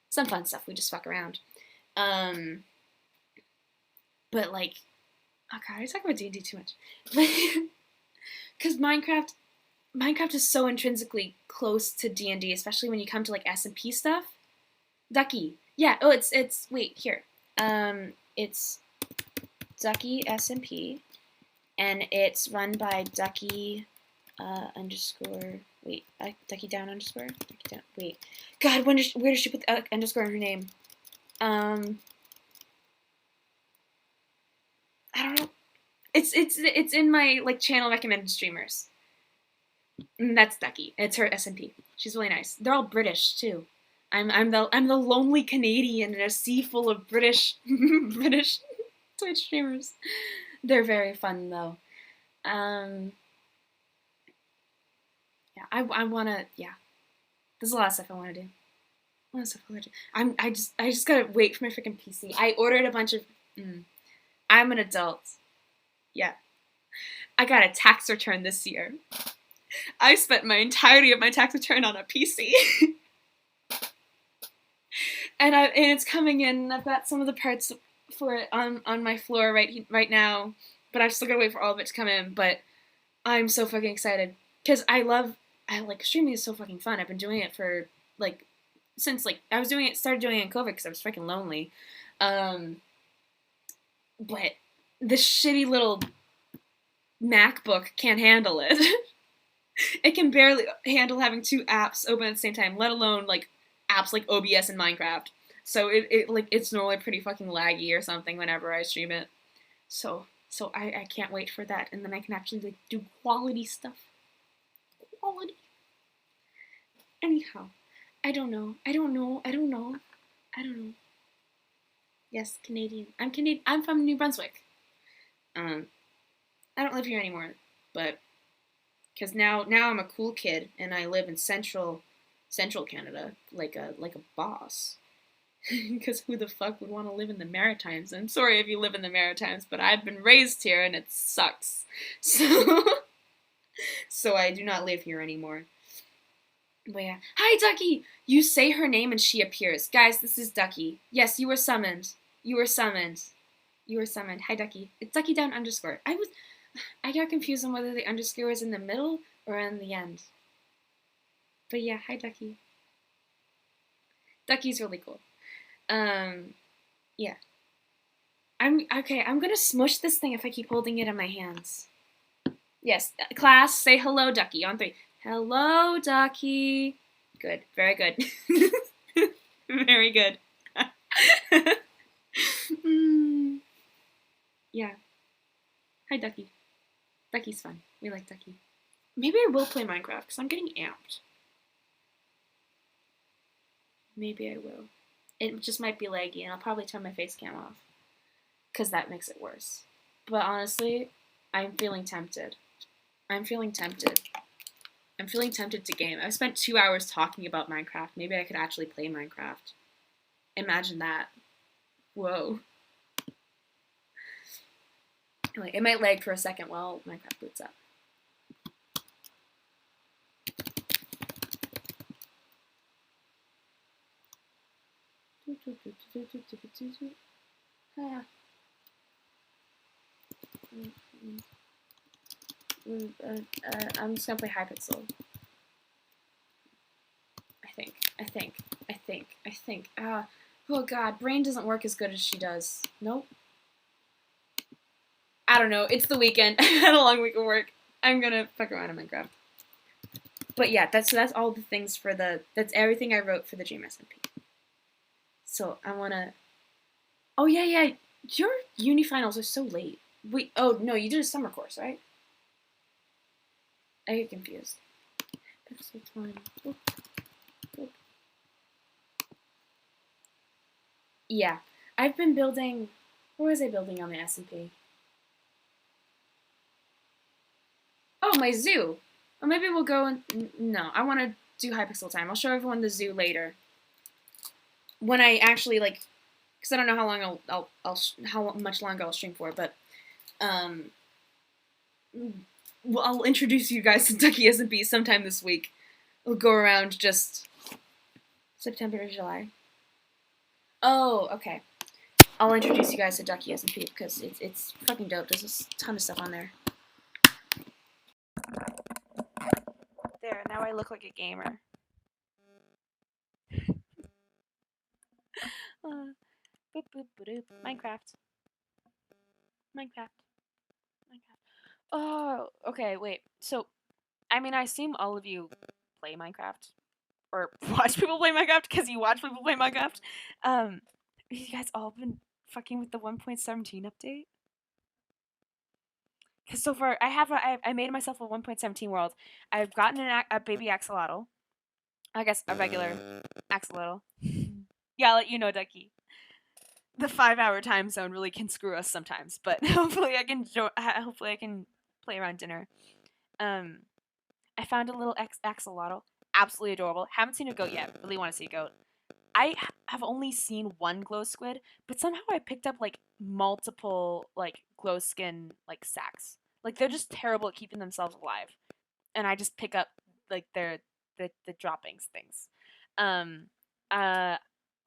some fun stuff. We just fuck around. But like, oh god, I talk about D&D too much. Because Minecraft is so intrinsically close to D&D, especially when you come to like SMP stuff. Ducky, yeah. Oh, it's wait here. It's Ducky SMP, and it's run by Ducky underscore. Wait, Ducky down underscore. Ducky down. Wait, God, where does she put the underscore in her name? I don't know. It's in my like channel recommended streamers. And that's Ducky. It's her SMP. She's really nice. They're all British too. I'm the lonely Canadian in a sea full of British British Twitch streamers. They're very fun though. Yeah, I wanna, yeah. There's a lot of stuff I wanna do. I just gotta wait for my freaking PC. I ordered a bunch of. I'm an adult. Yeah. I got a tax return this year. I spent my entirety of my tax return on a PC. and it's coming in. I've got some of the parts for it on my floor right now, but I've still gotta wait for all of it to come in. But I'm so fucking excited because I like streaming is so fucking fun. I've been doing it for like since like started doing it in COVID because I was freaking lonely. But this shitty little MacBook can't handle it. It can barely handle having two apps open at the same time, let alone like apps like OBS and Minecraft. So it's normally pretty fucking laggy or something whenever I stream it. So I can't wait for that, and then I can actually like do quality stuff. Quality. Anyhow, I don't know. Yes, Canadian. I'm Canadian. I'm from New Brunswick. I don't live here anymore, but because now I'm a cool kid and I live in central Canada, like a boss. Because who the fuck would want to live in the Maritimes? I'm sorry if you live in the Maritimes, but I've been raised here and it sucks. So I do not live here anymore. But yeah. Hi, Ducky! You say her name and she appears. Guys, this is Ducky. Yes, you were summoned. Hi, Ducky. It's Ducky down underscore. I got confused on whether the underscore was in the middle or in the end. But yeah, hi, Ducky. Ducky's really cool. Yeah. I'm gonna smush this thing if I keep holding it in my hands. Yes, class, say hello, Ducky, on 3. Hello, Ducky. Good, very good. Very good. Yeah. Hi, Ducky. Ducky's fun. We like Ducky. Maybe I will play Minecraft, because I'm getting amped. Maybe I will. It just might be laggy, and I'll probably turn my face cam off. Because that makes it worse. But honestly, I'm feeling tempted. I'm feeling tempted. I'm feeling tempted to game. I've spent 2 hours talking about Minecraft. Maybe I could actually play Minecraft. Imagine that. Whoa. Like, it might lag for a second while Minecraft boots up. I'm just gonna play Hypixel. I think. Oh god, brain doesn't work as good as she does. Nope. I don't know. It's the weekend. I had a long week of work. I'm gonna fuck around in Minecraft. But yeah, that's all the things for that's everything I wrote for the DreamSMP. So I wanna. Oh yeah. Your uni finals are so late. Wait. Oh no, you did a summer course, right? I get confused. Yeah, I've been building. What was I building on the SMP? Oh, my zoo. Or maybe we'll go and no. I want to do Hypixel time. I'll show everyone the zoo later. When I actually like, because I don't know how long how much longer I'll stream for, but well, I'll introduce you guys to Ducky SMP sometime this week. We'll go around just September or July. Oh, okay. I'll introduce you guys to Ducky SMP because it's fucking dope. There's a ton of stuff on there. There, now I look like a gamer. Minecraft. Oh, okay, wait. So, I mean, I assume all of you play Minecraft. Or watch people play Minecraft because you watch people play Minecraft. You guys all been fucking with the 1.17 update? Because so far, I made myself a 1.17 world. I've gotten a baby axolotl. I guess a regular axolotl. Yeah, I'll let you know, Ducky. The 5-hour time zone really can screw us sometimes, but hopefully I can play around dinner. I found a little axolotl, absolutely adorable. Haven't seen a goat yet. Really want to see a goat. I have only seen one glow squid, but somehow I picked up like multiple like glow skin like sacks. Like they're just terrible at keeping themselves alive, and I just pick up like the droppings things.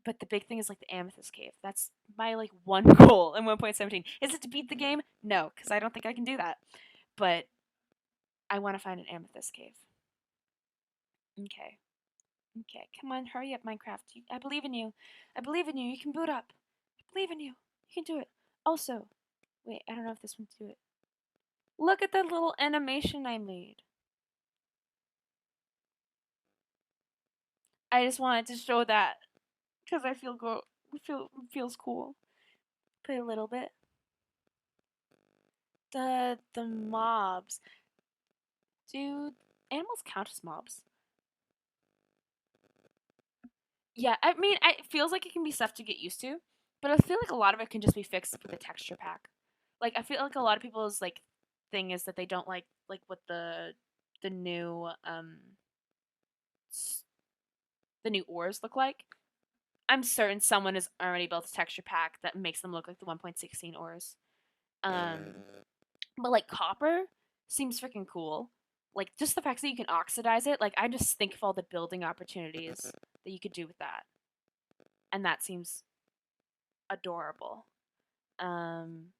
But the big thing is like the amethyst cave. That's my like one goal in 1.17. Is it to beat the game? No, because I don't think I can do that. But I want to find an amethyst cave. Okay. Okay, come on, hurry up, Minecraft. I believe in you. I believe in you. You can boot up. I believe in you. You can do it. Also, wait, I don't know if this one can do it. Look at that little animation I made. I just wanted to show that because I feels cool. Play a little bit. The mobs. Do animals count as mobs? Yeah, I mean, it feels like it can be stuff to get used to, but I feel like a lot of it can just be fixed with a texture pack. Like I feel like a lot of people's like thing is that they don't like what the new the new ores look like. I'm certain someone has already built a texture pack that makes them look like the 1.16 ores. But like copper seems freaking cool. Like just the fact that you can oxidize it, like I just think of all the building opportunities that you could do with that. And that seems adorable. Trying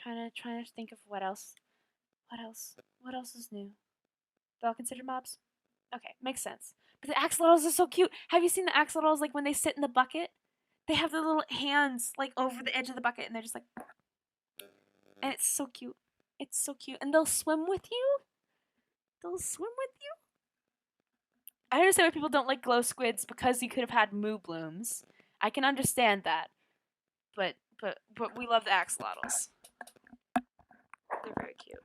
to think of what else is new. They'll consider mobs? Okay, makes sense. But the axolotls are so cute. Have you seen the axolotls like when they sit in the bucket? They have their little hands like over the edge of the bucket and they're just like and it's so cute. It's so cute. And they'll swim with you? I understand why people don't like glow squids because you could have had moo blooms. I can understand that. But we love the axolotls. They're very cute.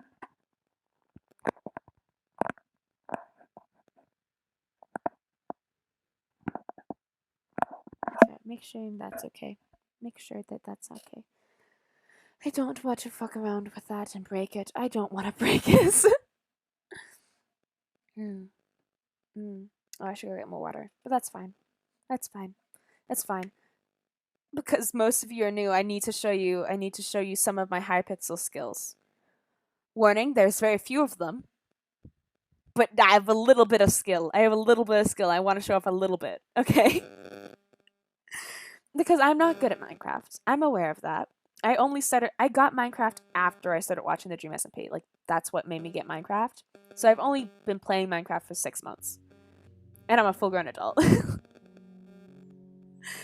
Okay, make sure that's okay. Make sure that that's okay. I don't want to fuck around with that and break it. I don't want to break this. Mm. Mm. Oh, I should go get more water. But that's fine. That's fine. That's fine. Because most of you are new, I need to show you some of my Hypixel skills. Warning, there's very few of them. But I have a little bit of skill. I want to show off a little bit. Okay? Because I'm not good at Minecraft. I'm aware of that. I got Minecraft after I started watching the DreamSMP. Like, that's what made me get Minecraft. So I've only been playing Minecraft for 6 months. And I'm a full-grown adult.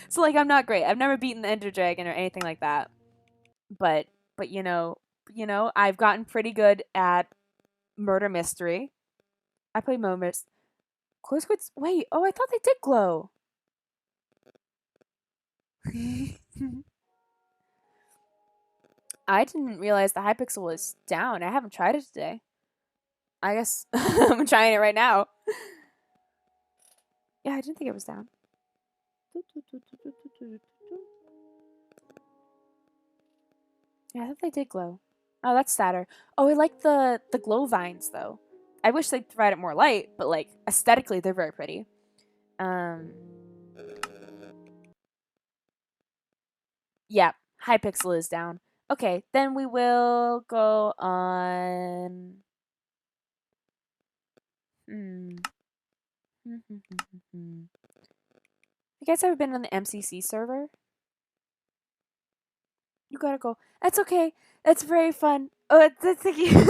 So, like, I'm not great. I've never beaten the Ender Dragon or anything like that. But I've gotten pretty good at murder mystery. I play moments. Glow squids? Wait, oh, I thought they did glow. I didn't realize the Hypixel was down. I haven't tried it today. I guess I'm trying it right now. Yeah, I didn't think it was down. Yeah, I thought they did glow. Oh, that's sadder. Oh, I like the glow vines though. I wish they'd provide it more light, but like aesthetically, they're very pretty. Yeah, Hypixel is down. Okay, then we will go on. You guys ever been on the MCC server? You gotta go. That's okay. That's very fun. Oh, thank you.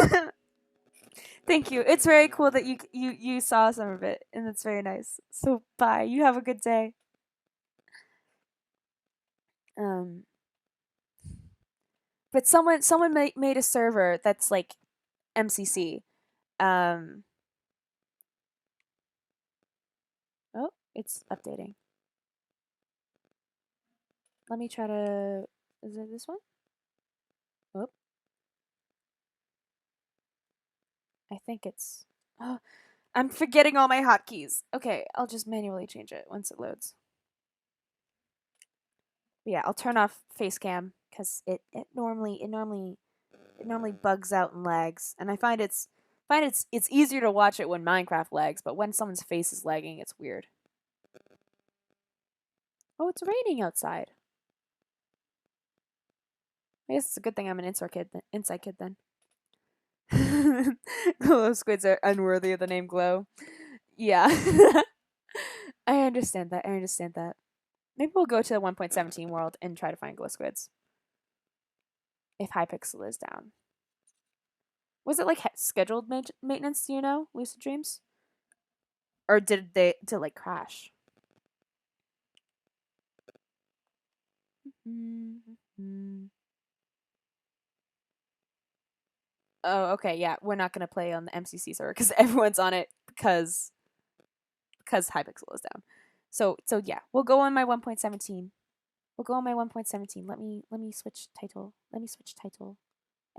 Thank you. It's very cool that you saw some of it, and it's very nice. So bye. You have a good day. But someone made a server that's like MCC. Oh, it's updating. Let me try to. Is it this one? Oh, I think it's. Oh, I'm forgetting all my hotkeys. Okay, I'll just manually change it once it loads. But yeah, I'll turn off face cam because it normally bugs out and lags, and I find it's easier to watch it when Minecraft lags, but when someone's face is lagging, it's weird. Oh, it's raining outside. I guess it's a good thing I'm an inside kid then. Glow squids are unworthy of the name Glow. Yeah. I understand that. Maybe we'll go to the 1.17 world and try to find glow squids. If Hypixel is down. Was it like scheduled maintenance, do you know, Lucid Dreams? Or did it like crash? Oh, okay, yeah. We're not gonna play on the MCC server because everyone's on it because Hypixel is down. So yeah, we'll go on my 1.17. Let me switch title. And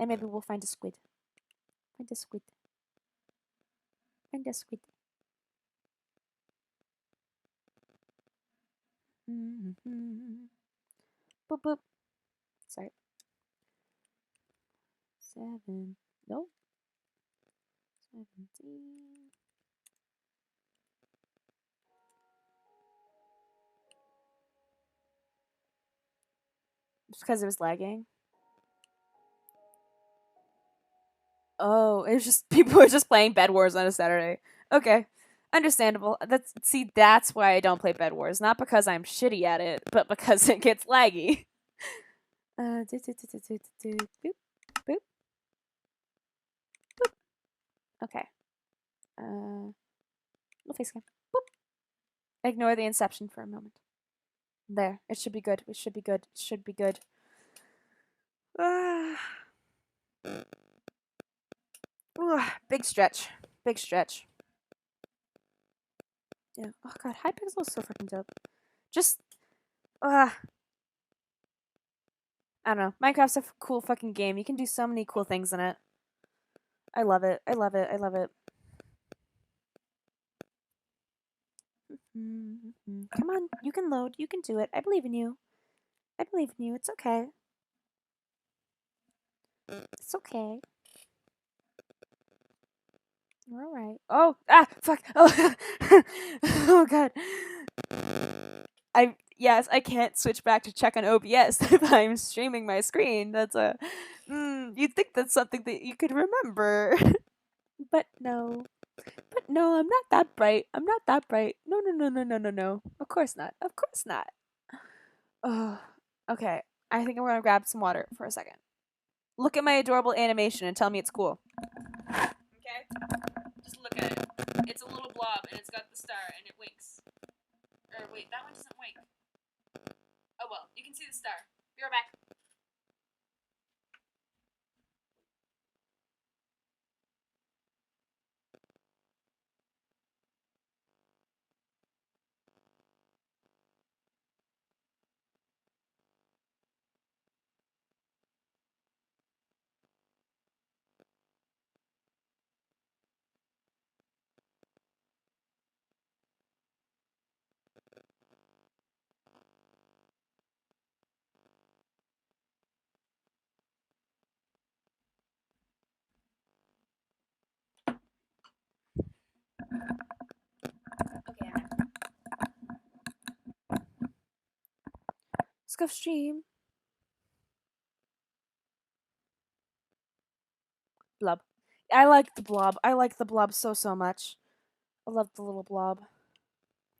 maybe we'll find a squid. Find a squid. Boop boop. Sorry. 7. No. 17. Just because it was lagging. Oh, it was just people were just playing Bed Wars on a Saturday. Okay. Understandable. That's why I don't play Bed Wars. Not because I'm shitty at it, but because it gets laggy. Boop. Boop. Boop. Okay. No face cam. Boop. Ignore the inception for a moment. There. It should be good. Big stretch. Yeah. Oh god, Hypixel is so freaking dope. Just I don't know. Minecraft's a cool fucking game. You can do so many cool things in it. I love it. Come on, you can load. You can do it. I believe in you. It's okay. All right. Oh, fuck. Oh, oh God. Yes, I can't switch back to check on OBS if I'm streaming my screen. That's a, you'd think that's something that you could remember, but no. But no, I'm not that bright. I'm not that bright. No, no, no, no, no, no, no. Of course not. Of course not. Oh, okay. I think I'm gonna grab some water for a second. Look at my adorable animation and tell me it's cool. Okay? Just look at it. It's a little blob and it's got the star and it winks. Or wait, that one doesn't wink. Oh well, you can see the star. Be right back. Okay, I'm back. Scuff stream. Blob. I like the blob. I like the blob so much. I love the little blob.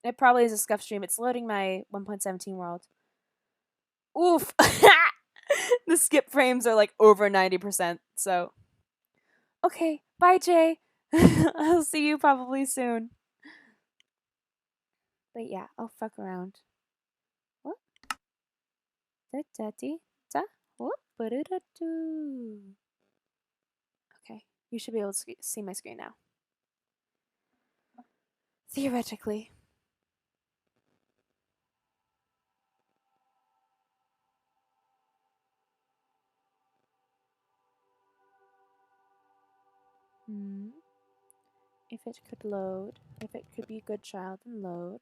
It probably is a scuff stream. It's loading my 1.17 world. Oof. The skip frames are like over 90%. So, okay. Bye, Jay. I'll see you probably soon. But yeah, I'll fuck around. What? Okay, you should be able to see my screen now. Theoretically. If it could load. If it could be a good child and load.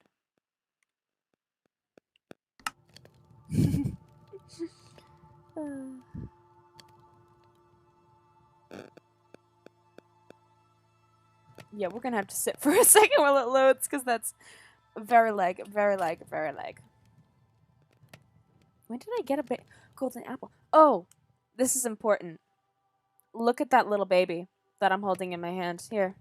Yeah, we're gonna have to sit for a second while it loads because that's very lag. When did I get a golden apple? Oh, this is important. Look at that little baby that I'm holding in my hand. Here.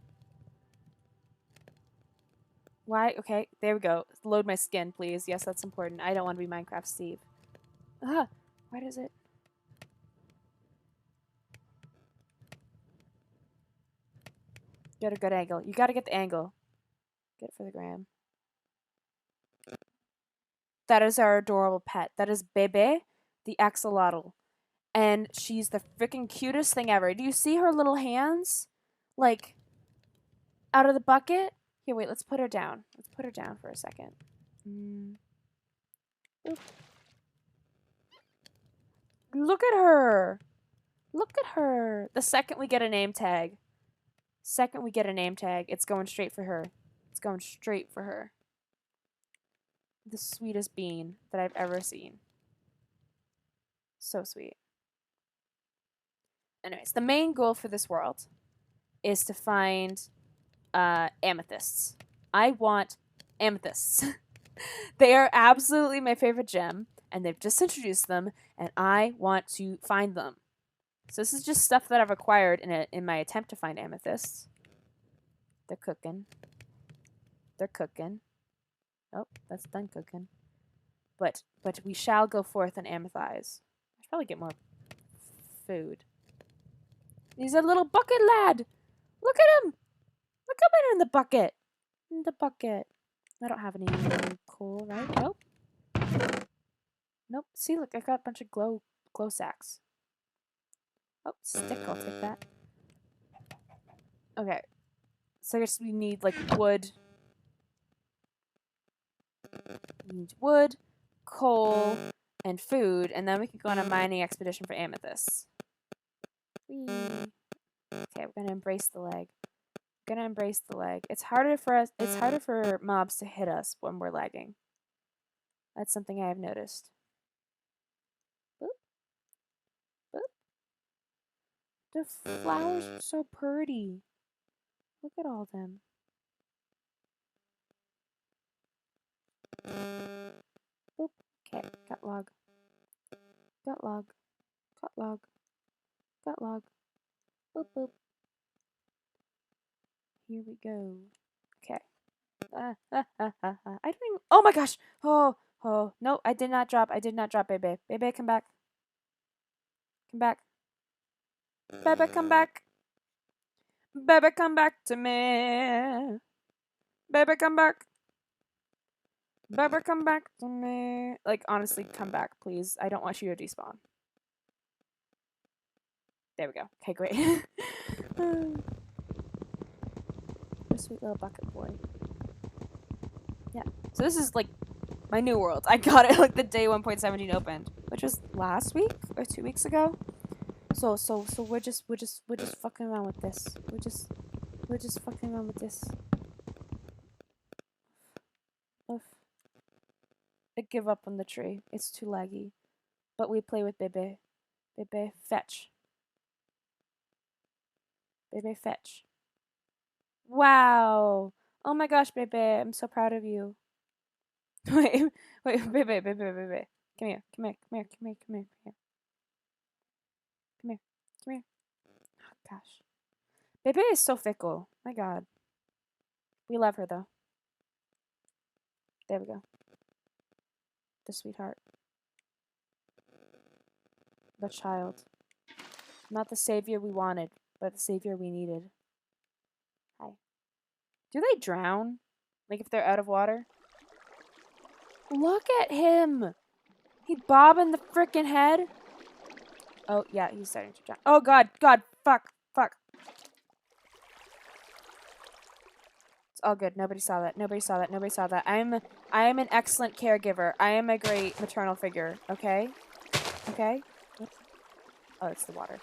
Why? Okay, there we go. Load my skin, please. Yes, that's important. I don't want to be Minecraft Steve. Ah, why does it? Get a good angle. You gotta get the angle. Get it for the gram. That is our adorable pet. That is Bebe, the axolotl. And she's the freaking cutest thing ever. Do you see her little hands? Like, out of the bucket? Here, wait, let's put her down. Let's put her down for a second. Look at her. Look at her. The second we get a name tag. It's going straight for her. It's going straight for her. The sweetest bean that I've ever seen. So sweet. Anyways, the main goal for this world is to find amethysts. I want amethysts. They are absolutely my favorite gem, and they've just introduced them, and I want to find them. So this is just stuff that I've acquired in my attempt to find amethysts. They're cooking. Oh, that's done cooking. But we shall go forth and amethyze. I should probably get more food. He's a little bucket lad. Look at him. Look at him in the bucket. In the bucket. I don't have any coal, right? Nope. Nope. See, look, I got a bunch of glow sacks. Oh, stick. I'll take that. Okay. So I guess we need like wood. We need wood, coal, and food, and then we can go on a mining expedition for amethysts. Whee. Okay, we're gonna embrace the lag. It's harder for mobs to hit us when we're lagging. That's something I have noticed. Boop. Boop. The flowers are so pretty. Look at all of them. Boop. Okay, got log. Got log. Got log. Got log. Boop boop. Here we go. Okay. I didn't even, oh my gosh! Oh, oh, no, I did not drop, baby. Baby, come back. Come back. Baby, come back. Baby, come back to me. Baby, come back. Baby, come back to me. Like, honestly, come back, please. I don't want you to despawn. There we go. Okay, great. Sweet little bucket boy. Yeah. So this is, like, my new world. I got it, like, the day 1.17 opened. Which was last week? Or 2 weeks ago? So we're just fucking around with this. We're just fucking around with this. Oof. I give up on the tree. It's too laggy. But we play with Bebe. Bebe, fetch. Bebe, fetch. Wow! Oh my gosh, Bebe, I'm so proud of you. Wait, Bebe. Come here. Come here. Oh, gosh. Bebe is so fickle. My god. We love her, though. There we go. The sweetheart. The child. Not the savior we wanted, but the savior we needed. Hi. Do they drown? Like if they're out of water? Look at him! He bobbing the frickin' head. Oh, yeah, he's starting to drown. Oh, God, fuck. It's all good. Nobody saw that. I am an excellent caregiver. I am a great maternal figure, okay? Okay? Oh, it's the water.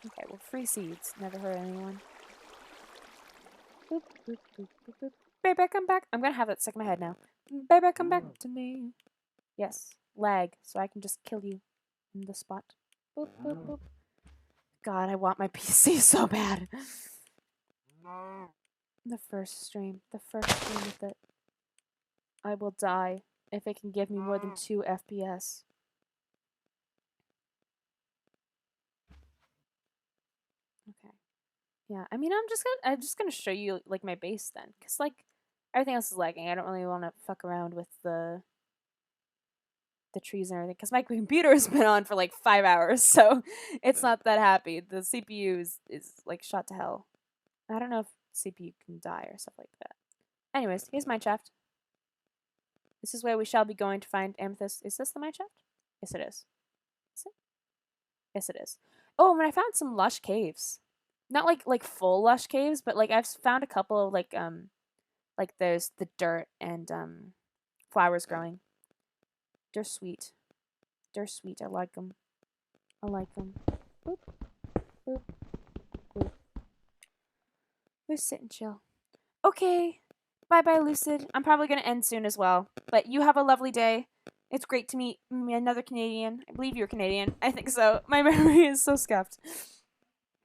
Okay, well, free seeds. Never hurt anyone. Boop, boop, boop, boop, boop. Baby, come back. I'm gonna have that stuck in my head now. Baby, come back to me. Yes, lag, so I can just kill you in the spot. Boop, boop, boop. God, I want my PC so bad. The first stream with it. I will die if it can give me more than 2 FPS. Okay. Yeah, I mean, I'm just gonna show you like my base then, cause like everything else is lagging. I don't really want to fuck around with the trees and everything, cause my computer has been on for like 5 hours, so it's not that happy. The CPU is like shot to hell. I don't know if CPU can die or stuff like that. Anyways, here's Mineshaft. This is where we shall be going to find amethyst. Is this the Mineshaft? Yes, it is. Is it? Yes, it is. Oh, and I found some lush caves. Not like full lush caves, but like I've found a couple of like there's the dirt and flowers growing. They're sweet. I like them. Boop, boop, boop. We're sit and chill. Okay. Bye, Lucid. I'm probably gonna end soon as well. But you have a lovely day. It's great to meet another Canadian. I believe you're Canadian. I think so. My memory is so scuffed.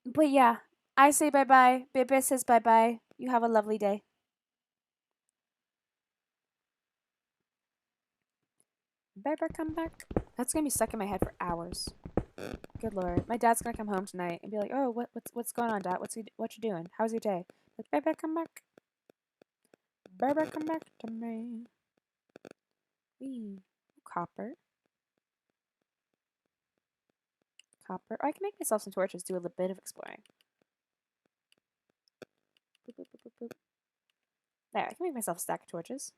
But yeah, I say bye-bye. Bebe says bye-bye. You have a lovely day. Bebe, come back. That's gonna be stuck in my head for hours. Good lord. My dad's gonna come home tonight and be like, "Oh, what's going on, Dad? What you doing? How's your day?" Like, Bebe, come back. Bebe, come back to me. Wee. Copper. Oh, I can make myself some torches, do a little bit of exploring. Boop, boop, boop, boop, boop. There, I can make myself a stack of torches.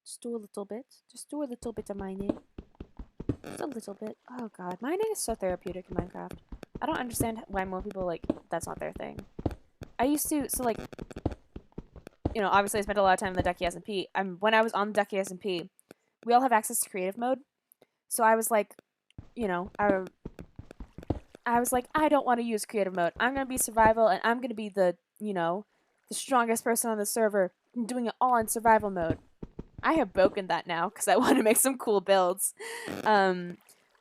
Just do a little bit. Just do a little bit of mining. Just a little bit. Oh god, mining is so therapeutic in Minecraft. I don't understand why more people, like, that's not their thing. I used to, so like, you know, obviously I spent a lot of time in the DreamSMP. When I was on the DreamSMP, we all have access to creative mode. So I was like, you know, I was like, I don't want to use creative mode. I'm going to be survival, and I'm going to be the, you know, the strongest person on the server, doing it all in survival mode. I have broken that now, because I want to make some cool builds.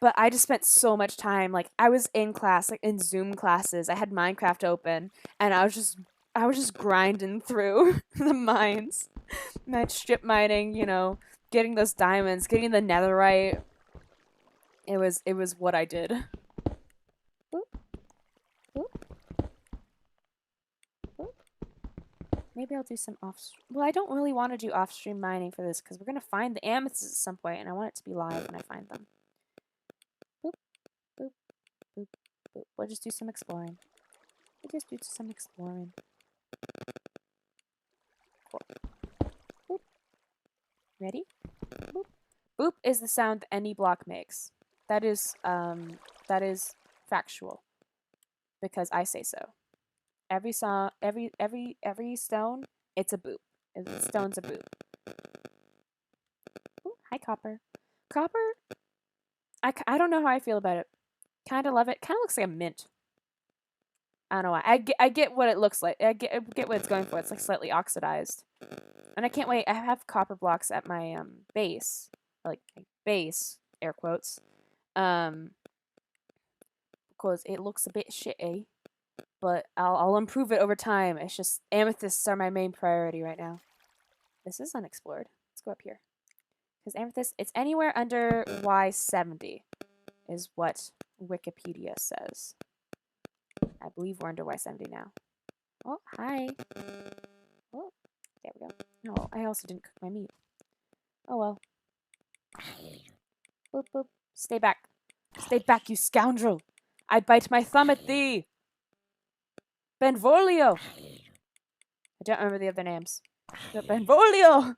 But I just spent so much time, like, I was in class, like, in Zoom classes. I had Minecraft open, and I was just grinding through the mines. And strip mining, you know, getting those diamonds, getting the netherite. It was what I did. Boop. Boop. Boop. Maybe I'll do some well, I don't really want to do off-stream mining for this, because we're going to find the amethysts at some point, and I want it to be live when I find them. Boop. Boop. Boop. Boop. We'll just do some exploring. Cool. Boop. Ready? Boop. Boop is the sound any block makes. That is factual. Because I say so. Every stone, it's a boop. The stone's a boop. Ooh, hi, Copper. Copper, I don't know how I feel about it. Kind of love it. Kind of looks like a mint. I don't know why. I get what it looks like. I get what it's going for. It's like slightly oxidized. And I can't wait. I have copper blocks at my base. Like, base, air quotes. Because it looks a bit shitty. But I'll improve it over time. It's just amethysts are my main priority right now. This is unexplored. Let's go up here. Because amethyst, it's anywhere under Y70 is what Wikipedia says. I believe we're under Y70 now. Oh, hi. Oh, there we go. No, I also didn't cook my meat. Oh well. Boop, boop. Stay back. Stay back, you scoundrel. I bite my thumb at thee. Benvolio! I don't remember the other names. But Benvolio!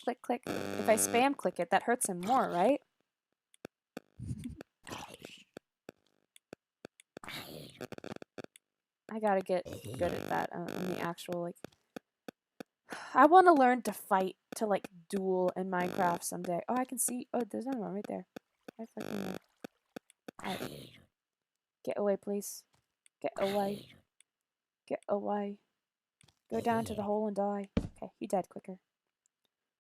Click, click. If I spam click it, that hurts him more, right? I gotta get good at that on the actual, like... I want to learn to fight, to, like, duel in Minecraft someday. Oh, I can see... Oh, there's another one right there. Right fucking there. Right. Get away, please. Get away. Get away. Go down to the hole and die. Okay, he died quicker.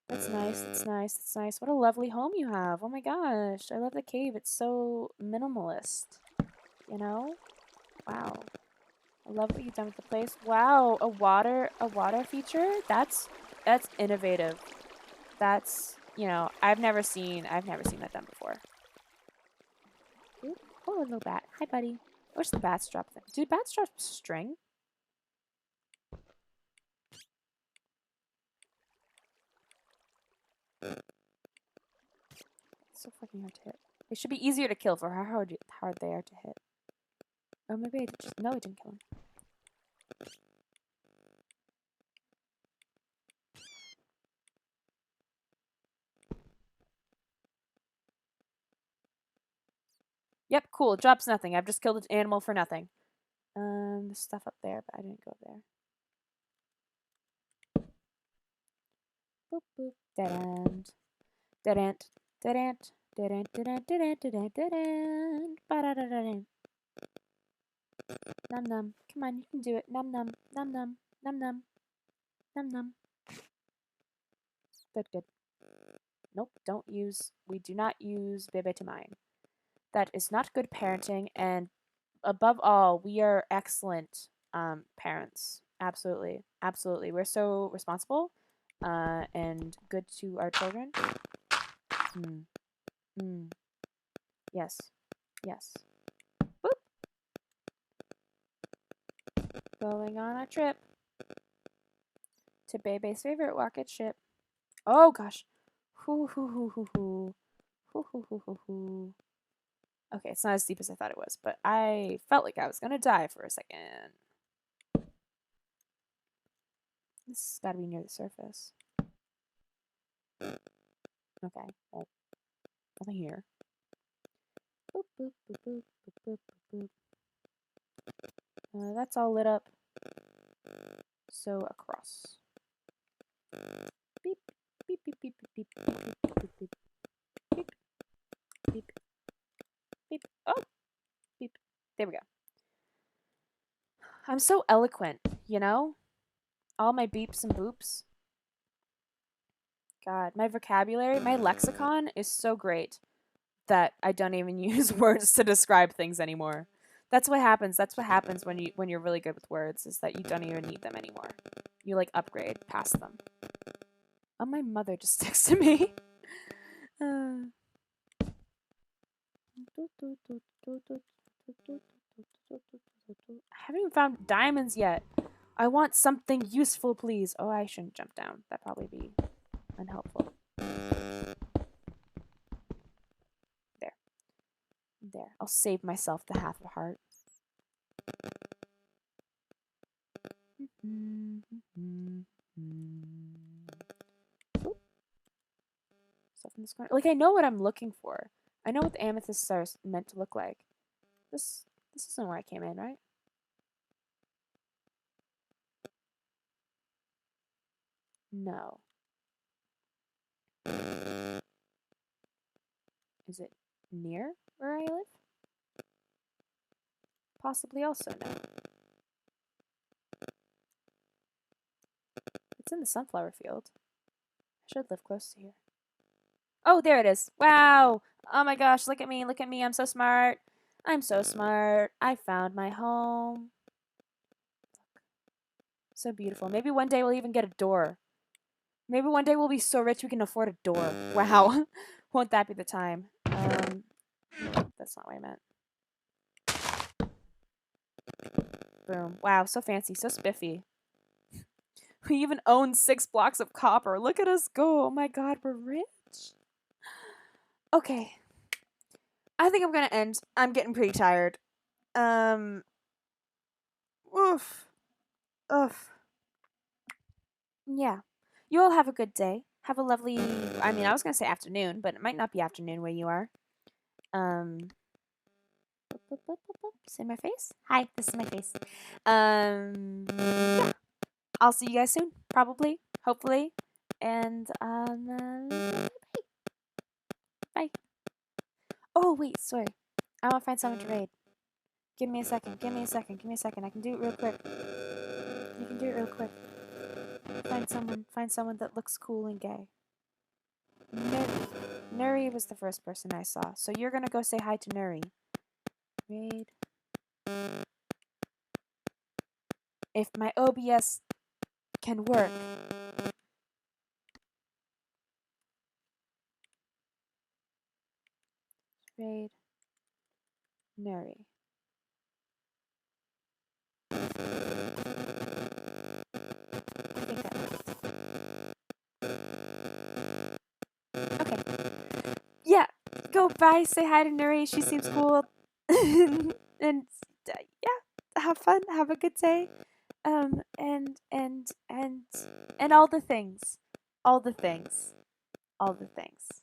That's nice, that's nice, that's nice. What a lovely home you have. Oh my gosh. I love the cave. It's so minimalist. You know? Wow. I love what you've done with the place. Wow, a water feature? That's innovative. That's, you know, I've never seen that done before. Ooh, oh, a little bat. Hi, buddy. I wish the bats drop things. Do bats drop string? It's so fucking hard to hit. They should be easier to kill for how hard they are to hit. Oh, maybe I just... No, I didn't kill him. Yep, cool. It drops nothing. I've just killed an animal for nothing. There's stuff up there, but I didn't go there. Boop, boop. Dead end. Dead end. Dead end. Dead end. Dead end. Dead end. Dead end. Dead end. Ba-da-da-da-da. Num num. Come on, you can do it. Num num. Num num. Num num. Num num. Good, good. Nope, we do not use Bebe to mine. That is not good parenting, and above all, we are excellent parents. Absolutely. Absolutely. We're so responsible and good to our children. Yes. Yes. Boop. Going on a trip to Bebe's favorite rocket ship. Oh gosh. Hoo hoo hoo hoo hoo. Hoo hoo hoo hoo hoo. Okay, it's not as deep as I thought it was, but I felt like I was gonna die for a second. This has gotta be near the surface. Okay, well, nothing here. Boop, boop, boop, boop, boop, boop, boop. That's all lit up. So across. Beep, beep, beep, beep, beep, beep, beep, beep, beep, beep, beep, beep, beep. Oh, beep. There we go. I'm so eloquent, you know? All my beeps and boops. God, my vocabulary, my lexicon is so great that I don't even use words to describe things anymore. That's what happens. That's what happens when you're really good with words, is that you don't even need them anymore. You like upgrade past them. Oh, my mother just texted me. I haven't even found diamonds yet. I want something useful, please. Oh, I shouldn't jump down. That'd probably be unhelpful. There. There. I'll save myself the half a heart. Stuff in this corner. Like, I know what I'm looking for. I know what the amethysts are meant to look like. This isn't where I came in, right? No. Is it near where I live? Possibly also no. It's in the sunflower field. I should live close to here. Oh, there it is. Wow. Oh my gosh, look at me. Look at me. I'm so smart. I'm so smart. I found my home. So beautiful. Maybe one day we'll even get a door. Maybe one day we'll be so rich we can afford a door. Wow. Won't that be the time? That's not what I meant. Boom. Wow, so fancy, so spiffy. We even own 6 blocks of copper. Look at us go. Oh my god, we're rich. Okay. I think I'm gonna end. I'm getting pretty tired. Oof. Oof. Yeah. You all have a good day. Have a lovely, I mean, I was gonna say afternoon, but it might not be afternoon where you are. See my face? Hi, this is my face. Yeah. I'll see you guys soon. Probably. Hopefully. And, bye. Oh, wait, sorry. I want to find someone to raid. Give me a second. Give me a second. Give me a second. I can do it real quick. You can do it real quick. Find someone that looks cool and gay. Nuri was the first person I saw. So you're gonna go say hi to Nuri. Raid. If my OBS can work. Raid. Nuri. I think that worked. Okay. Yeah. Go bye. Say hi to Nuri. She seems cool. And yeah. Have fun. Have a good day. And all the things. All the things. All the things.